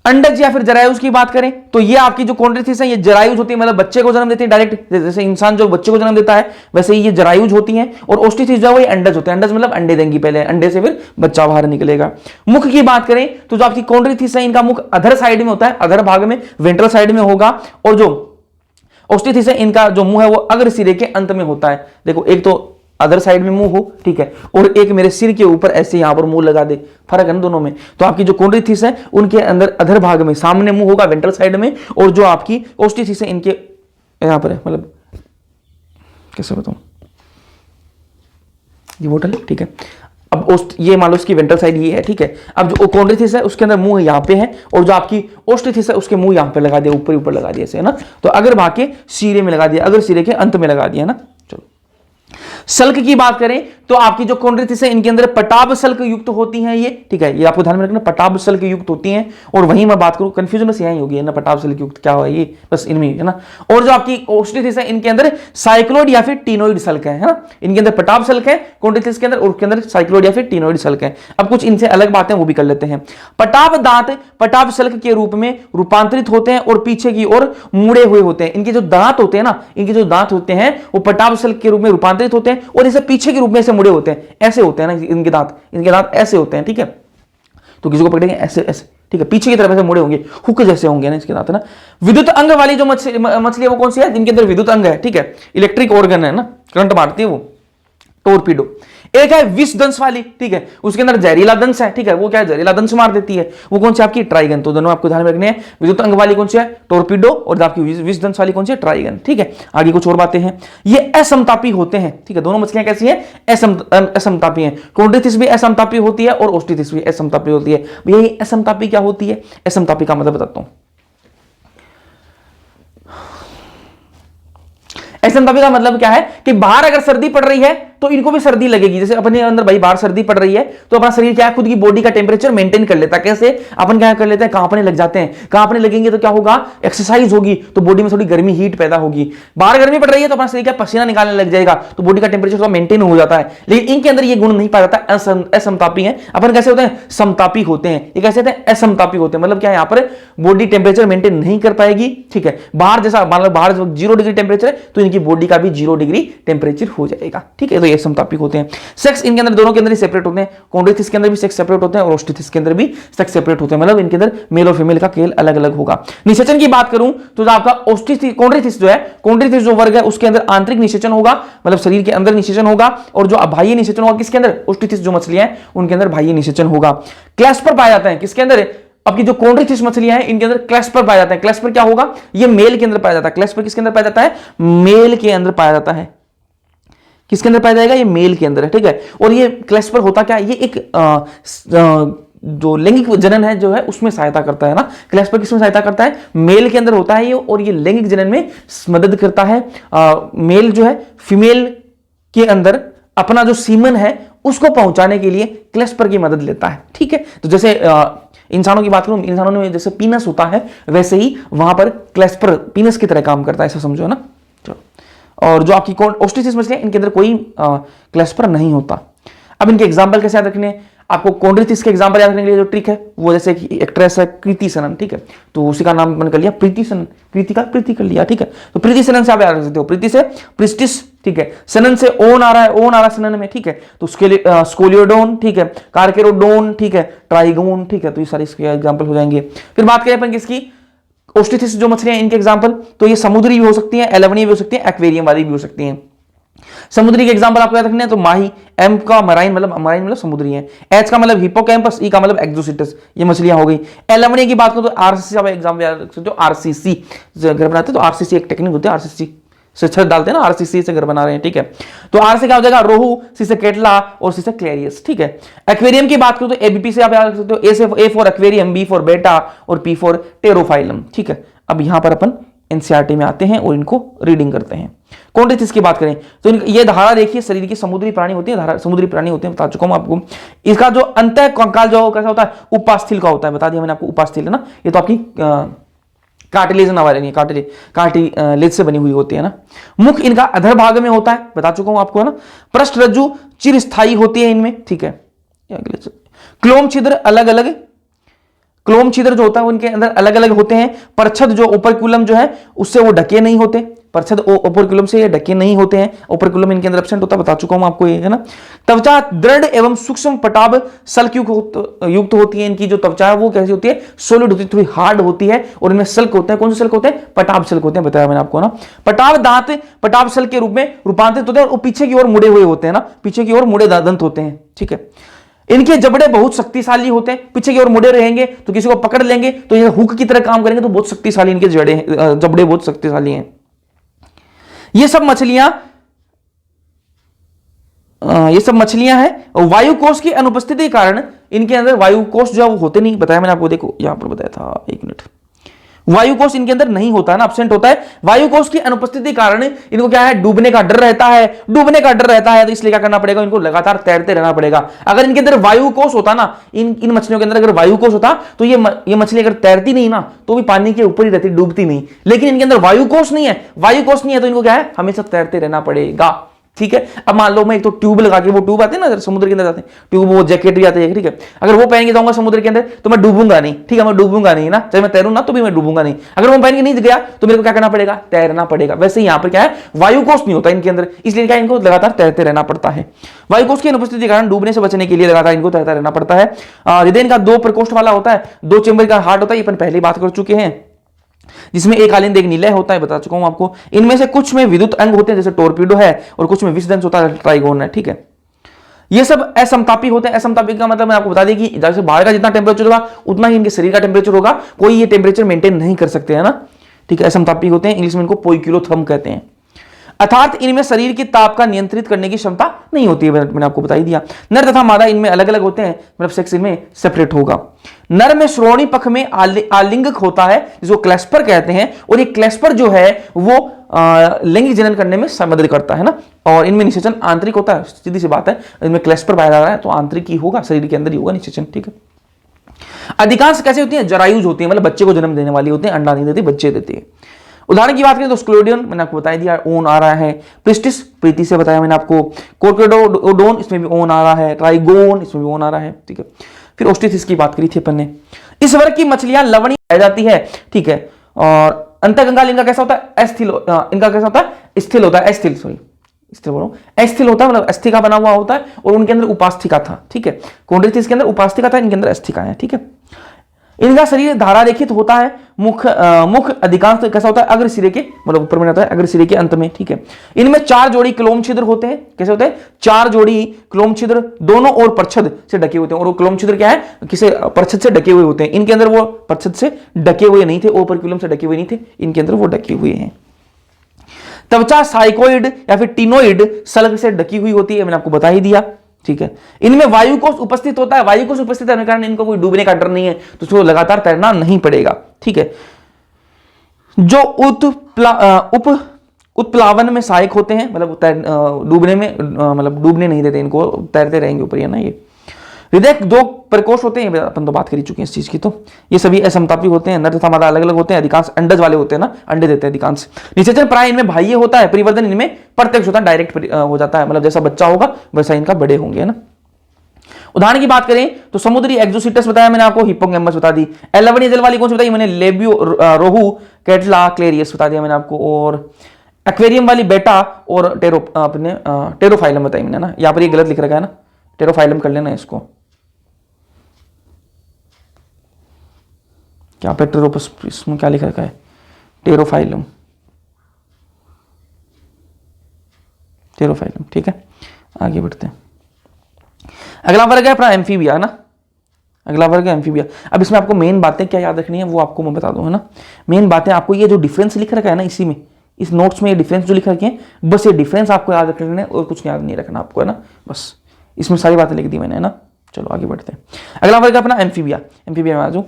अंडज या फिर जरायुज की बात करें तो ये आपकी जो कॉन्ड्रिथिस है ये जरायुज होती है, मतलब बच्चे को जन्म देती है डायरेक्ट, जैसे इंसान जो बच्चे को जन्म देता है वैसे ही ये जरायुज होती हैं। और ओस्टिथिस जो है वो ये अंडज होते हैं, अंडज मतलब अंडे देंगी, पहले अंडे से फिर बच्चा बाहर निकलेगा। मुख की बात करें तो जो आपकी कॉन्ड्रिथिस है इनका मुख अधर साइड में होता है, अधर भाग में, वेंट्रल साइड में होगा, और जो ओस्टिथिस है इनका जो मुंह है वो अग्र सिरे के अंत में होता है। देखो एक तो अदर साइड में मुंह हो, ठीक है, और एक मेरे सिर के ऊपर ऐसे यहां पर मुंह लगा दे, फर्क है ना दोनों में। तो आपकी जो कॉन्ड्रिथिस है उनके अंदर अधर भाग में सामने मुंह होगा, वेंट्रल साइड में, और जो आपकी ओस्टिथिस है इनके यहां पर है, मतलब कैसे बताऊं, ये बोतल है। ठीक है, अब ये मान लो इसकी वेंट्रल साइड ये है। ठीक है, अब जो कॉन्ड्रिथिस है उसके अंदर मुंह यहां पे है, और जो आपकी ओस्टिथिस है उसके मुंह यहां पे लगा दिया, ऊपर लगा दिया, है ना। तो अगर भाग के सिरे में लगा दिया, अगर सिरे के अंत में लगा दिया ना। चलो सल्क की बात करें तो आपकी जो कॉन्ड्रिथिस है इनके अंदर पटाब सल्क युक्त होती हैं ये, ठीक है, ये आपको ध्यान में रखना, पटाब सल्क युक्त होती हैं। और वहीं मैं बात करूं, कंफ्यूजन बस यही होगी ना, पटाब सल्क युक्त क्या हुआ ये, बस इनमें है ना। और जो आपकी ओस्टिथिस है इनके अंदर साइक्लोइड या फिर टीनोइड सल्क है ना, इनके अंदर पटाब सल्क है कॉन्ड्रिथिस के अंदर, और उसके अंदर साइक्लोइड या फिर टीनोइड सल्क है। अब कुछ इनसे अलग बातें वो भी कर लेते हैं। पटाब दांत पटाब सल्क के रूप में रूपांतरित होते हैं और पीछे की ओर मुड़े हुए होते हैं। इनके जो दांत होते हैं ना, इनके जो दांत होते हैं वो पटाब सल्क के रूप में रूपांतरित होते हैं और इसे पीछे के रूप में ऐसे मुड़े होते हैं, ऐसे होते हैं ना इनके दांत ऐसे होते हैं, ठीक है। तो किसी को पकड़ेंगे ऐसे ऐसे, ठीक है, पीछे की तरफ ऐसे मुड़े होंगे, हुक जैसे होंगे ना इसके दांत है ना। विद्युत अंग वाली जो मछली है वो कौन सी है, जिनके अंदर विद्युत अंग है, ठीक है, इलेक्ट्रिक ऑर्गन है ना, करंट मारती है वो, टोरपीडो। एक है विष दंश वाली, ठीक है, उसके अंदर जहरीला दंश है, ठीक है, वो क्या है, जहरीला दंश मार देती है, वो कौन सी आपकी ट्राइगन। तो दोनों आपको ध्यान में रखने हैं, विद्युत अंग वाली कौन सी है, टोरपीडो, और आपकी विष दंश वाली कौन सी है, ट्राइगन, ठीक है। आगे कुछ और बातें हैं, ये असमतापी होते हैं, ठीक है, दोनों मछलियां कैसी हैं, असमतापी हैं। कॉन्ड्रिथिस भी असमतापी होती है और ओस्टिथिस भी असमतापी होती है। यही असमतापी क्या होती है, असमतापी का मतलब बताता हूं। असमतापी का मतलब क्या है कि बाहर अगर सर्दी पड़ रही है तो इनको भी सर्दी लगेगी। जैसे अपने अंदर भाई बाहर सर्दी पड़ रही है तो अपना शरीर क्या है, खुद की बॉडी का टेम्परेचर मेंटेन कर लेता है। कैसे, अपन क्या कर लेते हैं, कांपने लग जाते हैं, कांपने लगेंगे तो क्या होगा, एक्सरसाइज होगी तो बॉडी में थोड़ी गर्मी हीट पैदा होगी। बाहर गर्मी पड़ रही है तो अपना शरीर क्या पसीना निकालने लग जाएगा, तो बॉडी का टेम्परेचर थोड़ा मेंटेन हो जाता है। लेकिन इनके अंदर ये गुण नहीं पाया जाता, असमतापी है। अपन कैसे होते हैं, समतापी होते हैं, ये कैसे होते हैं, असमतापी होते हैं। मतलब क्या है, यहाँ पर बॉडी टेम्परेचर मेंटेन नहीं कर पाएगी, ठीक है। बाहर जैसा मतलब बाहर 0 डिग्री टेम्परेचर है तो इनकी बॉडी का भी 0 डिग्री टेम्परेचर हो जाएगा, ठीक है। तो ये समतापी होते हैं। सेक्स इनके अंदर दोनों के अंदर ही सेपरेट होते हैं, कॉन्ड्रिथिस के अंदर भी सेक्स सेपरेट होते हैं और ओस्टिथिस के अंदर भी सेक्स सेपरेट होते हैं। मतलब इनके अंदर मेल और फीमेल का खेल अलग अलग होगा। निषेचन की बात करूं तो आपका ओस्टिथिस कॉन्ड्रिथिस जो है, कॉन्ड्रिथिस जो वर्ग है उसके अंदर आंतरिक निषेचन होगा, मतलब शरीर के अंदर निषेचन होगा, और जो बाह्य निषेचन होगा किसके अंदर, ओस्टिथिस जो मछलियां हैं उनके अंदर बाह्य निषेचन होगा। क्लैस्पर पाया जाता है किसके अंदर, आपकी जो कॉन्ड्रिथिस मछलियां हैं इनके अंदर क्लैस्पर पाया जाता है। क्लैस्पर क्या होगा, ये मेल के अंदर पाया जाता है। क्लैस्पर किसके अंदर पाया जाता है, मेल के अंदर पाया जाता है। किसके अंदर पाया जाएगा, ये मेल के अंदर है, ठीक है। और ये क्लैस्पर होता क्या है, ये एक जो लैंगिक जनन है जो है उसमें सहायता करता है ना। क्लैस्पर किसमें सहायता करता है, मेल के अंदर होता है ये, और ये लैंगिक जनन में मदद करता है। मेल जो है फीमेल के अंदर अपना जो सीमन है उसको पहुंचाने के लिए क्लैस्पर की मदद लेता है, ठीक है। तो जैसे इंसानों की बात करूं, इंसानों में जैसे पीनस होता है वैसे ही वहां पर क्लैस्पर पीनस की तरह काम करता है, ऐसा समझो ना। और जो आपकी ओस्टिथिस मछलियां इनके अंदर कोई क्लैस्पर नहीं होता। अब इनके एग्जांपल कैसे याद रखने, आपको कॉन्ड्रिथिस के एग्जांपल याद रखने के लिए जो ट्रिक है वो, जैसे कि एक्ट्रेस है कृति सनन, ठीक है, तो उसी का नाम मैंने कर लिया प्रीति सनन, प्रीति कर लिया, ठीक है। तो प्रीति सनन से आप याद रख सकते हो, प्रीति से प्रिस्टिस, ठीक है, सनन से ओन आ रहा है, ओन आ रहा है सनन में, ठीक है। तो उसके लिए स्कोलियोडोन, ठीक है, कार्केरोडोन, ठीक है, ट्राइगोन, ठीक है। तो ये सारे इसके एग्जाम्पल हो जाएंगे। फिर बात करें अपन किसकी, ओस्टिथिस जो मछलियां इनके एग्जांपल, तो ये समुद्री भी हो सकती हैं, एलवनी भी हो सकती हैं, एक्वेरियम वाली भी हो सकती हैं। समुद्री के एग्जांपल आपको याद रखने हैं, तो माही, एम का मराइन मतलब समुद्री है, एच का मतलब हिपोकैम्पस, ई का मतलब एक्सोसिटस, ये मछलियां हो गई। एलवनी की बात करो तो आरसीसी आप एग्जांपल याद रख सकते हो, आरसीसी घर बनाते हैं तो आरसीसी एक टेक्निक होती है, आरसीसी से छत डालते हैं ना, आरसीसी से घर बना रहे हैं, ठीक है। तो आर से क्या हो जाएगा, रोहू, सी से केटला और सी से क्लेरियस, ठीक है। एक्वेरियम की बात करो तो एबीपी से आप याद रख सकते हो, ए से A for aquarium, B for बेटा और पी फॉर टेरोफाइलम, ठीक है। अब यहां पर अपन एनसीईआरटी में आते हैं और इनको रीडिंग करते हैं। कॉन्ड्रिथिस की बात करें तो ये धारा देखिए, शरीर की समुद्री प्राणी होती है, धारा समुद्री प्राणी होते हैं, बता चुका हूं आपको। इसका जो अंतः कंकाल जो कैसा होता है, उपास्थल का होता है, बता दिया मैंने आपको, उपास्थल है ना, ये तो आपकी कार्टिलेज कार्टिलेज से बनी हुई होती है ना। मुख इनका अधर भाग में होता है, बता चुका हूं आपको है ना। पृष्ठ रज्जु चिरस्थायी होती है इनमें, ठीक है। क्लोम छिद्र अलग अलग, क्लोम छिद्र जो होता है उनके अंदर अलग अलग होते हैं। परछद जो ओपरक्यूलम जो है उससे वो ढके नहीं होते, परछद ओपरक्यूलम से ये ढके नहीं होते हैं, ओपरक्यूलम इनके अंदर एब्सेंट होता है, बता चुका हूं आपको ये है ना। त्वचा दृढ़ एवं सूक्ष्म पटाब सल्क युक्त होती है। इनकी जो त्वचा है वो कैसी होती है, सॉलिड होती है, थोड़ी हार्ड होती है, और इनमें सल्क होते हैं। कौन से सल्क होते हैं, पटाब सल्क होते हैं, बताया मैंने आपको ना। पटाब दांत पटाब सल्क के रूप में रूपांतरित होते हैं और पीछे की ओर मुड़े हुए होते हैं ना, पीछे की ओर मुड़े दंत होते हैं, ठीक है। इनके जबड़े बहुत शक्तिशाली होते हैं, पीछे की ओर मुड़े रहेंगे तो किसी को पकड़ लेंगे तो ये हुक की तरह काम करेंगे, तो बहुत शक्तिशाली इनके जबड़े बहुत शक्तिशाली हैं। ये सब मछलियां हैं। वायु कोष की अनुपस्थिति के कारण इनके अंदर वायु कोष जो होते नहीं, बताया मैंने आपको, देखो यहां पर बताया था, एक मिनट, वायु कोष इनके अंदर नहीं होता है ना, एब्सेंट होता है। वायु कोष की अनुपस्थिति के कारण इनको क्या है, डूबने का डर रहता है। डूबने का डर रहता है तो इसलिए क्या करना पड़ेगा, इनको लगातार तैरते रहना पड़ेगा। अगर इनके अंदर वायु कोष होता ना, इन मछलियों के अंदर अगर वायु कोष होता तो ये मछली अगर तैरती नहीं ना तो भी पानी के ऊपर ही रहती, डूबती नहीं। लेकिन इनके अंदर वायु कोष नहीं है, वायु कोष नहीं है तो इनको क्या है, हमेशा तैरते रहना पड़ेगा। ठीक है, अब मान लो मैं एक तो ट्यूब लगा के, वो ट्यूब आते हैं ना समुद्र के अंदर जाते हैं ट्यूब, वो जैकेट भी आते हैं, ठीक है, अगर वो पहन के जाऊंगा समुद्र के अंदर तो मैं डूबूंगा नहीं। ठीक है, मैं डूबूंगा नहीं ना, चाहे मैं तैरूं ना तो भी मैं डूबूंगा नहीं। अगर वो पहन के नहीं गया तो मेरे को क्या करना पड़ेगा, तैरना पड़ेगा। वैसे ही यहां पर क्या है, वायु कोष नहीं होता इनके अंदर, इसलिए क्या इनको लगातार तैरते रहना पड़ता है। वायु कोष की अनुपस्थिति के कारण डूबने से बचने के लिए लगातार इनको तैरता रहना पड़ता है। हृदय इनका 2 प्रकोष्ठ वाला होता है, 2 चेंबर का हार्ट होता है, ये अपन पहले बात कर चुके हैं, जिसमें एक आलिंद एक निलय होता है, बता चुका हूं आपको। इनमें से कुछ में विद्युत अंग होते हैं जैसे टोरपीडो है, और कुछ में विषदंश होता है, ट्राइगोन है। ठीक है, ये सब असमतापी होते हैं। असमतापी का मतलब मैं आपको बता दें कि जैसे बाहर का जितना टेम्परेचर होगा उतना ही इनके शरीर का टेम्परेचर होगा, कोई ये टेम्परेचर मेंटेन नहीं कर सकते है ना। ठीक है, असमतापी होते हैं, इंग्लिश में इनको पोइकिलोथर्म कहते हैं। अर्थात इनमें शरीर के ताप का नियंत्रित करने की क्षमता नहीं होती है, मैंने आपको बता ही दिया। नर तथा मादा इनमें अलग अलग होते हैं, मतलब सेक्स इनमें सेपरेट होगा। नर में श्रोणी पक्ष में आलिंगक होता है जिसको क्लेस्पर कहते हैं, और ये क्लेस्पर जो है वो लैंगिक जनन करने में मदद करता है ना। और इनमें निषेचन आंतरिक होता है, सीधी सी बात है, इनमें क्लेस्पर पाया जा रहा है तो आंतरिक ही होगा, शरीर के अंदर ही होगा निषेचन। ठीक है, अधिकांश कैसे होती है, जरायुज होती है, मतलब बच्चे को जन्म देने वाली होती है, अंडा नहीं देती, बच्चे देती है। उदाहरण की बात करें तो स्क्लोडियन मैंने आपको बता दिया, ओन आ रहा है। प्रिस्टिस प्रीति से बताया मैंने आपको। कोर्कोडोन इसमें भी ओन आ रहा है। ट्राइगोन इसमें भी ओन आ रहा है। ठीक है, फिर ओस्टिथिस की बात करी थी अपन ने। इस वर्ग की मछलियां लवणीय पाई जाती है। ठीक है, और अंतःगंगाल इनका कैसा होता है, अस्थिल, इनका कैसा होता है, स्थिल होता है, अस्थिल, सॉरी स्थिल बोलो, अस्थिल होता है, मतलब अस्थि का बना हुआ होता है, और उनके अंदर उपास्थिका था। ठीक है, कोंड्रिथिस के अंदर उपास्थिका था, इनके अंदर अस्थिका है। ठीक है, इनका शरीर धारा रेखित होता है। मुख अधिकांश कैसा होता है, अग्र सिरे के, मतलब ऊपर में रहता है, अग्र सिरे के अंत में। ठीक है, इनमें 4 जोड़ी क्लोम छिद्र होते हैं। कैसे होते हैं, 4 जोड़ी क्लोम छिद्र दोनों और प्रच्छद से ढके होते हैं। और वो क्लोम छिद्र क्या है, किसे प्रच्छद से ढके हुए होते हैं। इनके अंदर वो प्रच्छद से ढके हुए नहीं थे, ओपर्क्यूलम से ढके हुए नहीं थे, इनके अंदर वो ढके हुए हैं। त्वचा साइकोइड या फिर टिनोइड सल्ग से ढकी हुई होती है, मैंने आपको बता ही दिया। ठीक है, इनमें वायु कोष उपस्थित होता है। वायु कोष उपस्थित होने के कारण इनको कोई डूबने का डर नहीं है, तो उसको लगातार तैरना नहीं पड़ेगा। ठीक है, जो उत्प्लावन में सहायक होते हैं, मतलब डूबने में, मतलब डूबने नहीं देते इनको, तैरते रहेंगे ऊपर, है ना। ये हृदय 2 प्रकोष्ठ होते हैं, अपन तो बात करी चुके हैं इस चीज की। तो ये सभी असमतापी होते हैं। नर तथा मादा अलग अलग होते हैं, अधिकांश अंडज वाले होते हैं ना, अंडे देते हैं अधिकांश। निषेचन प्राय इनमें बाह्य होता है, परिवर्तन इनमें प्रत्यक्ष होता है, डायरेक्ट हो जाता है, मतलब जैसा बच्चा होगा वैसा इनका बड़े होंगे, है ना। उदाहरण की बात करें तो समुद्री एक्जोसिटस बताया मैंने आपको, हिप्पोकैम्पस बता दी। लवणीय जल वाली कौन सी बताई मैंने, लेबियो रोहू कैटला क्लेरियस बता दिया मैंने आपको। और एक्वेरियम वाली बेटा और अपने टेरोफाइलम बताई मैंने ना। यहाँ पर ये गलत लिख रखा है ना, टेरोफाइलम कर लेना इसको, क्या पे टेरोपस, इसमें क्या लिख रखा है, टेरोफाइलम, टेरोफाइलम। ठीक है, आगे बढ़ते हैं। अगला वर्ग है अपना एम्फीबिया, है ना। अगला वर्ग है एम्फीबिया। अब इसमें आपको मेन बातें क्या याद रखनी है वो आपको मैं बता दूं, है ना। मेन बातें आपको ये जो डिफरेंस लिख रखा है ना, इसी में इस नोट्स में ये डिफरेंस जो लिख रखे हैं, बस ये डिफरेंस आपको याद रखना है और कुछ याद नहीं रखना आपको, है ना। बस इसमें सारी बातें लिख दी मैंने, है ना। चलो आगे बढ़ते हैं। अगला वर्ग है अपना एम्फीबिया। एम्फीबिया में आ जाओ,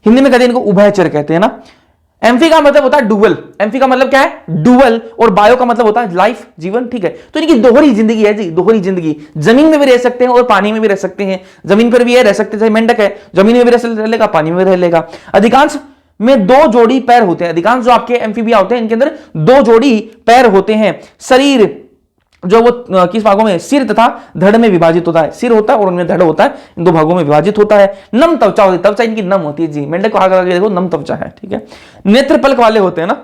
हिंदी में कहते हैं इनको उभयचर कहते हैं ना। एम्फी का मतलब होता है डुअल। एम्फी का मतलब क्या है, डुअल। और बायो का मतलब होता है लाइफ, जीवन। ठीक है, तो इनकी दोहरी जिंदगी है जी, दोहरी जिंदगी। जमीन में भी रह सकते हैं और पानी में भी रह सकते हैं। जमीन पर भी रह सकते हैं, मेंढक है, जमीन में भी रह लेगा, पानी में भी रह लेगा। अधिकांश में 2 जोड़ी पैर होते हैं। अधिकांश जो आपके एम्फीबिया होते हैं इनके अंदर 2 जोड़ी पैर होते हैं। शरीर जो वो किस भागों में, सिर तथा धड़ में विभाजित होता है। सिर होता है और उनमें धड़ होता है, इन 2 भागों में विभाजित होता है। नम त्वचा होती है, त्वचा इनकी नम होती है जी। मेंढक को आगे देखो, नम त्वचा है। ठीक है, नेत्र पलक वाले होते हैं ना,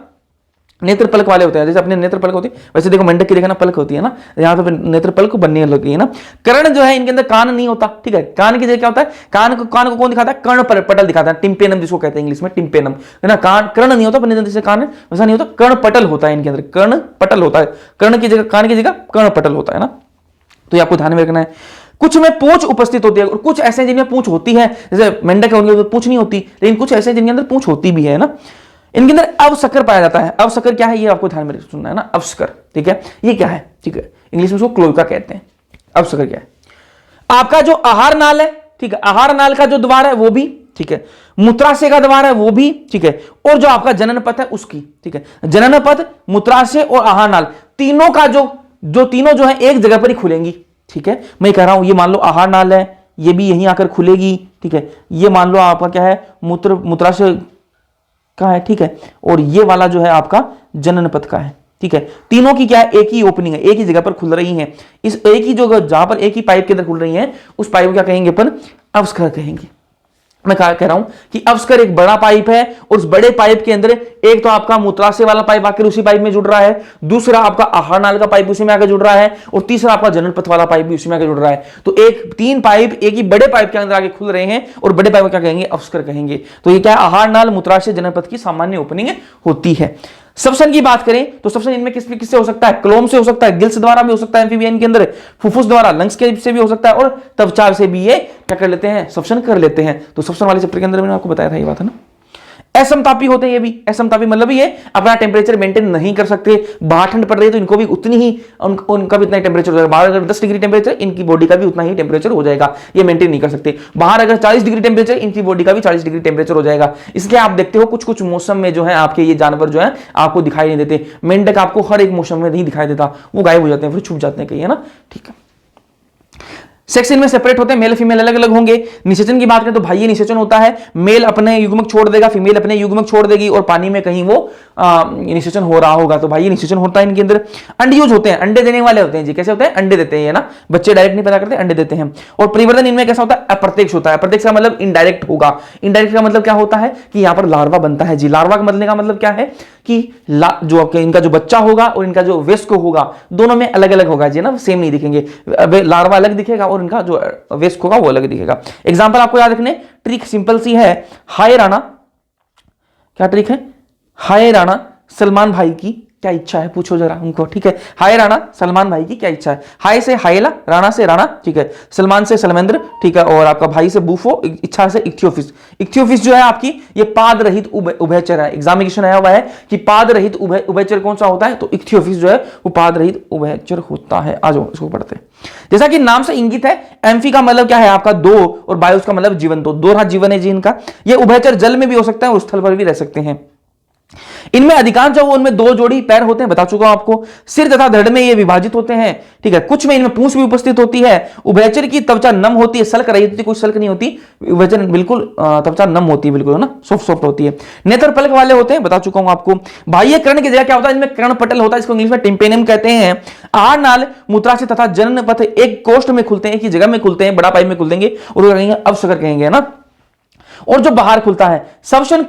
नेत्र पलक वाले होते हैं। जैसे अपने नेत्र पलक होती है वैसे देखो मेंढक की देखना पलक होती है ना, यहाँ पे नेत्र पलक बनने लगी है ना। कर्ण जो है इनके अंदर कान नहीं होता। ठीक है, कान की जगह क्या होता है, कान को कौन दिखाता है, कर्ण पटल दिखाता है, टिम्पेनम जिसको कहते हैं इंग्लिश में, टिम्पेनम, है ना। कान कर्ण नहीं होता, अपने जैसे कान है वैसा नहीं होता, कर्ण पटल होता है इनके अंदर, कर्ण पटल होता है। कर्ण की जगह, कान की जगह कर्ण पटल होता है ना। तो ये आपको ध्यान में रखना है। कुछ में पूंछ उपस्थित होती है और कुछ ऐसे जिनमें पूंछ होती है, जैसे मेंढक है उनके अंदर पूंछ नहीं होती, लेकिन कुछ ऐसे जिनके अंदर पूंछ होती भी है ना। इनके अंदर अवशकर पाया जाता है। अवशकर क्या है ये आपको ध्यान में सुनना है ना, अवशकर। ठीक है, ये क्या है, ठीक है, इंग्लिश में इसको क्लोएका कहते हैं। अवशकर क्या है, आपका जो आहार नाल है, ठीक है, आहार नाल का जो द्वार है वो भी ठीक है, मूत्राशय का द्वार है वो भी, ठीक है, और जो आपका जनन पथ है उसकी, ठीक है, जनन पथ, मूत्राशय और आहार नाल, तीनों का जो तीनों जो है एक जगह पर ही खुलेंगी, ठीक है। मैं कह रहा हूं ये मान लो आहार नाल है, ये भी यहीं आकर खुलेगी, ठीक है, ये मान लो आपका क्या है मूत्राशय का है, ठीक है, और ये वाला जो है आपका जनन पथ का है, ठीक है। तीनों की क्या है, एक ही ओपनिंग है, एक ही जगह पर खुल रही हैं, इस एक ही जो जहां पर एक ही पाइप के अंदर खुल रही हैं उस पाइप को क्या कहेंगे अपन, अवस्कर कहेंगे। मैं कह रहा हूं कि अवस्कर एक बड़ा पाइप है और उस बड़े पाइप के अंदर एक तो आपका मूत्राशय वाला पाइप आकर उसी पाइप में जुड़ रहा है, दूसरा आपका आहार नाल का पाइप उसी में आकर जुड़ रहा है, और तीसरा आपका जनन पथ वाला पाइप भी उसी में आकर जुड़ रहा है। तो एक तीन पाइप एक ही बड़े पाइप के अंदर आके खुल रहे हैं और बड़े पाइप को क्या कहेंगे, अवस्कर कहेंगे। तो ये क्या है, आहार नाल, मूत्राशय, जनन पथ की सामान्य ओपनिंग होती है। श्वसन की बात करें तो श्वसन इनमें किससे हो सकता है, क्लोम से हो सकता है, गिल्स द्वारा भी हो सकता है एम्फीबियन के अंदर, फुफ्फुस द्वारा, लंग्स के से भी हो सकता है, और त्वचा से भी ये क्या कर लेते हैं, श्वसन कर लेते हैं। तो श्वसन वाले चैप्टर के अंदर मैंने आपको बताया था ये बात, है ना। असमतापी होते हैं ये भी, असमतापी मतलब ये अपना टेम्परेचर मेंटेन नहीं कर सकते, बाहर ठंड पड़ रही है तो इनको भी उतनी ही उनका भी इतना टेम्परेचर हो जाएगा, बाहर अगर 10 डिग्री टेम्परेचर इनकी बॉडी का भी उतना ही टेम्परेचर हो जाएगा, ये मेंटेन नहीं कर सकते। बाहर अगर 40 डिग्री टेम्परेचर इनकी बॉडी का भी 40 डिग्री टेम्परेचर हो जाएगा। इसलिए आप देखते हो कुछ कुछ मौसम में जो है आपके ये जानवर जो है आपको दिखाई नहीं देते, मेंढक आपको हर एक मौसम में नहीं दिखाई देता, वो गायब हो जाते हैं, फिर छुप जाते हैं कहीं, है ना, ठीक है। सेक्स इनमें सेपरेट होते हैं, मेल फीमेल अलग अलग होंगे। निषेचन की बात करें तो भाई ये निषेचन होता है, मेल अपने युग्मक छोड़ देगा, फीमेल अपने युग्मक छोड़ देगी, और पानी में कहीं वो निषेचन हो रहा होगा, तो भाई ये निषेचन होता है इनके अंदर। अंडयूज होते हैं, अंडे देने वाले होते हैं जी, कैसे होते हैं, अंडे देते हैं, ना, बच्चे डायरेक्ट नहीं पैदा करते, अंडे देते हैं। और परिवर्तन इनमें कैसा होता है, अप्रत्यक्ष होता है। अप्रत्यक्ष का मतलब इनडायरेक्ट होगा। इनडायरेक्ट का मतलब क्या होता है कि यहाँ पर लार्वा बनता है जी। लार्वा का मतलब क्या है कि जो इनका जो बच्चा होगा और इनका जो वेस्क होगा दोनों में अलग अलग होगा जी, ना, सेम नहीं दिखेंगे, लार्वा अलग दिखेगा और इनका जो वेस्क होगा वो अलग दिखेगा। एग्जांपल आपको याद रखने, ट्रिक सिंपल सी है, हाय राणा, क्या ट्रिक है, हाय राणा सलमान भाई की क्या इच्छा है, पूछो जरा उनको, ठीक है। हाय राणा सलमान भाई की क्या इच्छा है, हाय से हायला, राणा से राणा, ठीक है, सलमान से सलमेंद्र, ठीक है, और आपका भाई से बूफो, इच्छा से इक्थियोफिस। इक्थियोफिस जो है आपकी ये पाद रहित उभयचर है। एग्जामिनेशन आया हुआ है कि पाद रहित उभयचर कौन सा होता है, तो इक्थियोफिस जो है वो पाद रहित उभयचर होता है। आ जाओ इसको पढ़ते हैं। जैसा कि नाम से इंगित है, एम्फी का मतलब क्या है आपका दो, और बायोस का मतलब जीवन, दो रहा जीवन है जी इनका। ये उभयचर जल में भी हो सकता है और स्थल पर भी रह सकते हैं। इनमें अधिकांश जो उनमें दो जोड़ी पैर होते हैं, बता चुका हूं आपको। सिर तथा धड़ में ये विभाजित होते हैं, ठीक है। कुछ में इनमें पूंछ भी उपस्थित होती है। उभयचर की त्वचा नम होती है, सल्क रही होती, कोई सल्क नहीं होती। उभयचर बिल्कुल त्वचा नम होती है, बिल्कुल, है ना, सॉफ्ट होती है। नेत्र पलक वाले होते हैं, बता चुका हूं आपको। बाह्य कर्ण की जगह क्या होता है, इनमें कर्ण पटल होता है, इसको इंग्लिश में टिम्पेनियम कहते हैं। आहार नाल, मूत्राशय तथा जनन पथ एक कोष्ठ में खुलते हैं, एक ही जगह में खुलते हैं, बड़ा पाइप में खुल देंगे और कहेंगे अवस्कर कहेंगे, ना। और जो बाहर खुलता है श्वसन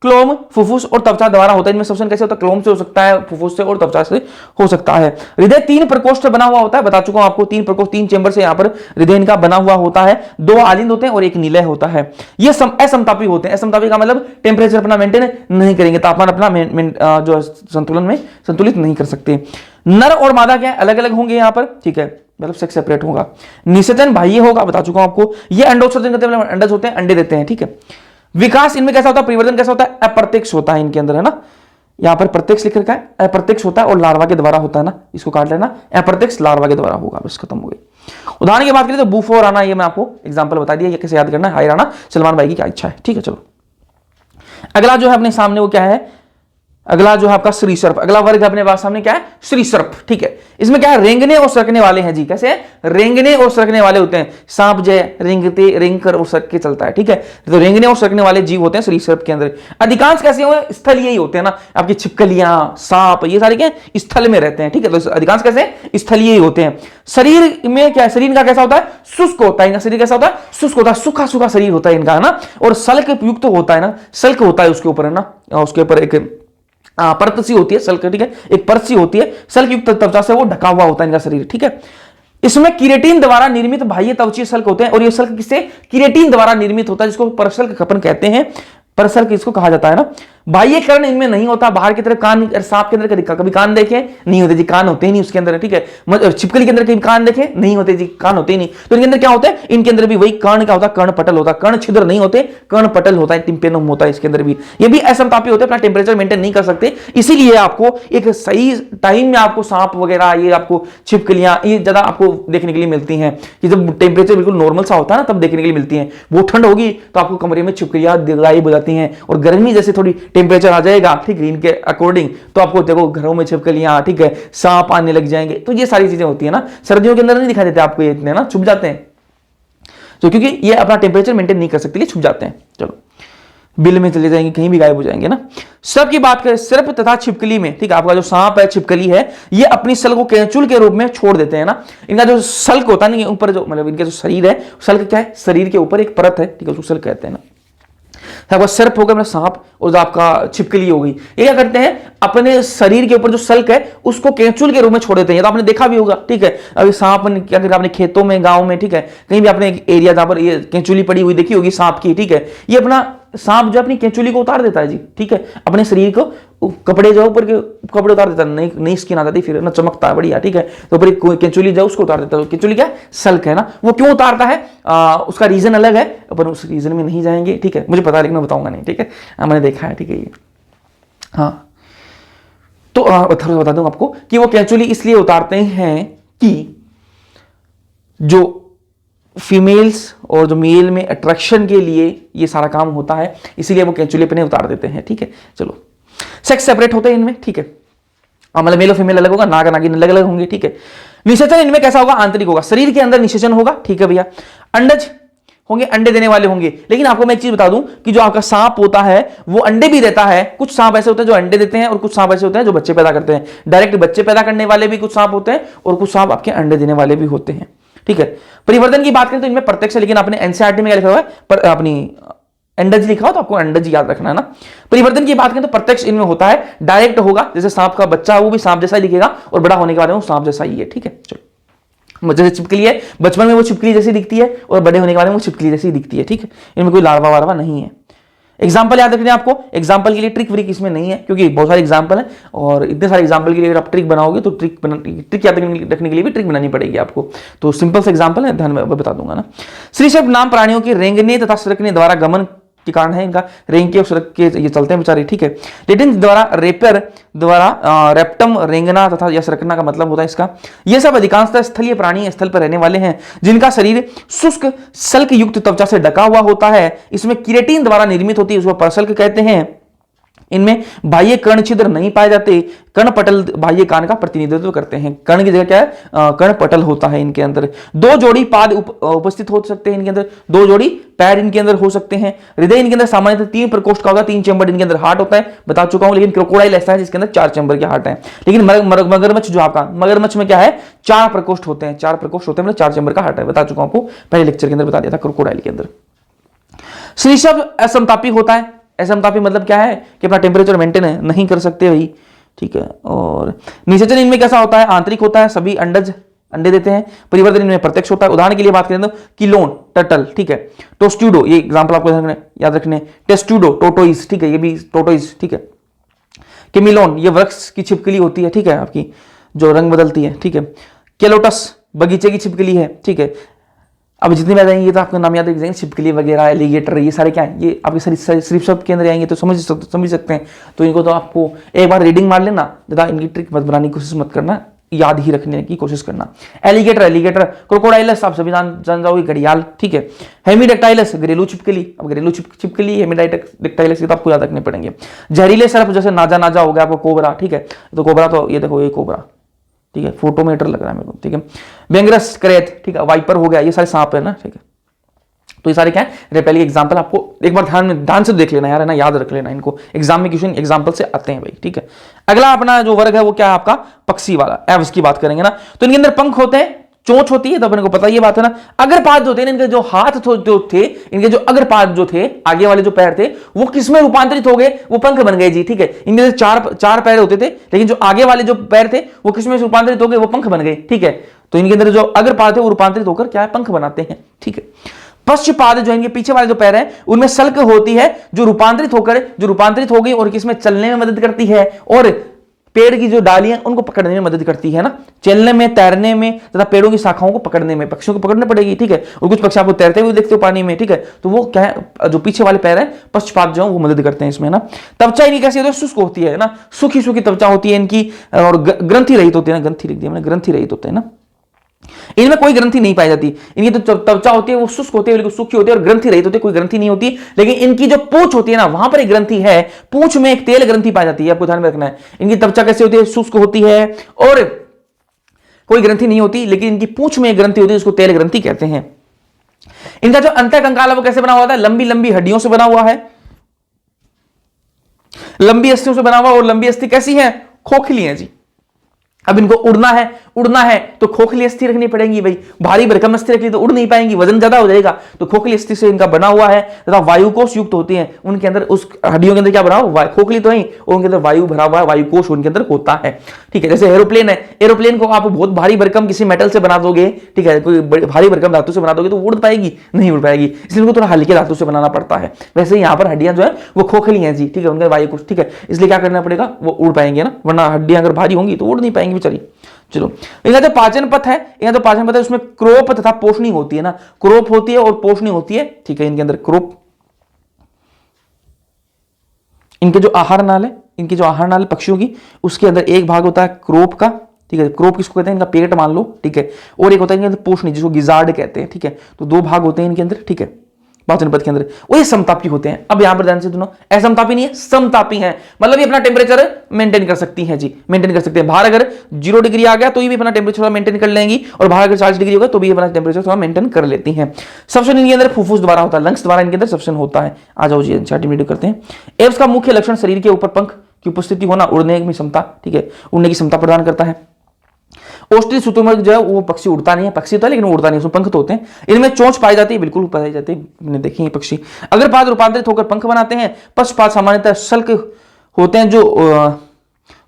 क्लोम, फुफ्फुस और त्वचा द्वारा होता है। इनमें श्वसन कैसे होता है, क्लोम से हो सकता है, फुफ्फुस से और त्वचा से हो सकता है। हृदय 3 प्रकोष्ठ बना हुआ होता है, बता चुका हूं आपको, 3 प्रकोष्ठ, 3 चेंबर से यहां पर हृदय इनका बना हुआ होता है। 2 आलिंद होते हैं और 1 निलय होता है। ये असमतापी होते हैं। असमतापी का मतलब टेम्परेचर अपना मेंटेन नहीं करेंगे, तापमान अपना जो संतुलित नहीं कर सकते। नर और मादा क्या है, अलग अलग होंगे यहां पर, ठीक है, मतलब सेक्स सेपरेट होगा। निषेचन बाह्य होगा, बता चुका हूं आपको। ये अंडोत्सर्जन करते हैं, अंडज होते हैं, अंडे देते हैं, ठीक है। विकास इनमें कैसा होता है, परिवर्तन कैसा होता है, अप्रत्यक्ष होता है इनके अंदर, है ना। यहां पर प्रत्यक्ष लिख रखा है, अप्रत्यक्ष होता है और लार्वा के द्वारा होता है, ना, इसको काट लेना, अप्रत्यक्ष लार्वा के द्वारा होगा, बस खत्म हो गई। उदाहरण की बात करें तो बूफो और राणा, ये मैं आपको एग्जांपल बता दिया, ये कैसे याद करना है। हाय राणा सलमान भाई की क्या इच्छा है, ठीक है। चलो अगला जो है अपने सामने वो क्या है, अगला जो है आपका श्रीसर्प। अगला वर्ग अपने पास सामने क्या है, श्रीसर्प, ठीक है। इसमें क्या है, रेंगने और सरकने वाले हैं जी। कैसे रेंगने और सरकने वाले होते हैं, सांप जय रेंगते रेंग कर और सरक के चलता है, ठीक है। तो रेंगने और सरकने वाले जीव होते हैं श्रीसर्प के अंदर। अधिकांश कैसे होंगे, स्थल यही होते हैं, ना, आपकी छिपकलियां, सांप, ये सारे क्या स्थल में रहते हैं, ठीक है। तो अधिकांश कैसे स्थलीय ही होते हैं। शरीर में क्या है, शरीर का कैसा होता है, शुष्क होता है इनका शरीर, कैसा होता है, शुष्क होता है, सूखा सूखा शरीर होता है इनका, है ना। और सल्क युक्त होता है, ना, सल्क होता है उसके ऊपर, है ना, उसके ऊपर एक परत सी होती है, सल्क, ठीक है, एक परत सी होती है, सल्क युक्त त्वचा से वो ढका हुआ होता है इनका शरीर, ठीक है। इसमें किरेटिन द्वारा निर्मित बाह्य त्वचीय सल्क होते हैं, और ये सल्क किससे, किरेटिन द्वारा निर्मित होता है, जिसको परसल्क अपन कहते हैं, परसल्क इसको कहा जाता है, ना। बाह्य कर्ण इनमें नहीं होता, बाहर की तरफ कान, सांप के अंदर कभी कान देखे नहीं होते जी, कान होते ही नहीं उसके अंदर, ठीक है। छिपकली के अंदर कभी कान देखे नहीं होते जी, कान होते ही नहीं। तो इनके अंदर क्या होता है, इनके अंदर भी वही कर्ण क्या होता है, कर्ण पटल होता है, कर्ण छिद्र नहीं होते, कर्ण पटल होता है, टिम्पेनम होता है इसके अंदर भी। ये भी असमतापी होते हैं, अपना टेम्परेचर मेंटेन नहीं कर सकते, इसीलिए आपको एक सही टाइम में आपको सांप वगैरह, ये आपको छिपकलियां ये ज्यादा आपको देखने के लिए मिलती हैं कि जब टेम्परेचर बिल्कुल नॉर्मल सा होता है ना, तब देखने के लिए मिलती हैं। वो ठंड होगी तो आपको कमरे में छिपकलियां गायब हो जाती हैं, और गर्मी जैसे थोड़ी टेम्परेचर आ जाएगा, ठीक है, इनके अकॉर्डिंग, तो आपको देखो घरों में छिपकलियां, ठीक है, सांप आने लग जाएंगे। तो ये सारी चीजें होती है ना, सर्दियों के अंदर नहीं दिखाई देते आपको, ये इतने ना छुप जाते हैं, तो क्योंकि ये अपना टेम्परेचर मेंटेन नहीं कर सकते, छुप जाते हैं। चलो, बिल में चले जाएंगे, कहीं भी गायब हो जाएंगे ना। सर्प की बात करें, सर्प तथा छिपकली में, ठीक है, आपका जो सांप है, छिपकली है, ये अपनी सल को कैंचुल के रूप में छोड़ देते हैं ना। इनका जो सल्क होता है ना, ऊपर जो मतलब इनका जो शरीर है, सल्क क्या है, शरीर के ऊपर एक परत है, ठीक है, उसको सल्क कहते हैं ना। आपका सर्प हो गया, मतलब सांप, और जो आपका छिपकली हो गई, ये क्या करते हैं, अपने शरीर के ऊपर जो सल्क है उसको कैंचुल के रूप में छोड़ देते हैं। तो आपने देखा भी होगा, ठीक है, अभी सांप क्या कर आपने खेतों में, गांव में, ठीक है, कहीं भी आपने एरिया जहां पर ये कैंचुली पड़ी हुई देखी होगी सांप की, ठीक है, ये अपना सांप जो अपनी कैंचुली को उतार देता है जी, ठीक है, अपने शरीर को, कपड़े जो ऊपर के कपड़े उतार देता है, नई स्किन आ जाती, फिर ना चमकता है बढ़िया, ठीक है, तो ऊपर कैंचुली जो उसको उतार देता है। कैंचुली क्या सल्क है ना, वो क्यों उतारता है, उसका रीजन अलग है, अपन उस रीजन में नहीं जाएंगे, ठीक है, मुझे पता है लेकिन मैं बताऊंगा नहीं, ठीक है, मैंने देखा है, ठीक है, ये हाँ। तो थोड़ा बता दूं आपको कि वो कैंचुली इसलिए उतारते हैं कि जो फीमेल्स और जो मेल में अट्रैक्शन के लिए ये सारा काम होता है, इसीलिए वो कैंचुली अपने उतार देते हैं, ठीक है। चलो, सेक्स सेपरेट होते हैं इनमें, ठीक है, मतलब मेल और फीमेल अलग होगा, नाग नागिन अलग अलग होंगे, ठीक है। निषेचन इनमें कैसा होगा, आंतरिक होगा, शरीर के अंदर निषेचन होगा, ठीक है भैया। अंडज होंगे, अंडे देने वाले होंगे, लेकिन आपको मैं एक चीज बता दूं कि जो आपका सांप होता है वो अंडे भी देता है। कुछ सांप ऐसे होते हैं जो अंडे देते हैं, और कुछ सांप ऐसे होते हैं जो बच्चे पैदा करते हैं। डायरेक्ट बच्चे पैदा करने वाले भी कुछ सांप होते हैं, और कुछ सांप आपके अंडे देने वाले भी होते हैं, ठीक है। परिवर्तन की बात करें तो इनमें प्रत्यक्ष, लेकिन आपने एनसीईआरटी में क्या लिखा हुआ है, पर अपनी अंडज लिखा हो तो आपको अंडज याद रखना है ना। परिवर्तन की बात करें तो प्रत्यक्ष इनमें होता है, डायरेक्ट होगा, जैसे सांप का बच्चा है वो भी सांप जैसा ही दिखेगा, और बड़ा होने के बाद वो सांप जैसा ही है, ठीक है। चलो, जैसे छिपकली है, बचपन में वो छिपकली जैसी दिखती है, और बड़े होने के बाद में वो छिपकली जैसी दिखती है, ठीक है, इनमें कोई लार्वा वार्वा नहीं है। एग्जाम्पल याद रखने आपको, एग्जाम्पल के लिए ट्रिक व्रिक इसमें नहीं है, क्योंकि बहुत सारे एग्जाम्पल है, और इतने सारे एग्जाम्पल के लिए अगर आप ट्रिक बनाओगे तो ट्रिक याद रखने के लिए भी ट्रिक बनानी पड़ेगी आपको। तो सिंपल से एग्जाम्पल है, ध्यान में बता दूंगा ना। श्री शब्द नाम प्राणियों के रेंगने तथा सरकने द्वारा गमन के कारण है, इनका रेंग के सरक के ये चलते हैं बेचारे, ठीक है। लेटिन द्वारा रेपर द्वारा रेप्टम रेंगना तथा या सरकना का मतलब होता है इसका। ये सब अधिकांशतः स्थलीय प्राणी, स्थल पर रहने वाले हैं, जिनका शरीर शुष्क सल्क युक्त त्वचा से ढका हुआ होता है। इसमें किरेटिन द्वारा निर्मित होती है, उसको परसल्क कहते हैं। इनमें बाह्य कर्ण छिद्र नहीं पाए जाते। कर्ण पटल बाह्य कान का प्रतिनिधित्व करते हैं। कर्ण की जगह क्या है, कर्ण पटल होता है इनके अंदर। दो जोड़ी पाद उपस्थित हो सकते हैं इनके अंदर, दो जोड़ी पैर इनके अंदर हो सकते हैं। हृदय इनके अंदर सामान्यतः 3 प्रकोष्ठ का होता है, 3 चैम्बर इनके अंदर हार्ट होता है, बता चुका हूं। लेकिन क्रोकोडाइल ऐसा है जिसके अंदर 4 चैम्बर के हार्ट है। लेकिन मगरमच्छ जो आपका, मगरमच्छ में क्या है, 4 प्रकोष्ठ होते हैं, 4 प्रकोष्ठ होते हैं, मतलब 4 चैम्बर का हार्ट है, बता चुका हूं आपको, पहले लेक्चर के अंदर बता दिया था क्रोकोडाइल के अंदर। ऋषभ असमतापी होता है। असमतापी मतलब क्या है कि अपना टेम्परेचर मेंटेन नहीं कर सकते भाई, ठीक है। और निषेचन इनमें कैसा होता है, आंतरिक होता है, सभी अंडज अंडे देते हैं। परिवर्तन इनमें प्रत्यक्ष होता है। उदाहरण के लिए बात करें तो किलोन टर्टल, ठीक है। टोस्ट्यूडो, ये एग्जांपल आपको याद रखने, टेस्ट्यूडो टोटोइज, ठीक है, ये भी टोटोइज, ठीक है। केमिलोन, ये वृक्ष की छिपकली होती है, ठीक है, आपकी जो रंग बदलती है, ठीक है। केलोटस, बगीचे की छिपकली है, ठीक है। अब जितने में आ जाएंगे तो आपका नाम याद रख जाएंगे, छिपकली वगैरह, एलिगेटर, ये सारे क्या है, ये आपके सिर्फ शब्द के अंदर आएंगे तो समझ सकते हैं। तो इनको तो आपको एक बार रीडिंग मार लेना, ज़्यादा इनकी ट्रिक मत बनाने की कोशिश मत करना, याद ही रखने की कोशिश करना। एलिगेटर, एलिगेटर, क्रोकोडाइलस आप सभी जान जाओगे, घड़ियाल, ठीक है। हेमीडेक्टाइलस, घरेलू छिपकली, अब घरेलू छिपकली हेमीडेक्टाइलस, ये तो आपको याद रखने पड़ेंगे। जहरीले सर्प, जैसे नाजा नाजा हो गया आपको, कोबरा, ठीक है। तो कोबरा तो ये देखो, ये कोबरा, ठीक है, फोटोमीटर लग रहा है मेरे को, ठीक है। बेंगरस, क्रेत, ठीक है, वाइपर हो गया, ये सारे सांप है ना, ठीक है। तो ये सारे क्या है, रेपेली एग्जांपल, आपको एक बार ध्यान से देख लेना यार, है ना, याद रख लेना इनको, एग्जाम में क्वेश्चन एग्जांपल से आते हैं भाई, ठीक है। अगला अपना जो वर्ग है वो क्या है आपका, पक्षी वाला, एव्स की बात करेंगे ना। तो इनके अंदर पंख होते हैं, चोंच होती है, तो अपने को पता ये बात है ना। अग्रपाद जो थे, इनके जो हाथ जो थे, इनके जो अग्रपाद जो थे, आगे वाले जो पैर थे, वो किसमें रूपांतरित हो गए, वो पंख बन गए जी, ठीक है। इनके चार पैर होते थे, लेकिन जो आगे वाले जो पैर थे वो किसमें रूपांतरित हो गए, वो पंख बन गए, ठीक है। तो इनके अंदर जो अग्रपाद थे वो रूपांतरित होकर क्या है, पंख बनाते हैं, ठीक है। पश्चपाद जो इनके पीछे वाले जो पैर हैं उनमें सल्क होती है जो रूपांतरित हो गई और किसमें चलने में मदद करती है और पेड़ की जो डालियां उनको पकड़ने में मदद करती है ना, चलने में, तैरने में तथा पेड़ों की शाखाओं को पकड़ने में। पक्षियों को पकड़ना पड़ेगी, ठीक है। और कुछ पक्षी आपको तैरते हुए देखते हो पानी में, ठीक है। तो वो क्या है, जो पीछे वाले पैर हैं पश्चपाद जो वो मदद करते हैं इसमें ना। त्वचा इनकी कैसी होती है, शुष्क होती है ना, सूखी सूखी त्वचा होती है इनकी और ग्रंथि रहित होती है ना, ग्रंथि लिख दिया मैंने, ग्रंथि रहित होते हैं ना। इनमें कोई ग्रंथि नहीं पाई जाती। इनकी तो त्वचा होती है वो शुष्क होती है, बिल्कुल सूखी होती है और ग्रंथि रहित होती है, कोई ग्रंथि नहीं होती। लेकिन इनकी जो पूंछ होती है ना, वहां पर एक ग्रंथि है, पूंछ में एक तेल ग्रंथि पाई जाती है, आपको ध्यान में रखना है। इनकी त्वचा कैसी होती है, शुष्क होती है और कोई ग्रंथि नहीं होती, लेकिन इनकी पूंछ में एक ग्रंथि होती है, जिसको तेल ग्रंथि कहते हैं। इनका जो अंतःकंकाल है वो कैसे बना हुआ था, लंबी लंबी हड्डियों से बना हुआ है, लंबी अस्थियों से बना हुआ। और लंबी अस्थि कैसी है, खोखली है जी। अब इनको उड़ना है तो खोखली अस्थि रखनी पड़ेगी भाई। भारी भरकम अस्थि रख ली तो उड़ नहीं पाएंगी, वजन ज्यादा हो जाएगा। तो खोखली अस्थि से इनका बना हुआ है तथा वायुकोश युक्त होती हैं। उनके अंदर, उस हड्डियों के अंदर क्या भरा हुआ, खोखली तो ही, और उनके अंदर वायु भरा हुआ है, वायुकोश उनके अंदर होता है, ठीक है। जैसे एरोप्लेन है, एरोप्लेन को आप बहुत भारी भरकम किसी मेटल से बना दोगे, ठीक है, कोई भारी भरकम धातु से बना दोगे तो उड़ पाएगी, नहीं उड़ पाएगी, इसलिए उनको थोड़ा हल्के धातु से बनाना पड़ता है। वैसे ही यहाँ पर हड्डियां जो है वो खोखली हैं जी, ठीक है, उनका वायुकोश, ठीक है, इसलिए क्या करना पड़ेगा, वो उड़ पाएंगे ना, वरना हड्डियां अगर भारी होंगी तो उड़ नहीं पाएंगी बेचारी। चलो, इनका जो पाचन पथ है, उसमें क्रोप तथा पोषणी होती है ना, क्रोप होती है और पोषणी होती है, ठीक है। इनके अंदर क्रोप, इनके जो आहार नाल है पक्षियों की, उसके अंदर एक भाग होता है क्रोप का, ठीक है। क्रोप किसको कहते हैं, इनका पेट मान लो, ठीक है। और एक होता है इनके अंदर पोषणी, जिसको गिजार्ड कहते हैं, ठीक है। तो दो भाग होते हैं इनके अंदर, ठीक है, पाचन पथ के अंदर। वो ये समतापी होते हैं। अब यहां पर ध्यान से सुनो, असमतापी नहीं है, समतापी है, मतलब ये अपना टेम्परेचर मेंटेन कर सकती हैं जी, मेंटेन कर सकते हैं। बाहर अगर 0 डिग्री आ गया तो ये भी अपना टेम्परेचर मेंटेन कर लेंगी, और बाहर अगर 40 डिग्री होगा तो भी अपना टेम्परेचर थोड़ा मेंटेन कर लेती हैं। सब्शन इनके अंदर फुफ्फुस द्वारा होता है, लंग्स द्वारा इनके अंदर सब्शन होता है। आ जाओ जी, चार्ट करते हैं। एब्स का मुख्य लक्षण शरीर के ऊपर पंख की उपस्थिति होना, उड़ने की क्षमता, ठीक है, उड़ने की क्षमता प्रदान करता है। ओस्ट्रिच शुतुरमुर्ग जो है वो पक्षी उड़ता नहीं है, पक्षी होता है लेकिन उड़ता नहीं, उसमें पंख तो होते हैं। इनमें चोंच पाई जाती है, बिल्कुल पाई जाती है, मैंने देखी है पक्षी। अगर पाद रूपांतरित होकर पंख बनाते हैं। पश्चपाद सामान्यतः शल्क होते हैं जो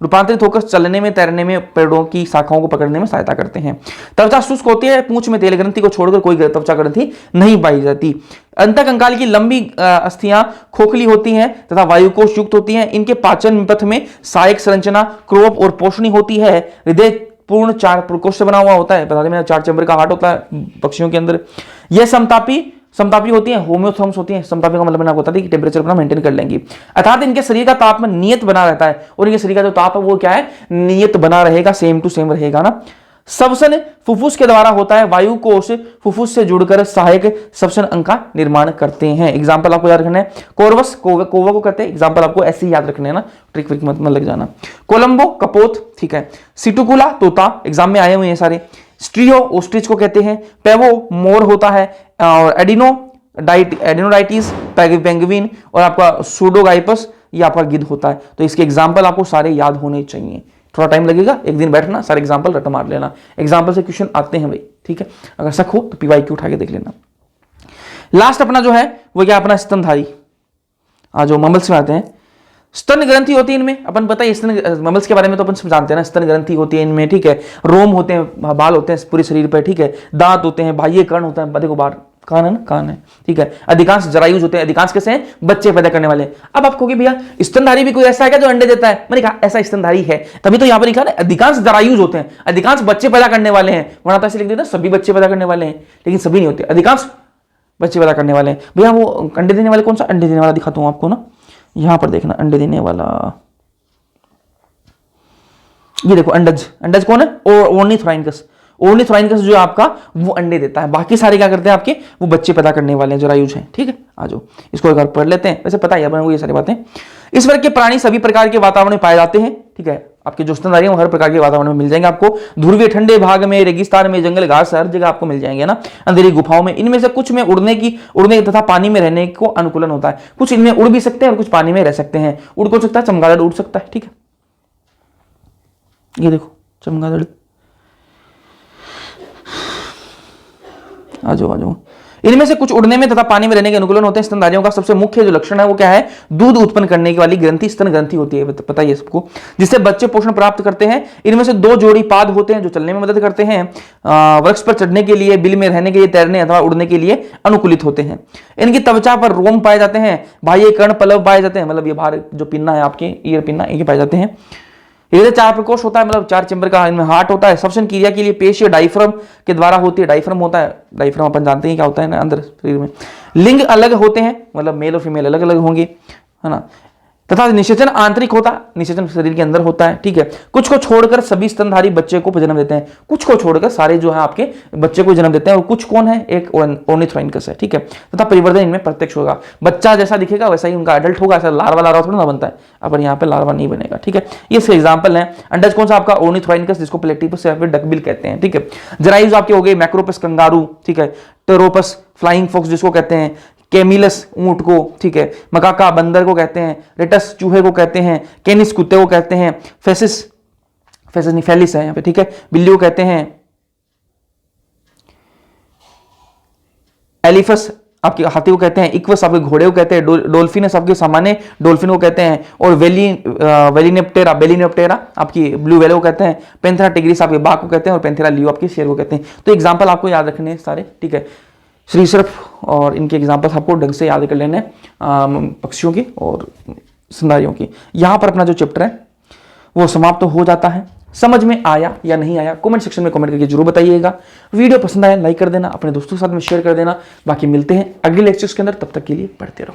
रूपांतरित होकर चलने में, तैरने में, पेड़ों की शाखाओं को पकड़ने में सहायता करते हैं। त्वचा शुष्क होती है, पूंछ में तेल ग्रंथि को छोड़कर कोई त्वचा ग्रंथि नहीं पाई जाती। अंतःकंकाल की लंबी अस्थियां खोखली होती हैं तथा वायुकोश युक्त होती हैं। इनके पाचन पथ में सहायक संरचना क्रोप और पोषणी होती है। हृदय पूर्ण 4 प्रकोष्ठ से बना हुआ होता है, बता दें मैंने, 4 चैम्बर का हार्ट होता है पक्षियों के अंदर। यह समतापी होती हैं, होम्योथर्म्स होती हैं। समतापी का मतलब होता है कि टेम्परेचर अपना मेंटेन कर लेंगी, अर्थात इनके शरीर का तापमान नियत बना रहता है, और इनके शरीर का जो ताप है वो क्या है, नियत बना रहेगा, सेम टू सेम रहेगा ना। श्वसन फुफ्फुस के द्वारा होता है, वायु कोश फुफ्फुस से जुड़कर सहायक श्वसन अंग का निर्माण करते हैं। एग्जांपल आपको याद रखना है, कोरवस कोवा को कहते हैं, एग्जांपल आपको ऐसे ही याद रखने हैं ना, ट्रिक विक मत लग जाना। कोलंबो कपोत, ठीक है। सिटुकुला तोता, एग्जाम में आए हुए हैं सारे। स्ट्रियो ओस्ट्रिच को कहते हैं। पेवो मोर होता है, और एडिनोडाइटिस पेंगुइन, और आपका सूडोगाइपस ये आपका गिद्ध होता है। तो इसके एग्जाम्पल आपको सारे याद होने चाहिए, थोड़ा टाइम लगेगा, एक दिन बैठना, सारे एग्जाम्पल रट मार लेना, एग्जाम्पल से क्वेश्चन आते हैं भाई, ठीक है। अगर शक हो तो पीवाईक्यू उठा के देख लेना। लास्ट अपना जो है वो क्या, अपना स्तनधारी। जो ममल्स में आते हैं, स्तन ग्रंथि होती है इनमें, अपन पता है स्तन ममल्स के बारे में तो अपन सब जानते हैं ना, स्तन ग्रंथि होती है इनमें, ठीक है। रोम होते हैं, बाल होते हैं पूरे शरीर पर, ठीक है। दांत होते हैं, बाह्य कर्ण होता है, देखो बाहर कान है ना, कान है, ठीक है। अधिकांश जरायुज होते हैं, अधिकांश कैसे हैं, बच्चे पैदा करने वाले। अब आपको कि भैया स्तनधारी भी कोई ऐसा है क्या जो अंडे देता है, मैंने कहा ऐसा स्तनधारी है, तभी तो यहां पर लिखा है अधिकांश जरायुज होते हैं, अधिकांश बच्चे पैदा करने वाले हैं, वरना तो ऐसे लिख देता सभी बच्चे पैदा करने वाले हैं, लेकिन सभी नहीं होते, अधिकांश बच्चे पैदा करने वाले हैं। भैया वो अंडे देने वाले कौन सा अंडे देने वाला दिखाता हूं आपको ना, यहां पर देखना अंडे देने वाला, ये देखो अंडज, अंडज कौन है, ओर्निथोराइनकस। ओर्निथोराइनकस जो आपका वो अंडे देता है, बाकी सारे क्या करते हैं आपके, वो बच्चे पैदा करने वाले हैं, जरायुज हैं, ठीक है। आ जाओ इसको एक बार पढ़ लेते हैं, वैसे पता है ये सारी बातें। इस वर्ग के प्राणी सभी प्रकार के वातावरण में पाए जाते हैं, ठीक है। आपके जो स्तनधारी हैं वो हर प्रकार के वातावरण में मिल जाएंगे आपको, ध्रुवीय ठंडे भाग में, रेगिस्तान में, जंगल घास हर जगह आपको मिल जाएंगे ना, अंधेरी गुफाओं में। इनमें से कुछ में उड़ने तथा पानी में रहने को अनुकूलन होता है, कुछ इनमें उड़ भी सकते हैं और कुछ पानी में रह सकते हैं। उड़ कौन सकता है, चमगादड़ उड़ सकता है, ठीक है। ये देखो चमगादड़, आ जाओ इनमें से कुछ उड़ने में तथा पानी में रहने के अनुकूलन होते हैं। स्तनधारियों का सबसे मुख्य जो लक्षण है वो क्या है, दूध उत्पन्न करने वाली ग्रंथि स्तन ग्रंथि होती है, पता है सबको, जिससे बच्चे पोषण प्राप्त करते हैं। इनमें से 2 जोड़ी पाद होते हैं जो चलने में मदद करते हैं, वृक्ष पर चढ़ने के लिए, बिल में रहने के लिए, तैरने अथवा उड़ने के लिए अनुकूलित होते हैं। इनकी त्वचा पर रोम पाए जाते हैं, बाह्य कर्ण पलव पाए जाते हैं, मतलब ये बाहर जो पिन्ना है आपके ईयर पिन्ना, ये पाए जाते हैं। हृदय 4 प्रकोष्ठ होता है, मतलब 4 चैम्बर का इनमें हार्ट होता है। श्वसन क्रिया के लिए पेशी डायफ्राम के द्वारा होती है, डायफ्राम होता है, डायफ्राम अपन जानते हैं क्या होता है ना अंदर शरीर में। लिंग अलग होते हैं, मतलब मेल और फीमेल अलग अलग होंगे, है ना, तथा निषेचन आंतरिक होता है, निषेचन शरीर के अंदर होता है, ठीक है। कुछ को छोड़कर सभी स्तनधारी बच्चे को जन्म देते हैं, कुछ को छोड़कर सारे जो है आपके बच्चे को जन्म देते हैं, और कुछ कौन है, एक ऑर्निथोरैक्स है, ठीक है, तथा परिवर्तन इनमें प्रत्यक्ष होगा, बच्चा जैसा दिखेगा वैसा ही उनका एडल्ट होगा, ऐसा लार्वा लार्वा थोड़ा ना बनता है, अपन यहाँ पे लार्वा नहीं बनेगा, ठीक है। ये इसके एग्जाम्पल है। अंडज कौन सा आपका, ऑर्निथोरैक्स, जिसको प्लेटिपस या फिर डकबिल कहते हैं, ठीक है। जरायुज आपके हो गए मैक्रोपस कंगारू, ठीक है, टेरोपस फ्लाइंग फॉक्स जिसको कहते हैं, केमिलस ऊंट को, ठीक है, मकाका बंदर को कहते हैं, रेटस चूहे को कहते हैं, केनिस कुत्ते को कहते हैं, फेसिस नहीं फेलिस है यहाँ पे, ठीक है, बिल्ली को कहते हैं, एलिफस आपके हाथी को कहते हैं, इक्वस आपके घोड़े को कहते हैं, डोल्फिनस आपके सामान्य डोल्फिन को कहते हैं, और वेलिनेप्टेरा आपकी ब्लू व्हेल को कहते हैं, पेंथेरा टिग्रिस आपके बाघ को कहते हैं, और पेंथेरा लियो आपके शेर को कहते हैं। तो एग्जाम्पल आपको याद रखने सारे, ठीक है, सरीसृप और इनके एग्जाम्पल्स आपको ढंग से याद कर लेने, पक्षियों की और स्तनधारियों की। यहाँ पर अपना जो चैप्टर है वो समाप्त तो हो जाता है। समझ में आया या नहीं आया कमेंट सेक्शन में कमेंट करके जरूर बताइएगा। वीडियो पसंद आया लाइक कर देना, अपने दोस्तों के साथ में शेयर कर देना। बाकी मिलते हैं अगले लेक्चर्स के अंदर, तब तक के लिए पढ़ते रहो।